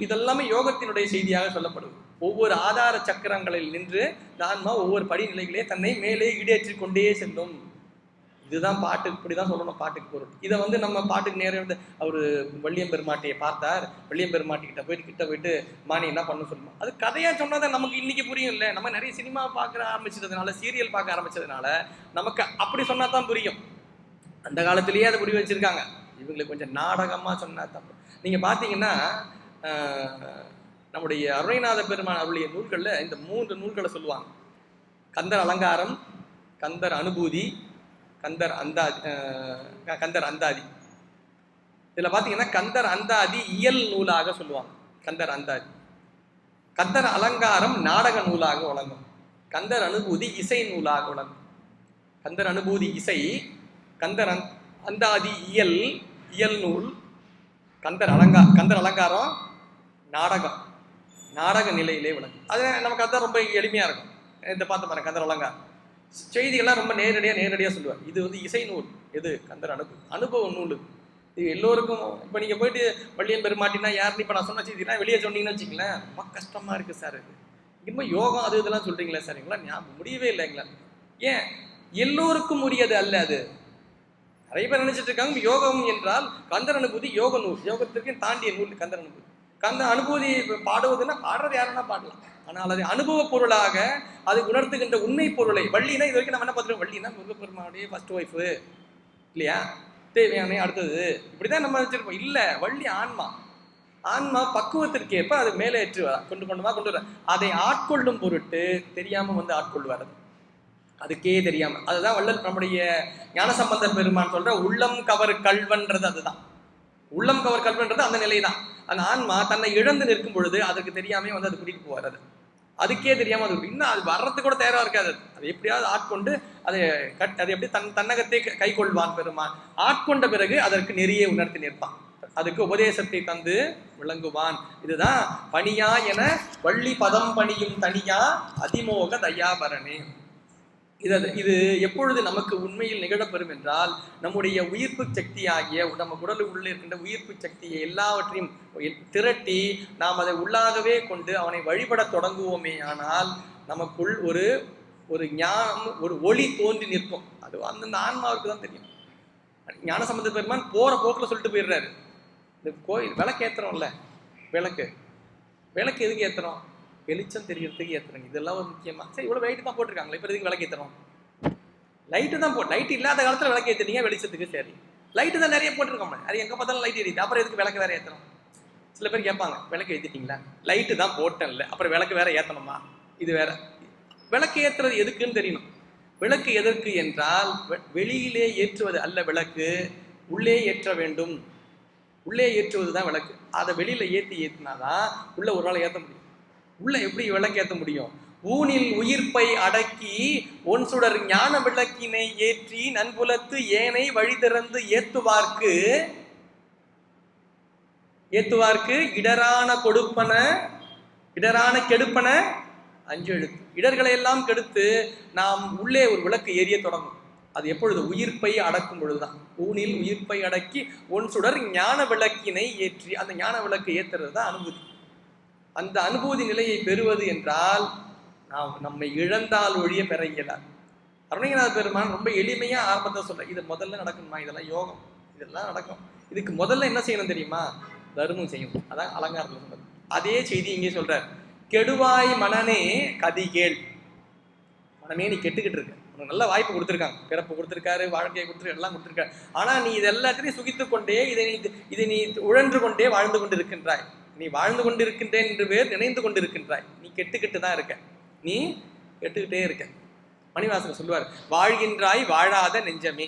இதெல்லாமே யோகத்தினுடைய செய்தியாக சொல்லப்படுது. ஒவ்வொரு ஆதார சக்கரங்களில் நின்று ஆன்மா ஒவ்வொரு படிநிலைகளே தன்னை மேலே ஈடேற்றி கொண்டே செல்லும். இதுதான் பாட்டு, இப்படிதான் சொல்லணும் பாட்டுக்கு பொருள். இதை வந்து நம்ம பாட்டுக்கு நேரம் வந்து அவர் வள்ளியம் பெருமாட்டியை பார்த்தார், வள்ளியம் பெருமாட்டிக்கிட்ட போயிட்டு மாணி என்ன பண்ண சொல்லணும். அது கதையா சொன்னாதான் நமக்கு இன்னைக்கு புரியும். இல்லை, நம்ம நிறைய சினிமா பார்க்க ஆரம்பிச்சதுனால, சீரியல் பார்க்க ஆரம்பிச்சதுனால நமக்கு அப்படி சொன்னா தான் புரியும். அந்த காலத்திலேயே அதை புரிய வச்சிருக்காங்க. இவங்களுக்கு கொஞ்சம் நாடகமா சொன்னா தப்பு. நீங்க பாத்தீங்கன்னா நம்முடைய அருணைநாத பெருமான் அவருடைய நூல்கள்ல இந்த 3 நூல்களை சொல்லுவாங்க. கந்தர் அலங்காரம், கந்தர் அனுபூதி, கந்தர் அந்தாதி. இதுல பாத்தீங்கன்னா கந்தர் அந்தாதி இயல் நூலாக சொல்லுவாங்க. கந்தர் அந்தாதி. கந்தர் அலங்காரம் நாடக நூலாக வழங்கும். கந்தர் அனுபூதி இசை நூலாக வழங்கும். கந்தர் அனுபூதி இசை, கந்தர் அந்தாதி இயல், இயல் நூல், கந்தர் அலங்காரம், நாடகம், நாடக நிலையிலே விளங்கும். அது நமக்கு அதுதான் ரொம்ப எளிமையா இருக்கும். இதை பார்த்து பாருங்க, கந்தர் அலங்காரம் செய்திகள்லாம் ரொம்ப நேரடியாக சொல்லுவார். இது வந்து இசை நூல், எது கந்தர் அனுபவ நூல். இது எல்லோருக்கும் இப்போ நீங்கள் போயிட்டு வள்ளியம் பெருமாட்டினா யாருன்னு இப்போ நான் சொன்ன செய்திலாம் வெளியே சொன்னீங்கன்னு வச்சுங்களேன், ரொம்ப கஷ்டமா இருக்கு சார். இது இன்னும் யோகம் அது இதெல்லாம் சொல்றீங்களா சார், எங்களா ஞாபகம் முடியவே இல்லைங்களா? ஏன் எல்லோருக்கும் உரியது அல்ல அது. நிறைய பேர் நினைச்சிட்டு இருக்காங்க யோகம் என்றால் கந்தர் அனுபூதி யோக நூல், யோகத்திற்கு தாண்டிய நூல் கந்தர் அனுபூதி. கந்த அனுபூதி பாடுவதுன்னா பாடுறது யாருன்னா பாடலாம், ஆனால் அது அனுபவ பொருளாக அது உணர்த்துகின்ற உண்மை பொருளை. வள்ளினா இது வரைக்கும் நம்ம என்ன பார்த்துருக்கோம், வள்ளினா முருகப்பெருமானுடைய ஃபர்ஸ்ட் ஒய்ஃபு இல்லையா, தேவையான அடுத்தது, இப்படிதான் நம்ம வச்சிருப்போம். இல்லை, வள்ளி ஆன்மா. ஆன்மா பக்குவத்திற்கேற்ப அது மேலே ஏற்று கொண்டு வர, அதை ஆட்கொள்ளும் பொருட்டு தெரியாம வந்து ஆட்கொள்வார். அதுக்கே தெரியாம. அதுதான் வள்ளல் நம்முடைய ஞானசம்பந்த பெருமான் சொல்ற உள்ளம் கவர் கல்வன்றது. அதுதான் உள்ளம் கவர் கல்வன்றது, அந்த நிலை தான். அந்த ஆன்மா தன்னை இழந்து நிற்கும் பொழுது அதற்கு தெரியாமே வந்து அது கூட்டிட்டு போவார். அதுக்கே தெரியாம அது இன்னும் அது வர்றதுக்கு கூட தேவை இருக்காது. அது எப்படியாவது ஆட்கொண்டு அதை எப்படி தன்னகத்தை கை கொள்வான் பெருமான். ஆட்கொண்ட பிறகு அதற்கு நெறியை உணர்த்தி நிற்பான், அதுக்கு உபதேசத்தை தந்து விளங்குவான். இதுதான் பணியா என வள்ளி பதம் பணியும் தனியா அதிமோக தயாபரணே. இது எப்பொழுது நமக்கு உண்மையில் நிகழப்பெறும் என்றால், நம்முடைய உயிர்ப்பு சக்தியாகிய நம்ம உடலுக்கு உள்ளே இருக்கின்ற உயிர்ப்பு சக்தியை எல்லாவற்றையும் திரட்டி நாம் அதை உள்ளாகவே கொண்டு அவனை வழிபட தொடங்குவோமே ஆனால் நமக்குள் ஒரு ஞானம், ஒரு ஒளி தோன்றி நிற்கும். அது அந்தந்த ஆன்மாவுக்கு தான் தெரியும். ஞானசம்பந்த பெருமான் போற போக்கில் சொல்லிட்டு போயிடுறாரு, இந்த கோயில் விளக்கு ஏத்துறோம்ல, விளக்கு எதுக்கு ஏத்துறோம், வெளிச்சம் தெரியறதுக்கு ஏத்துறோம். இதெல்லாம் ஒரு முக்கியமா. சரி, இவ்வளவு லைட்டு தான் போட்டிருக்காங்களே, இப்போ எதுக்கு விளக்கு ஏத்துறோம்? லைட்டு தான் லைட் இல்லாத காலத்துல விளக்கு ஏத்துறீங்க வெளிச்சத்துக்கு. சரி, லைட்டு தான் நிறைய போட்டிருக்கோம், அது எங்க பார்த்தாலும் லைட் எரியுது, அப்புறம் எதுக்கு விளக்கு வேற ஏத்துறோம்? சில பேர் கேட்பாங்க, விளக்கு ஏத்திட்டீங்களா? லைட்டு தான் போட்டேன்ல, அப்புறம் விளக்கு வேற ஏத்தணுமா? இது வேற. விளக்கு ஏத்துறது எதுக்குன்னு தெரியணும். விளக்கு எதற்கு என்றால் வெளியிலே ஏற்றுவது அல்ல விளக்கு, உள்ளே ஏற்ற வேண்டும். உள்ளே ஏற்றுவது தான் விளக்கு. அதை வெளியில ஏத்தினாதான் உள்ள ஒரு நாள் ஏற்ற முடியும். உள்ள எப்படி விளக்கு ஏற்ற முடியும்? ஊனில் உயிர்ப்பை அடக்கி ஒன் சுடர் ஞான விளக்கினை ஏற்றி நன்புலத்து ஏனை வழி திறந்து ஏத்துவார்க்கு இடரான கொடுப்பன இடரான கெடுப்பன அஞ்சு எழுத்து. இடர்களை எல்லாம் கெடுத்து நாம் உள்ளே ஒரு விளக்கு எரிய தொடங்கும். அது எப்பொழுது? உயிர்ப்பை அடக்கும் பொழுதுதான். ஊனில் உயிர்ப்பை அடக்கி ஒன் சுடர் ஞான விளக்கினை ஏற்றி, அந்த ஞான விளக்கு ஏற்றுறது தான் அனுபூதி. அந்த அனுபூதி நிலையை பெறுவது என்றால் நாம் நம்மை இழந்தால் ஒழிய பெற இயலாது. அருணகிரிநாத பெருமான் ரொம்ப எளிமையா ஆரம்பத்தை சொல்ற, இது முதல்ல நடக்கணுமா, இதெல்லாம் யோகம், இதெல்லாம் நடக்கும். இதுக்கு முதல்ல என்ன செய்யணும் தெரியுமா? தர்மம் செய்யணும். அதான் அலங்காரத்தில் சொல்றது. அதே செய்தி இங்கே சொல்றார், கெடுவாய் மனனே கதிகேள். மனமே நீ கெட்டுக்கிட்டு இருக்க, உனக்கு நல்ல வாய்ப்பு கொடுத்துருக்காங்க, பிறப்பு கொடுத்துருக்காரு, வாழ்க்கையை கொடுத்துருக்காரு, எல்லாம் கொடுத்துருக்காரு. ஆனா நீ இது எல்லாத்தையும் சுகித்து கொண்டே இதை நீ உழன்று கொண்டே வாழ்ந்து கொண்டு இருக்கின்றாய். நீ வாழ்ந்து கொண்டு இருக்கின்றேன் என்று பேர் நினைந்து கொண்டு இருக்கின்றாய். நீ கெட்டுக்கிட்டு தான் இருக்க, நீ கெட்டுக்கிட்டே இருக்க. மணிவாசகர் சொல்லுவார், வாழ்கின்றாய் வாழாத நெஞ்சமே.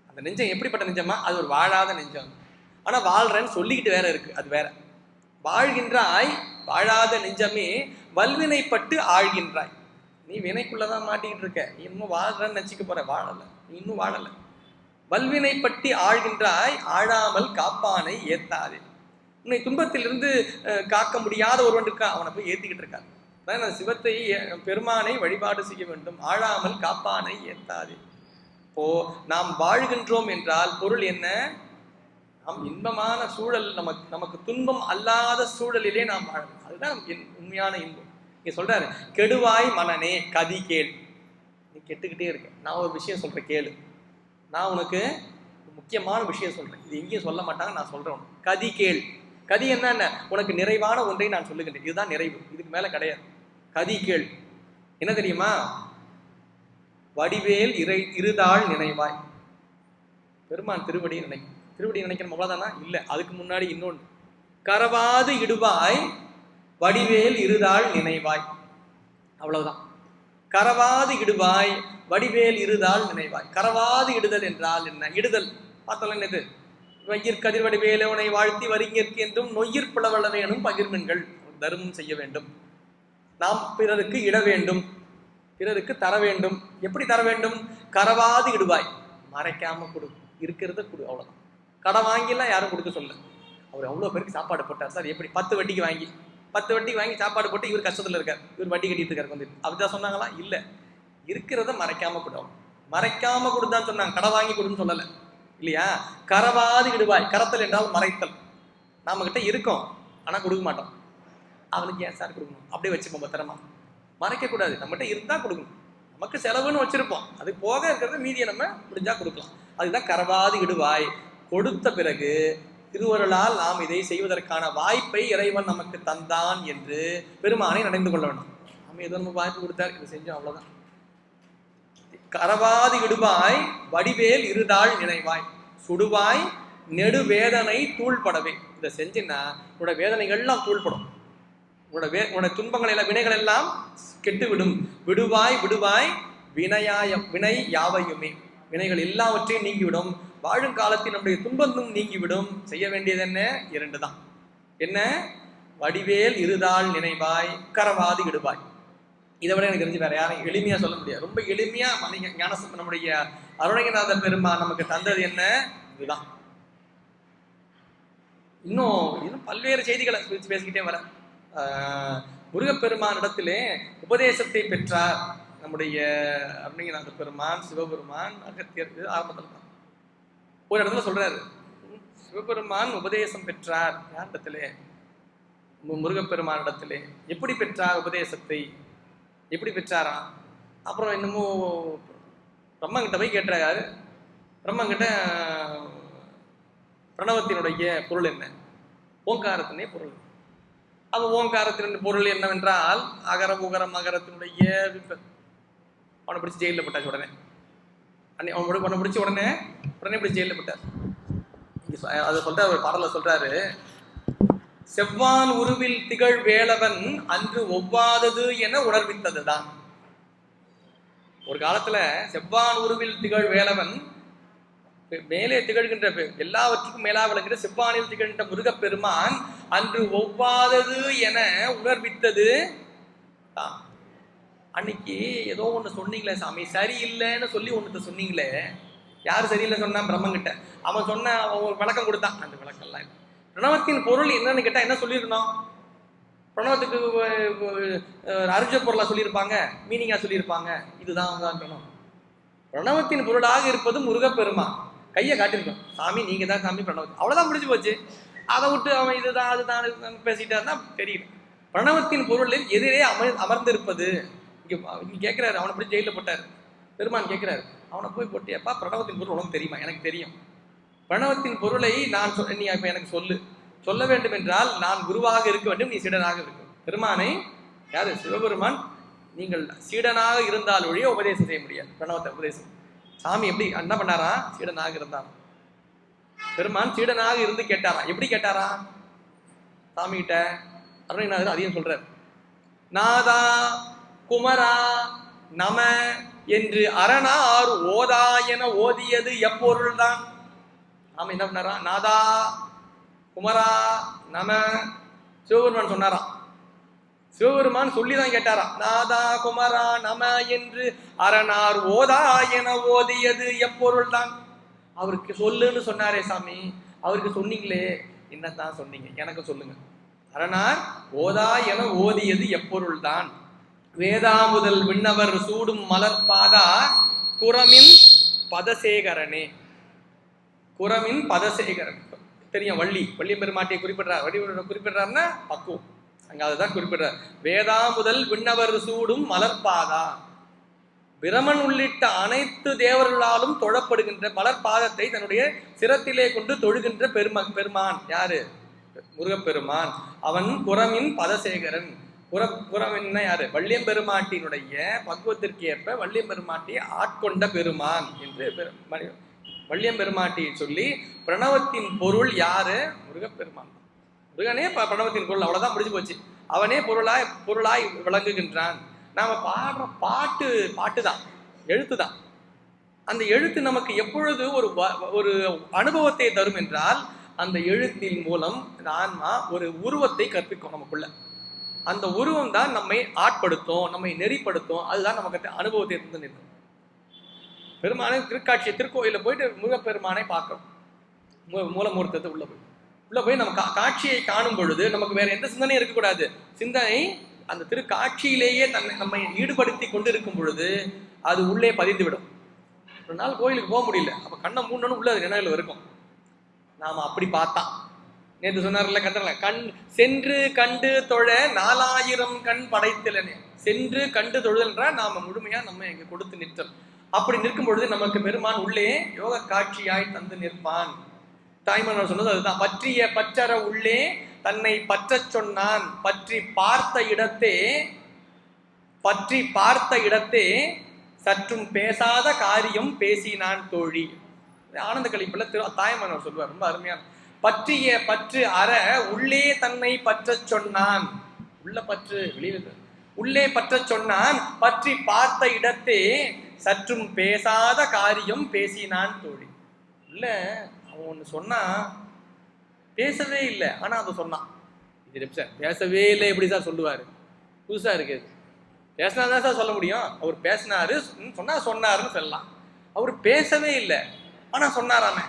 அந்த நெஞ்சம் எப்படிப்பட்ட நெஞ்சமா? அது ஒரு வாழாத நெஞ்சம். ஆனா வாழ்றேன்னு சொல்லிக்கிட்டு வேற இருக்கு, அது வேற. வாழ்கின்றாய் வாழாத நெஞ்சமே வல்வினைப்பட்டு ஆழ்கின்றாய். நீ வினைக்குள்ளதான் மாட்டிக்கிட்டு இருக்க, நீ இன்னும் வாழ்றன்னு நினைச்சிக்க போற, வாழல, நீ இன்னும் வாழல. வல்வினைப்பட்டு ஆழ்கின்றாய் ஆழாமல் காப்பானை ஏத்தாதே. உன்னை துன்பத்திலிருந்து காக்க முடியாத ஒருவன் இருக்கான், அவனை போய் ஏத்திக்கிட்டு இருக்கான். அதான் சிவத்தை பெருமானை வழிபாடு செய்ய வேண்டும், ஆழாமல் காப்பானை ஏத்தாதே. இப்போ நாம் வாழ்கின்றோம் என்றால் பொருள் என்ன? நாம் இன்பமான சூழல், நமக்கு துன்பம் அல்லாத சூழலிலே நாம் வாழணும். அதுதான் உண்மையான இன்பம். நீங்க சொல்றாரு, கெடுவாய் மனனே கதி கேள். நீ கெட்டுக்கிட்டே இருக்க, நான் ஒரு விஷயம் சொல்றேன் கேளு. நான் உனக்கு முக்கியமான விஷயம் சொல்றேன், இது எங்கேயும் சொல்ல மாட்டாங்க, நான் சொல்றேன். கதி கேள். கதி என்ன? உனக்கு நிறைவான ஒன்றை நான் சொல்லுகின்றேன், இதுதான் நிறைவு, இதுக்கு மேல கிடையாது. கதி கேள். என்ன தெரியுமா? வடிவேல் இருதாள் நினைவாய். பெருமான் திருவடியை நினைக்கணும், அவ்வளவுதானா? இல்ல, அதுக்கு முன்னாடி இன்னொன்று, கரவாது இடுவாய் வடிவேல் இருதாள் நினைவாய். அவ்வளவுதான். கரவாது இடுவாய் வடிவேல் இருதாள் நினைவாய். கரவாது இடுதல் என்றால் என்ன? இடுதல் பார்த்தோம் என்னது? வையிற் கதிர்வடி வேலவனை வாழ்த்தி வரிஞர்க்கு என்றும் நொய்யிற் பிளவள வேணும் பகிர்மென்கள். தர்மம் செய்ய வேண்டும், நாம் பிறருக்கு இட வேண்டும், பிறருக்கு தர வேண்டும். எப்படி தர வேண்டும்? கரவாது இடுவாய், மறைக்காம கொடு. இருக்கிறத கொடு, அவ்வளவுதான். கடன் வாங்கிலாம் யாரும் கொடுக்க சொல்ல. அவர் அவ்வளவு பேருக்கு சாப்பாடு போட்டார் சார். எப்படி 10 வட்டிக்கு வாங்கி சாப்பாடு போட்டு இவர் கஷ்டத்துல இருக்கார், இவர் வட்டி கட்டிட்டு இருக்காரு வந்து, அப்படிதான் சொன்னாங்களா? இல்ல, இருக்கிறத மறைக்காம கொடு, மறைக்காம கொடுத்தான்னு சொன்னாங்க. கடன் வாங்கி கொடுன்னு சொல்லல இல்லையா? கரவாது விடுவாய், கரத்தல் என்றால் மறைத்தல். நாம கிட்ட இருக்கோம் ஆனா கொடுக்க மாட்டோம். அவனுக்கு ஏன் சார் கொடுக்கணும், அப்படியே வச்சுப்போம் பத்திரமா. மறைக்க கூடாது, நம்மகிட்ட இருந்தா கொடுக்கணும். நமக்கு செலவுன்னு வச்சிருப்போம், அது போக இருக்கிறத மீதியை நம்ம முடிஞ்சா கொடுக்கலாம். அதுதான் கரவாது விடுவாய். கொடுத்த பிறகு திருவருளால் நாம் இதை செய்வதற்கான வாய்ப்பை இறைவன் நமக்கு தந்தான் என்று பெருமானை நினைந்து கொள்ள வேண்டும். நம்ம ஏதோ நம்ம வாய்ப்பு கொடுத்தார், இதை செஞ்சோம், அவ்வளவுதான். கரவாதி விடுவாய் வடிவேல் இருதாள் நினைவாய், சுடுவாய் நெடுவேதனை தூள்படவே. இதை செஞ்சுன்னா உன்னோட வேதனைகள்லாம் தூள்படும், உன்னோட துன்பங்கள் எல்லாம் வினைகள் எல்லாம் கெட்டுவிடும். விடுவாய் வினை யாவையுமே, வினைகள் எல்லாவற்றையும் நீங்கிவிடும். வாழும் காலத்தில் நம்முடைய துன்பமும் நீங்கிவிடும். செய்ய வேண்டியது என்ன? 2 தான். என்ன? வடிவேல் இருதாள் நினைவாய், கரவாதி விடுவாய். இதை விட எனக்கு தெரிஞ்சு வேற யாரும் எளிமையா சொல்ல முடியாது. ரொம்ப எளிமையா நம்முடைய அருணகிரிநாத பெருமான் நமக்கு தந்தது என்ன? இதுதான். இன்னும் பல்வேறு செய்திகளை பேசிக்கிட்டே வர. முருகப்பெருமானிடத்திலே உபதேசத்தை பெற்றார் நம்முடைய அருணகிரிநாத பெருமான், சிவபெருமான், அகத்தியர். ஆரம்பத்தில் தான் ஒரு இடத்துல சொல்றாரு, சிவபெருமான் உபதேசம் பெற்றார் யாரிடத்திலே? முருகப்பெருமானிடத்திலே. எப்படி பெற்றார் உபதேசத்தை? எப்படி பெற்றாரா? அப்புறம் இன்னமும் பிரம்மங்கிட்ட போய் கேட்டாரு. பிரம்மங்கிட்ட பிரணவத்தினுடைய பொருள் என்ன? ஓங்காரத்தினே பொருள். அப்ப ஓங்காரத்தின் பொருள் என்னவென்றால் அகர உகரம் அகரத்தினுடைய அவனை பிடிச்சி ஜெயிலில் போட்டாச்சு. உடனே அவனை பிடிச்ச உடனே பிடிச்சி ஜெயிலில் போட்டார். அதை சொல்றாரு, ஒரு பாடல சொல்றாரு, செவ்வான் உருவில் திகழ் வேலவன் அன்று ஒவ்வாதது என உணர்வித்ததுதான். ஒரு காலத்துல செவ்வான் உருவில் திகழ் வேலவன், மேலே திகழ்கின்ற எல்லாவற்றுக்கும் மேலா விளங்குகிற செவ்வானில் திகழ்கின்ற முருகப்பெருமான் அன்று ஒவ்வாதது என உணர்வித்தது தான். அன்னைக்கு ஏதோ ஒண்ணு சொன்னீங்களே சாமி, சரியில்லைன்னு சொல்லி ஒண்ணு சொன்னீங்களே. யாரு சரியில்லை சொன்னா? பிரம்மங்கிட்ட. அவன் சொன்ன ஒரு விளக்கம் கொடுத்தான். அந்த விளக்கம்லாம் இல்லை. பிரணவத்தின் பொருள் என்னன்னு கேட்டா என்ன சொல்லியிருக்கணும்? பிரணவத்துக்கு அறிஞ்ச பொருளா சொல்லியிருப்பாங்க, மீனிங்கா சொல்லியிருப்பாங்க. இதுதான் பிரணவம். பிரணவத்தின் பொருளாக இருப்பது முருகப்பெருமான். கையை காட்டிருக்கோம், சாமி நீங்க தான் சாமி பிரணவம், அவ்வளவுதான் முடிஞ்சு போச்சு. அதை விட்டு அவன் இதுதான் அதுதான் பேசிட்டாருன்னா தெரியல. பிரணவத்தின் பொருளில் எதிரே அமர்ந்திருப்பது. இங்க கேட்கிறாரு, அவனை போய் ஜெயில போட்டாரு. பெருமான் கேட்கிறாரு, அவனை போய் போட்டியப்பா பிரணவத்தின் பொருள் உனக்கு தெரியுமா? எனக்கு தெரியும். பிரணவத்தின் பொருளை நான் நீ இப்ப எனக்கு சொல்ல வேண்டும் என்றால் நான் குருவாக இருக்க வேண்டும், நீ சீடனாக இருக்க. பெருமானை யாரு? சிவபெருமான். நீங்கள் சீடனாக இருந்தால் ஒழிய உபதேசம் செய்ய முடியாது. பிரணவத்தை உபதேசம் சாமி எப்படி என்ன பண்ணாரா? சீடனாக இருந்தாரா. பெருமான் சீடனாக இருந்து கேட்டாரா. எப்படி கேட்டாரா? சாமி கிட்ட அருணகிரிநாதர் அதையும் சொல்றார். நாதா குமரா நம என்று அரணார் ஓதா என ஓதியது எப்பொருள் தான். நாம என்ன பண்ணாரா? நாதா குமரா நம சிவபெருமான் சொன்னாராம். சிவபெருமான் சொல்லிதான் கேட்டாரா. நாதா குமரா நம என்று அரணார் ஓதா என ஓதியது எப்பொருள் தான். அவருக்கு சொல்லுன்னு சொன்னாரே சாமி, அவருக்கு சொன்னீங்களே, என்னத்தான் சொன்னீங்க? எனக்கு சொல்லுங்க. அரணார் ஓதா என ஓதியது எப்பொருள் தான். வேதாமுதல் விண்ணவர் சூடும் மலர் பாதா குரமின் பதசேகரனே. குரமின் பதசேகரன் தெரியும். வள்ளியம் பெருமாட்டியை குறிப்பிடுறாருன்னா பக்குவம், அங்க அதுதான் குறிப்பிடுறார். வேதாமுதல் விண்ணவர் சூடும் மலர்பாதா, பிரமன் உள்ளிட்ட அனைத்து தேவர்களாலும் தொழப்படுகின்ற மலர்பாதத்தை தன்னுடைய சிரத்திலே கொண்டு தொழுகின்ற பெருமான் யாரு? முருகப்பெருமான். அவன் குரமின் பதசேகரன். குரமின்னா யாரு? வள்ளியம் பெருமாட்டியினுடைய பக்குவத்திற்கு ஏற்ப வள்ளியம் பெருமாட்டியை ஆட்கொண்ட பெருமான் என்று வள்ளியம் பெருமாட்டியை சொல்லி பிரணவத்தின் பொருள் யாரு? முருகப்பெருமான். முருகனே பிரணவத்தின் பொருள், அவ்வளவுதான் முடிஞ்சு போச்சு. அவனே பொருளாய் விளங்குகின்றான். நாம பாடுற பாட்டு தான், எழுத்து தான். அந்த எழுத்து நமக்கு எப்பொழுது ஒரு அனுபவத்தை தரும் என்றால், அந்த எழுத்தின் மூலம் ஆன்மா ஒரு உருவத்தை கற்பிக்கும் நமக்குள்ள. அந்த உருவம் தான் நம்மை ஆட்படுத்தும், நம்மை நெறிப்படுத்தும். அதுதான் நமக்கு அனுபவத்தை இருந்து நிற்கும். பெருமானை திருக்காட்சி திருக்கோயில போயிட்டு முருகப்பெருமானை பார்க்கிறோம். மூலமூர்த்தத்தை உள்ள போய் நம்ம காட்சியை காணும் பொழுது நமக்கு வேற எந்த சிந்தனையும் இருக்கக்கூடாது. சிந்தனை அந்த திருக்காட்சியிலேயே நம்மை ஈடுபடுத்தி கொண்டிருக்கும் பொழுது அது உள்ளே பதிந்து விடும். ஒரு நாள் கோயிலுக்கு போக முடியல, அப்ப கண்ணை மூடணும், உள்ள அது நினைவுல இருக்கும். நாம அப்படி பார்த்தா நேற்று சொன்னார்ல கத்தல, கண் சென்று கண்டு தொழ 4000 கண் படைத்தலனே. சென்று கண்டு தொழுதல்ன்றா நாம முழுமையா நம்ம இங்க கொடுத்து நிற்கிறோம். அப்படி நிற்கும் பொழுது நமக்கு பெருமான் உள்ளே யோக காட்சியாய் தந்து நிற்பான். தாய்மன்னர் சொன்னது அதுதான். பற்றிய பற்றற உள்ளே தன்னை பற்ற சொன்னான். பற்றி பார்த்த இடத்தே சற்றும் பேசாத காரியம் பேசினான் தோழி. ஆனந்த கலிப்புல தாய்மன்னர் சொல்லுவார், ரொம்ப அருமையான. பற்றிய பற்று அற உள்ளே தன்னை பற்ற சொன்னான். உள்ள பற்று வெளியில உள்ளே பற்ற சொன்னான். பற்றி பார்த்த இடத்தே சற்றும் பேசாத காரியம் பேசினான் தோழி. இல்ல அவன் ஒண்ணு சொன்னா பேசவே இல்லை, ஆனா அதை சொன்னான். இது சார் பேசவே இல்லை எப்படி சார் சொல்லுவாரு? புதுசா இருக்கு. பேசினாதான் சார் சொல்ல முடியும். அவர் பேசினாரு சொன்னாருன்னு சொல்லலாம். அவர் பேசவே இல்லை, ஆனா சொன்னாராமே.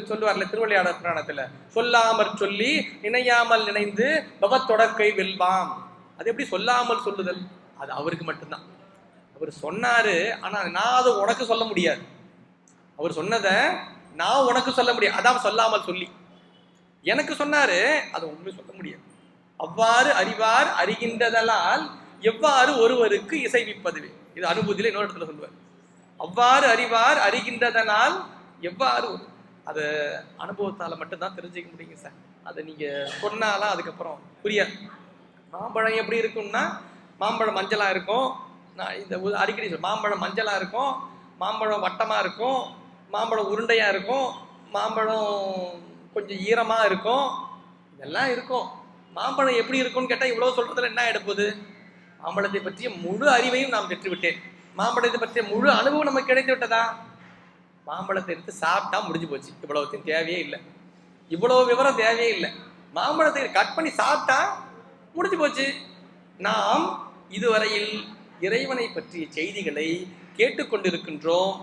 சொல்லுவார்ல திருவிளையாடல் புராணத்துல, சொல்லாமற் சொல்லி நினையாமல் நினைந்து பவத்தொடக்கை வெல்வாம். அது எப்படி சொல்லாமல் சொல்லுதல்? அது அவருக்கு மட்டும்தான். அவர் சொன்னாரு, ஆனா நான் அதை உனக்கு சொல்ல முடியாது. அவர் சொன்னதை நான் உனக்கு சொல்ல முடியாது. அதான் சொல்லாமல் சொல்லி. எனக்கு சொன்னாரு, அதை உங்களுக்கு சொல்ல முடியாது. அவ்வாறு அறிவார் அறிகின்றதலால் எவ்வாறு ஒருவருக்கு இசைவிப்பதுவே. இது அனுபூதியில இன்னொரு இடத்துல சொல்லுவார். அவ்வாறு அறிவார் அறிகின்றதனால் எவ்வாறு, அது அனுபவத்தால மட்டும்தான் தெரிஞ்சுக்க முடியுங்க சார். அதை நீங்க சொன்னாலாம் அதுக்கப்புறம் புரியாது. மாம்பழம் எப்படி இருக்கும்னா, மாம்பழம் மஞ்சளா இருக்கும். நான் இந்த அடிக்கடி மாம்பழம் மஞ்சளா இருக்கும், மாம்பழம் வட்டமா இருக்கும், மாம்பழம் உருண்டையா இருக்கும், மாம்பழம் கொஞ்சம் ஈரமா இருக்கும், இதெல்லாம் இருக்கும். மாம்பழம் எப்படி இருக்கும்னு கேட்டா இவ்வளவு சொல்றதுல என்ன எடுப்பது? மாம்பழத்தை பற்றிய முழு அறிவையும் நாம் பெற்றுவிட்டேன். மாம்பழத்தை பற்றிய முழு அனுபவம் நமக்கு கிடைத்து விட்டதா? மாம்பழத்தை எடுத்து சாப்பிட்டா முடிஞ்சு போச்சு. இவ்வளவுத்தையும் தேவையே இல்லை, இவ்வளவு விவரம் தேவையே இல்லை. மாம்பழத்தை கட் பண்ணி சாப்பிட்டா முடிஞ்சு போச்சு. நாம் இதுவரையில் இறைவனை பற்றிய செய்திகளை கேட்டுக்கொண்டிருக்கின்றோம்,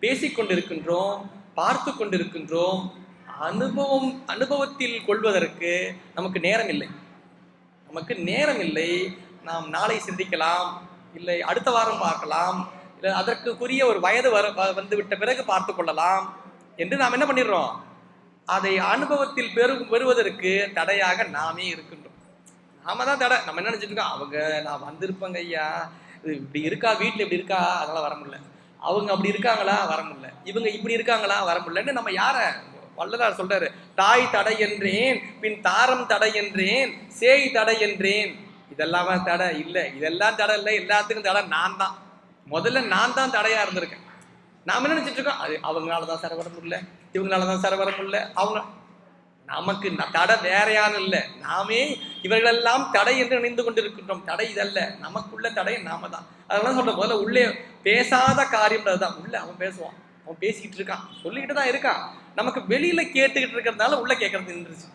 பேசிக்கொண்டிருக்கின்றோம், பார்த்து கொண்டிருக்கின்றோம். அனுபவத்தில் கொள்வதற்கு நமக்கு நேரம் இல்லை. நாம் நாளை சிந்திக்கலாம், இல்லை அடுத்த வாரம் பார்க்கலாம், இல்லை அதற்குரிய ஒரு வயது வந்து விட்ட பிறகு பார்த்து கொள்ளலாம் என்று நாம் என்ன பண்ணிடுறோம்? அதை அனுபவத்தில் பெறுவதற்கு தடையாக நாமே இருக்கின்றோம். நாம தான் தடை. நம்ம என்ன நினைச்சிட்டு இருக்கோம்? அவங்க நான் வந்திருப்பேங்க ஐயா, இது இப்படி இருக்கா, வீட்டுல இப்படி இருக்கா, அதெல்லாம் வர முடியல. அவங்க அப்படி இருக்காங்களா, வர முடியல. இவங்க இப்படி இருக்காங்களா, வர முடியலன்னு நம்ம யார வள்ளலார் சொல்றாரு, தாய் தடை என்றேன், பின் தாரம் தடை என்றேன், சேய் தடை என்றேன். இதெல்லாம் தடை இல்லை, இதெல்லாம் தடை இல்லை, எல்லாத்துக்கும் தடை நான் தான். முதல்ல நான் தான் தடையா இருந்திருக்கேன். நாம என்ன நினைச்சிட்டு இருக்கோம்? அது அவங்களாலதான் சர வர முடியல, இவங்களாலதான் சர வர முடியல. அவங்க நமக்கு தடை வேற யாரும் இல்லை, நாமே இவர்களெல்லாம் தடை என்று நினைந்து கொண்டிருக்கின்றோம். தடை இதல்ல, நமக்குள்ள தடை நாம தான். அதெல்லாம் சொல்ற போல உள்ளே பேசாத காரியம்ன்றதுதான். உள்ள அவன் பேசுவான், அவன் பேசிக்கிட்டு இருக்கான், சொல்லிக்கிட்டு தான் இருக்கான். நமக்கு வெளியில கேட்டுக்கிட்டு இருக்கிறதுனால உள்ள கேட்கறது நின்றுச்சு.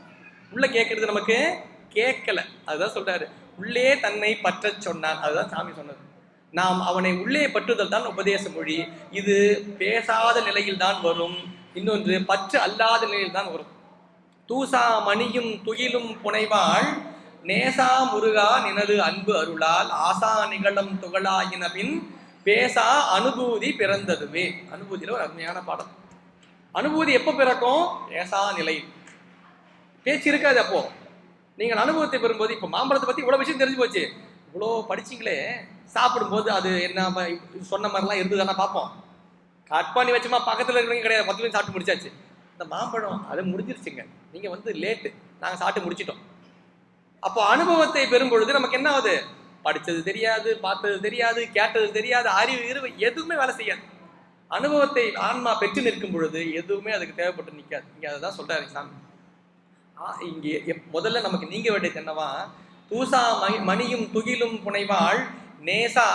உள்ள கேட்கறது நமக்கு கேட்கல. அதுதான் சொல்றாரு, உள்ளே தன்னை பற்ற சொன்னான். அதுதான் சாமி சொன்னது. நாம் அவனை உள்ளே பற்றுதல் தான் உபதேச மொழி. இது பேசாத நிலையில் தான் வரும். இன்னொன்று பற்று அல்லாத நிலையில் தான் வரும். தூசா மணியும் துயிலும் புனைவாள் நேசா முருகா நினது அன்பு அருளால் ஆசா நிகழும் துகளாயின பின் பேசா அனுபூதி பிறந்ததுவே. அனுபூதியில ஒரு அருமையான பாடம். அனுபூதி எப்போ பிறக்கும்? பேசா நிலை. பேச்சு இருக்காது. அப்போ நீங்கள் அனுபவத்தை பெறும்போது, இப்போ மாம்பழத்தை பத்தி இவ்வளவு விஷயம் தெரிஞ்சு போச்சு, இவ்வளோ படிச்சிங்களே, சாப்பிடும்போது அது என்ன சொன்ன மாதிரிலாம் இருந்ததுன்னா பார்ப்போம். கட் பண்ணி வச்சுமா பக்கத்தில் இருக்கிறவங்க கிடையாது, மொத்தத்தையும் சாப்பிட்டு முடிச்சாச்சு. இந்த மாம்பழம் அது முடிஞ்சிருச்சுங்க, நீங்க வந்து லேட்டு, நாங்கள் சாப்பிட்டு முடிச்சிட்டோம். அப்போ அனுபவத்தை பெறும் பொழுது நமக்கு என்ன ஆகுது? படித்தது தெரியாது, பார்த்தது தெரியாது, கேட்டது தெரியாது, அறிவு எதுவுமே வேலை செய்யாது. அனுபவத்தை ஆன்மா பெற்று நிற்கும் பொழுது எதுவுமே அதுக்கு தேவைப்பட்டு நிற்காது. இங்க அதை தான் சொல்றாரு சாமி. இங்கே முதல்ல நமக்கு நீங்க வேண்டியது என்னவா? தூசா மணியும் துகிலும் புனைவாள் நேசா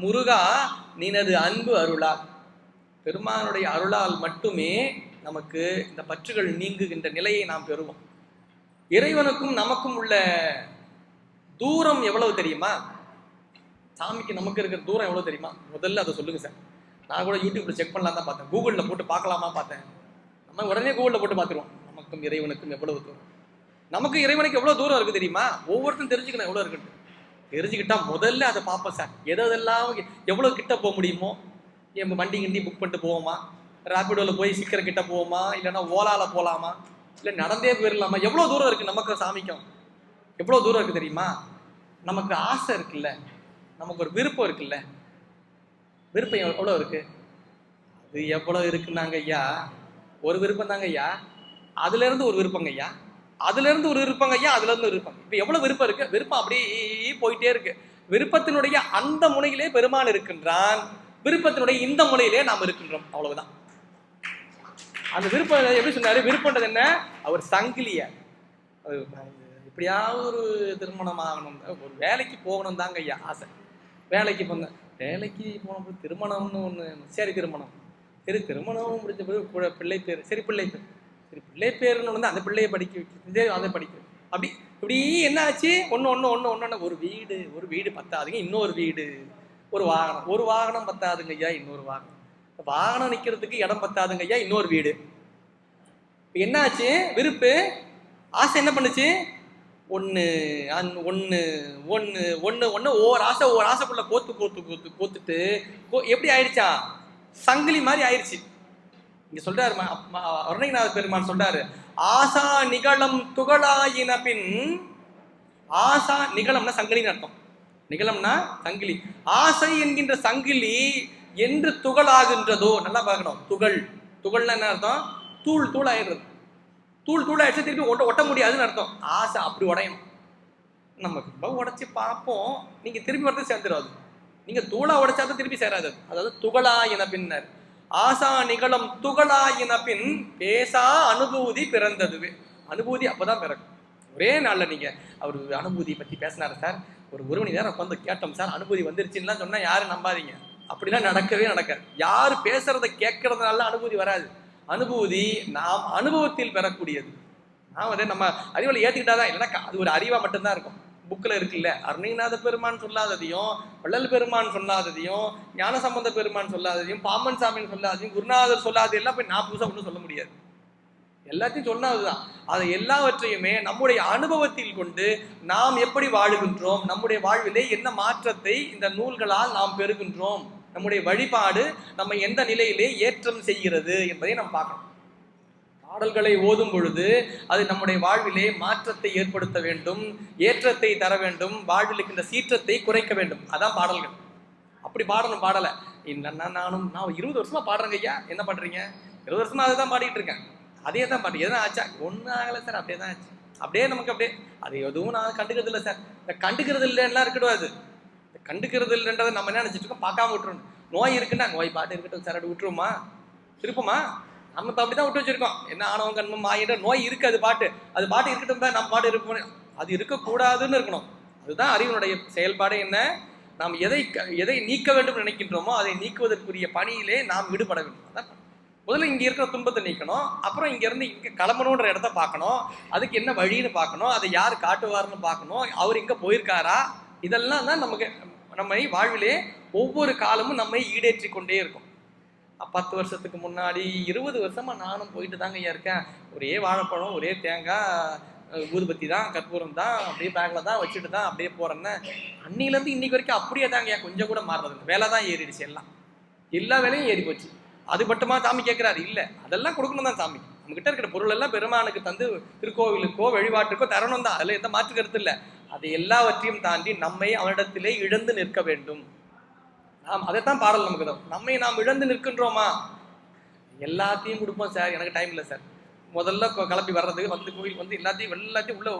முருகா நினது அன்பு அருளால். பெருமானுடைய அருளால் மட்டுமே நமக்கு இந்த பற்றுகள் நீங்குகின்ற நிலையை நாம் பெறுவோம். இறைவனுக்கும் நமக்கும் உள்ள தூரம் எவ்வளவு தெரியுமா? சாமிக்கு நமக்கு இருக்கிற தூரம் எவ்வளவு தெரியுமா? முதல்ல அதை சொல்லுங்க சார். நான் கூட யூடியூப்ல செக் பண்ணலாம் தான் பார்த்தேன், கூகுளில் போட்டு பார்க்கலாமா பார்த்தேன். நம்ம உடனே கூகுளில் போட்டு பார்த்துருவோம். நமக்கும் இறைவனுக்கும் எவ்வளவு தூரம், நமக்கு இறைவனுக்கு எவ்வளவு தூரம் இருக்கு தெரியுமா? ஒவ்வொருத்தரும் தெரிஞ்சுக்கணும் எவ்வளவு இருக்குன்னு. தெரிஞ்சுக்கிட்டா முதல்ல அதை பார்ப்போம் சார். எதெல்லாம் எவ்வளவு கிட்ட போக முடியுமோ, வண்டி கிண்டி புக் பண்ணிட்டு போவோமா, ராபிடோவில் போய் சீக்கிரம் கிட்ட போவோமா, இல்லைன்னா ஓலால போகலாமா, இல்லை நடந்தே போயிடலாமா? எவ்வளோ தூரம் இருக்கு நமக்கு சாமிக்கும், எவ்வளோ தூரம் இருக்கு தெரியுமா? நமக்கு ஆசை இருக்குல்ல, நமக்கு ஒரு விருப்பம் இருக்குல்ல, விருப்பம் எவ்வளோ இருக்கு? அது எவ்வளோ இருக்குன்னாங்க ஐயா, ஒரு விருப்பம் தாங்க ஐயா, அதுல இருந்து ஒரு விருப்பங்க ஐயா, அதுல இருந்து ஒரு விருப்பங்க ஐயா, அதுல இருந்து ஒரு விருப்பம். இப்ப எவ்வளவு விருப்பம் இருக்கு? விருப்பம் அப்படியே போயிட்டே இருக்கு. விருப்பத்தினுடைய அந்த முனையிலே பெருமான் இருக்கின்றான், விருப்பத்தினுடைய இந்த முனையிலே நாம் இருக்கின்றோம், அவ்வளவுதான். அந்த விருப்பம் எப்படி சொன்னாரு? விருப்பம்ன்றது என்ன? அவர் சங்கிலிய எப்படியாவது ஒரு திருமணம் ஆகணும், ஒரு வேலைக்கு போகணும் தாங்க ஐயா ஆசை. வேலைக்கு போன, வேலைக்கு போன திருமணம்னு ஒண்ணு, சரி திருமணம், சரி திருமணம் முடிஞ்ச பிறகு பிள்ளை பேர், சரி பிள்ளை பேர், சரி பிள்ளை பேருன்னு வந்து அந்த பிள்ளையை படிக்க வைக்கிறது, அதை படிக்க அப்படி இப்படி என்ன ஆச்சு? ஒன்று ஒரு வீடு பத்தாதுங்க, இன்னொரு வீடு, ஒரு வாகனம் பத்தாதுங்க ஐயா, இன்னொரு வாகனம் நிற்கிறதுக்கு இடம் பத்தாதுங்க ஐயா, இன்னொரு வீடு. என்ன ஆச்சு? விருப்பு ஆசை என்ன பண்ணுச்சு? ஒன்று ஒவ்வொரு ஆசைக்குள்ள கோத்துட்டு எப்படி ஆயிடுச்சா? சங்கிலி மாதிரி ஆயிடுச்சு. இங்க சொல்றாரு அருணகிரிநாத பெருமான் சொல்றாரு, ஆசா நிகழம் துகளாயின பின். ஆசா நிகழம்னா சங்கிலின்னு அர்த்தம், நிகழம்னா சங்கிலி. ஆசை என்கின்ற சங்கிலி என்று துகளாகின்றதோ, நல்லா பார்க்கணும். துகள்னா என்ன அர்த்தம்? தூள் ஆயிடுறது. தூள் ஆயிடுச்சு, திருப்பி ஒட்ட முடியாதுன்னு அர்த்தம். ஆசை அப்படி உடையணும். நம்ம உடைச்சு பார்ப்போம், நீங்க திருப்பி வரது சேர்ந்துடாது. நீங்க தூளா உடைச்சாதான் திருப்பி சேராது. அதாவது துகளாயின பின்னர் ஆசா நிகழும் துகளாயின பின் பேசா அனுபூதி பிறந்ததுவே. அனுபூதி அப்பதான் பிறக்கும். ஒரே நாள்ல நீங்க அவர் அனுபூதியை பத்தி பேசினாரு சார், ஒரு மணி நேரம் உட்காந்து கேட்டோம் சார், அனுபூதி வந்துருச்சுன்னா சொன்னா யாரும் நம்பாதீங்க. அப்படிலாம் நடக்கவே நடக்காது. யாரு பேசுறத கேட்கறதுனால அனுபூதி வராது. அனுபூதி நாம் அனுபவத்தில் பெறக்கூடியது. நான் வந்து நம்ம அறிவுல ஏத்துக்கிட்டாதான், இல்லைன்னா அது ஒரு அறிவா மட்டும்தான் இருக்கும். புக்கில் இருக்குல்ல, அருணகிரிநாத பெருமான் சொல்லாததையும், வள்ளல் பெருமான் சொல்லாததையும், ஞானசம்பந்த பெருமான் சொல்லாததையும், பாம்பன் சாமின்னு சொல்லாததையும், குருநாதர் சொல்லாதது எல்லாம் போய் நான் புதுசாக ஒன்றும் சொல்ல முடியாது. எல்லாத்தையும் சொன்னதுதான். அதை எல்லாவற்றையுமே நம்முடைய அனுபவத்தில் கொண்டு நாம் எப்படி வாழுகின்றோம், நம்முடைய வாழ்விலே என்ன மாற்றத்தை இந்த நூல்களால் நாம் பெறுகின்றோம், நம்முடைய வழிபாடு நம்ம எந்த நிலையிலே ஏற்றம் செய்கிறது என்பதை நாம் பார்க்கணும். பாடல்களை ஓதும் பொழுது அது நம்முடைய வாழ்விலே மாற்றத்தை ஏற்படுத்த வேண்டும், ஏற்றத்தை தர வேண்டும், வாழ்வில் இருக்கின்ற சீற்றத்தை குறைக்க வேண்டும். அதான் பாடல்கள். அப்படி பாடணும். பாடலை நான் 20 வருஷமா பாடுறேங்க ஐயா, என்ன பண்றீங்க? 20 வருஷமா அதை தான் பாடிட்டு இருக்கேன். அதே தான் பாட்டு. எதுவும் ஆச்சா? ஒன்றும் ஆகலை சார், அப்படியே தான் ஆச்சு. அப்படியே நமக்கு அப்படியே அது எதுவும் நான் கண்டுக்கிறது இல்லை சார். இந்த கண்டுக்கிறது இல்லைன்னா இருக்கக்கூடாது. இந்த கண்டுக்கிறது இல்லைன்றதை நம்ம என்ன நினைச்சிட்டு இருக்கோம்? பார்க்காம விட்டுருணும். நோய் இருக்குன்னா நோய் பாட்டு இருக்கட்டும் சார், அப்படி விட்டுருமா? திருப்பமா? நம்ம இப்போ அப்படிதான் விட்டு வச்சிருக்கோம். என்ன ஆணவம் கண்மம் மாயிட நோய் இருக்கு, அது பாட்டு இருக்கட்டும் தான், நம்ம பாட்டு இருப்போம். அது இருக்கக்கூடாதுன்னு இருக்கணும். அதுதான் அறிவினுடைய செயல்பாடு. என்ன? நாம் எதை நீக்க வேண்டும் நினைக்கின்றோமோ அதை நீக்குவதற்குரிய பணியிலே நாம் விடுபட வேண்டும். அதான் முதல்ல இங்க இருக்கிற துன்பத்தை நீக்கணும், அப்புறம் இங்க இருந்து இங்க கிளம்பணுன்ற இடத்த பார்க்கணும், அதுக்கு என்ன வழின்னு பார்க்கணும், அதை யார் காட்டுவார்னு பார்க்கணும், அவர் இங்க போயிருக்காரா, இதெல்லாம் தான் நமக்கு நம்மை வாழ்விலே ஒவ்வொரு காலமும் நம்மை ஈடேற்றி கொண்டே இருக்கும். 10 வருஷத்துக்கு முன்னாடி 20 வருஷமா நானும் போயிட்டு தாங்க ஐயா இருக்கேன். ஒரே வாழைப்பழம், ஒரே தேங்காய், ஊதுபத்தி தான், கற்பூரம் தான், அப்படியே பேக்ல தான் வச்சுட்டு தான் அப்படியே போறேன்னு. அன்னிலேருந்து இன்னைக்கு வரைக்கும் அப்படியே தாங்க ஐயா, கொஞ்சம் கூட மாறுறது. வேலை தான் ஏறிடுச்சு, எல்லா வேலையும் ஏறி போச்சு. அது மட்டுமா சாமி கேட்கிறாரு? இல்லை, அதெல்லாம் கொடுக்கணும் தான் சாமி. நம்ம கிட்ட இருக்கிற பொருள் எல்லாம் பெருமானுக்கு தந்து திருக்கோவிலுக்கோ வழிபாட்டுக்கோ தரணும் தான், அதுல எந்த மாற்று கருத்து இல்லை. அது எல்லாவற்றையும் தாண்டி நம்மை அவனிடத்திலே இழந்து நிற்க வேண்டும். நாம் அதைத்தான் பாடல் நமக்கு தான். நம்மை நாம் இழந்து நிற்கின்றோமா? எல்லாத்தையும் கொடுப்போம் சார், எனக்கு டைம் இல்லை சார். முதல்ல கிளம்பி வர்றதுக்கு வந்து கோவில் வந்து எல்லாத்தையும் உள்ள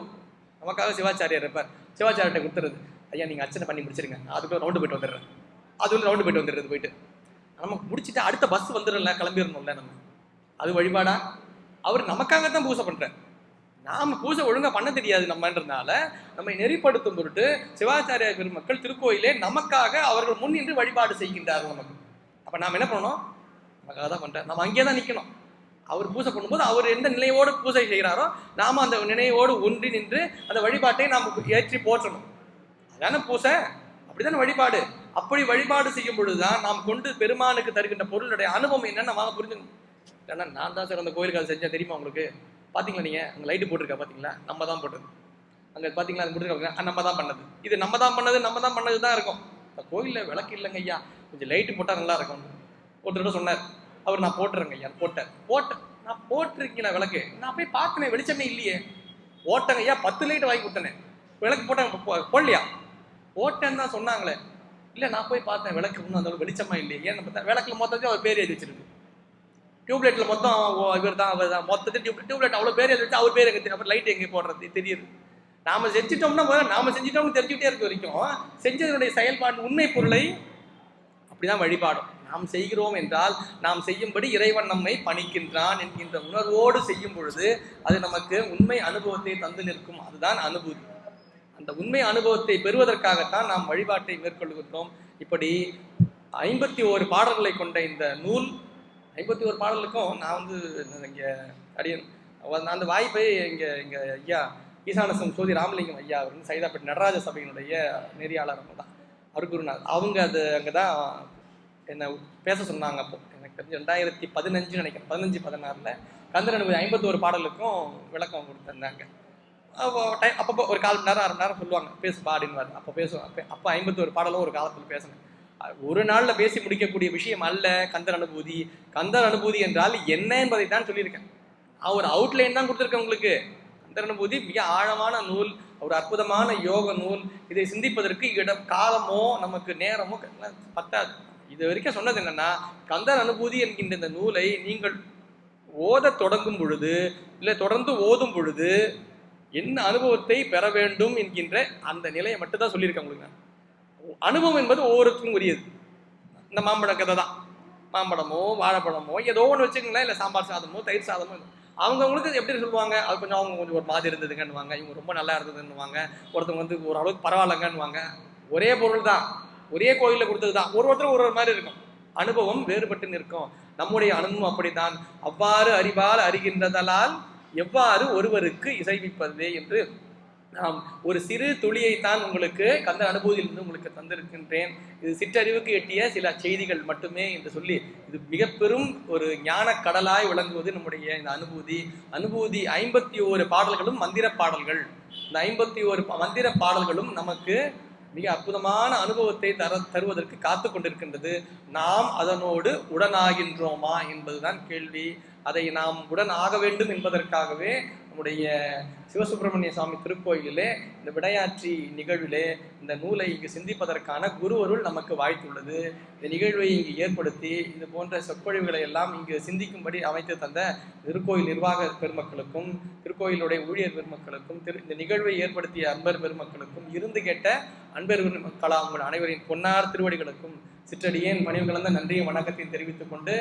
நமக்காக சிவாச்சாரியார் இருப்பார். சிவாச்சாரிட்ட கொடுத்துறது, ஐயா நீங்க அர்ச்சனை பண்ணி முடிச்சிருங்க, அதுக்குள்ள ரவுண்டு போயிட்டு வந்துடுறேன். அது ரவுண்டு போயிட்டு வந்துடுறது. போயிட்டு நமக்கு முடிச்சுட்டு அடுத்த பஸ் வந்துடல, கிளம்பிடணும்ல நம்ம. அது வழிபாடா? அவர் நமக்காகத்தான் பூஜை பண்றார். நாம பூஜை ஒழுங்கா பண்ண தெரியாது நம்மன்றதுனால நம்மை நெறிப்படுத்தும் பொருட்டு சிவாச்சாரிய பெருமக்கள் திருக்கோயிலே நமக்காக அவர்கள் முன் நின்று வழிபாடு செய்கின்றார்கள் நமக்கு. அப்ப நாம் என்ன பண்ணணும்? நமக்காக தான் பண்றார், நம்ம அங்கேயே தான் நிற்கணும். அவர் பூஜை பண்ணும்போது அவர் எந்த நிலையோடு பூஜை செய்கிறாரோ நாம அந்த நிலையோடு ஒன்றி நின்று அந்த வழிபாட்டை நாம் ஏற்றி போற்றணும். அதான பூஜை, அப்படித்தானே வழிபாடு. அப்படி வழிபாடு செய்யும் பொழுதுதான் நாம் கொண்டு பெருமானுக்கு தருகின்ற பொருளுடைய அனுபவம் என்னன்னு நம்ம புரிஞ்சுக்கணும். ஏன்னா நான் தான் சார் அந்த கோயிலுக்கு அதை செஞ்சேன் தெரியுமா உங்களுக்கு? பாத்தீங்களா நீங்க அங்க லைட்டு போட்டிருக்கா பாத்தீங்களா? நம்ம தான் போட்டது. அங்க பாத்தீங்களா அது போட்டிருக்காங்க, நம்ம தான் பண்ணது. இது நம்ம தான் பண்ணது தான் இருக்கும். இந்த கோயில்ல விளக்கு இல்லைங்க ஐயா, கொஞ்சம் லைட்டு போட்டா நல்லா இருக்கும். ஒருத்தர் சொன்னார், அவர் நான் போட்டுறேங்க ஐயா. போட்டேன் நான் போட்டிருக்கீங்களா விளக்கு? நான் போய் பார்த்தேன், வெளிச்சமே இல்லையே. போட்டேங்க ஐயா, 10 லைட் வாங்கி கொடுத்தேனே, விளக்கு போட்டாங்க போடலையா? போட்டேன்னு தான் சொன்னாங்களே. இல்லை நான் போய் பார்த்தேன், விளக்கு ஒன்றும் அந்த வெளிச்சமா இல்லையே. ஏன்னு பார்த்தா விளக்குல மொத்தத்தையும் அவர் பேர் எழுதி வச்சிருக்கு. டியூப்லைட்ல மொத்தம் இவர் தான் மொத்தத்தையும் டியூப்லைட் அவ்வளோ பேர் எழுதி வச்சு அவர் பேர் எங்கே தெரியும், லைட் எங்கே போடுறது தெரியுது. நாம செஞ்சிட்டோம்னு தெரிஞ்சுக்கிட்டே இருக்க வரைக்கும் செஞ்சதனுடைய செயல்பாடு உண்மை பொருளை அப்படிதான் வழிபாடும். நாம் செய்கிறோம் என்றால் நாம் செய்யும்படி இறைவன் நம்மை பணிக்கின்றான் என்கின்ற உணர்வோடு செய்யும் பொழுது அது நமக்கு உண்மை அனுபவத்தை தந்து நிற்கும். அதுதான் அனுபூதி. அந்த உண்மை அனுபவத்தை பெறுவதற்காகத்தான் நாம் வழிபாட்டை மேற்கொள்கின்றோம். இப்படி 51 பாடல்களை கொண்ட இந்த நூல், 51 பாடலுக்கும் நான் இங்கே அடியன் அந்த வாய்ப்பை இங்கே ஐயா ஈசானசம் சோதி ராமலிங்கம் ஐயா அவர் சைதாப்பேட்டை நடராஜ சபையினுடைய நெறியாளர் தான், அருகுருநாத். அவங்க அது அங்கே தான் என்னை பேச சொன்னாங்க. அப்போ எனக்கு தெரிஞ்சு 2015 நினைக்கிறேன், 15-16 கந்தர் அனுபவி 51 பாடலுக்கும் விளக்கம் கொடுத்துருந்தாங்க. அப்பப்போ ஒரு 1/4 மணி நேரம் 1/2 மணி நேரம் சொல்லுவாங்க, பேசு பாடின்வார். அப்போ பேசுவோம். அப்போ 51 பாடலும் ஒரு காலத்தில் பேசினேன். ஒரு நாள்ல பேசி முடிக்கக்கூடிய விஷயம் அல்ல கந்தர் அனுபூதி. கந்தர் அனுபூதி என்றால் என்ன என்பதை தான் சொல்லியிருக்கேன். ஒரு அவுட்லைன் தான் கொடுத்துருக்கேன் உங்களுக்கு. கந்தர் அனுபூதி மிக ஆழமான நூல், ஒரு அற்புதமான யோக நூல். இதை சிந்திப்பதற்கு காலமோ நமக்கு நேரமோ பத்தாது. இது வரைக்கும் சொன்னது என்னன்னா, கந்தர் அனுபூதி என்கின்ற இந்த நூலை நீங்கள் ஓத தொடங்கும் பொழுது, இல்லை தொடர்ந்து ஓதும் பொழுது என்ன அனுபவத்தை பெற வேண்டும் என்கின்ற அந்த நிலையை மட்டும் தான் சொல்லியிருக்கேன் உங்களுக்கு. அனுபவம் என்பது ஒவ்வொருத்தருக்கும் உரியது. இந்த மாம்பழ கதை தான், மாம்பழமோ வாழைப்பழமோ ஏதோ ஒன்று வச்சுக்கங்களேன், இல்லை சாம்பார் சாதமோ தயிர் சாதமோ, அவங்கவுங்களுக்கு எப்படி சொல்லுவாங்க, அது கொஞ்சம் அவங்க கொஞ்சம் ஒரு மாதிரி இருந்ததுங்கன்னுவாங்க, இவங்க ரொம்ப நல்லா இருந்ததுன்னுவாங்க, ஒருத்தவங்க ஓரளவுக்கு பரவாயில்லங்கன்னுவாங்க. ஒரே பொருள் தான், ஒரே கோயிலில் கொடுத்தது தான், ஒருத்தர் ஒரு மாதிரி இருக்கும். அனுபவம் வேறுபட்டு நிற்கும். நம்முடைய அனுபவம் அப்படித்தான். அவ்வாறு அறிவால் அறிகின்றதலால் எவ்வாறு ஒருவருக்கு இசைவிப்பது என்று நாம் ஒரு சிறு துளியைத்தான் உங்களுக்கு கந்தர் அனுபூதியிலிருந்து உங்களுக்கு தந்திருக்கின்றேன். இது சிற்றறிவுக்கு எட்டிய சில செய்திகள் மட்டுமே என்று சொல்லி, இது மிக பெரும் ஒரு ஞான கடலாய் விளங்குவது நம்முடைய இந்த அனுபூதி. 51 பாடல்களும் மந்திர பாடல்கள். இந்த 51 மந்திர பாடல்களும் நமக்கு மிக அற்புதமான அனுபவத்தை தருவதற்கு காத்து கொண்டிருக்கின்றது. நாம் அதனோடு உடனாகின்றோமா என்பதுதான் கேள்வி. அதை நாம் உடன் ஆக வேண்டும் என்பதற்காகவே நம்முடைய சிவசுப்பிரமணிய சுவாமி திருக்கோயிலே இந்த விடையாற்றி நிகழ்விலே இந்த நூலை இங்கு சிந்திப்பதற்கான குருவருள் நமக்கு வாய்த்துள்ளது. இந்த நிகழ்வை இங்கு ஏற்படுத்தி இது போன்ற சொற்பொழிவுகளை எல்லாம் இங்கு சிந்திக்கும்படி அமைத்து தந்த திருக்கோயில் நிர்வாக பெருமக்களுக்கும், திருக்கோயிலுடைய ஊழியர் பெருமக்களுக்கும், இந்த நிகழ்வை ஏற்படுத்திய அன்பர் பெருமக்களுக்கும், இருந்து கேட்ட அன்பர் பெருமக்களா உங்கள் அனைவரின் பொன்னார் திருவடிகளுக்கும் சிற்றடியேன் பணிவு கலந்த நன்றியும் வணக்கத்தையும் தெரிவித்துக் கொண்டு,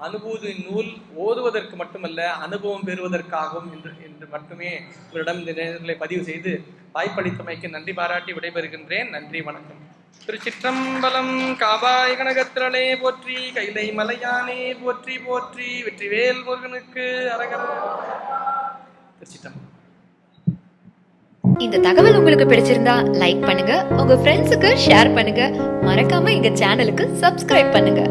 அனுபூதி நூல் ஓதுவதற்கு மட்டுமல்ல அனுபவம் பெறுவதற்காகவும் என்று மட்டுமே உங்களிடம் இந்த நேரங்களை பதிவு செய்து வாய்ப்பளித்தமைக்கு நன்றி பாராட்டி விடைபெறுகின்றேன். நன்றி, வணக்கம். திருச்சிற்றம்பலம். காபாய் கனகத்திரளே போற்றி, கைலை மலையானே போற்றி போற்றி, வெற்றிவேல் முருகனுக்கு அரகர. திருச்சிற்றம்பலம். இந்த தகவல் உங்களுக்கு பிடிச்சிருந்தா லைக் பண்ணுங்க, உங்க ஃப்ரெண்ட்ஸுக்கு ஷேர் பண்ணுங்க, மறக்காம எங்க சேனலுக்கு சப்ஸ்கிரைப் பண்ணுங்க.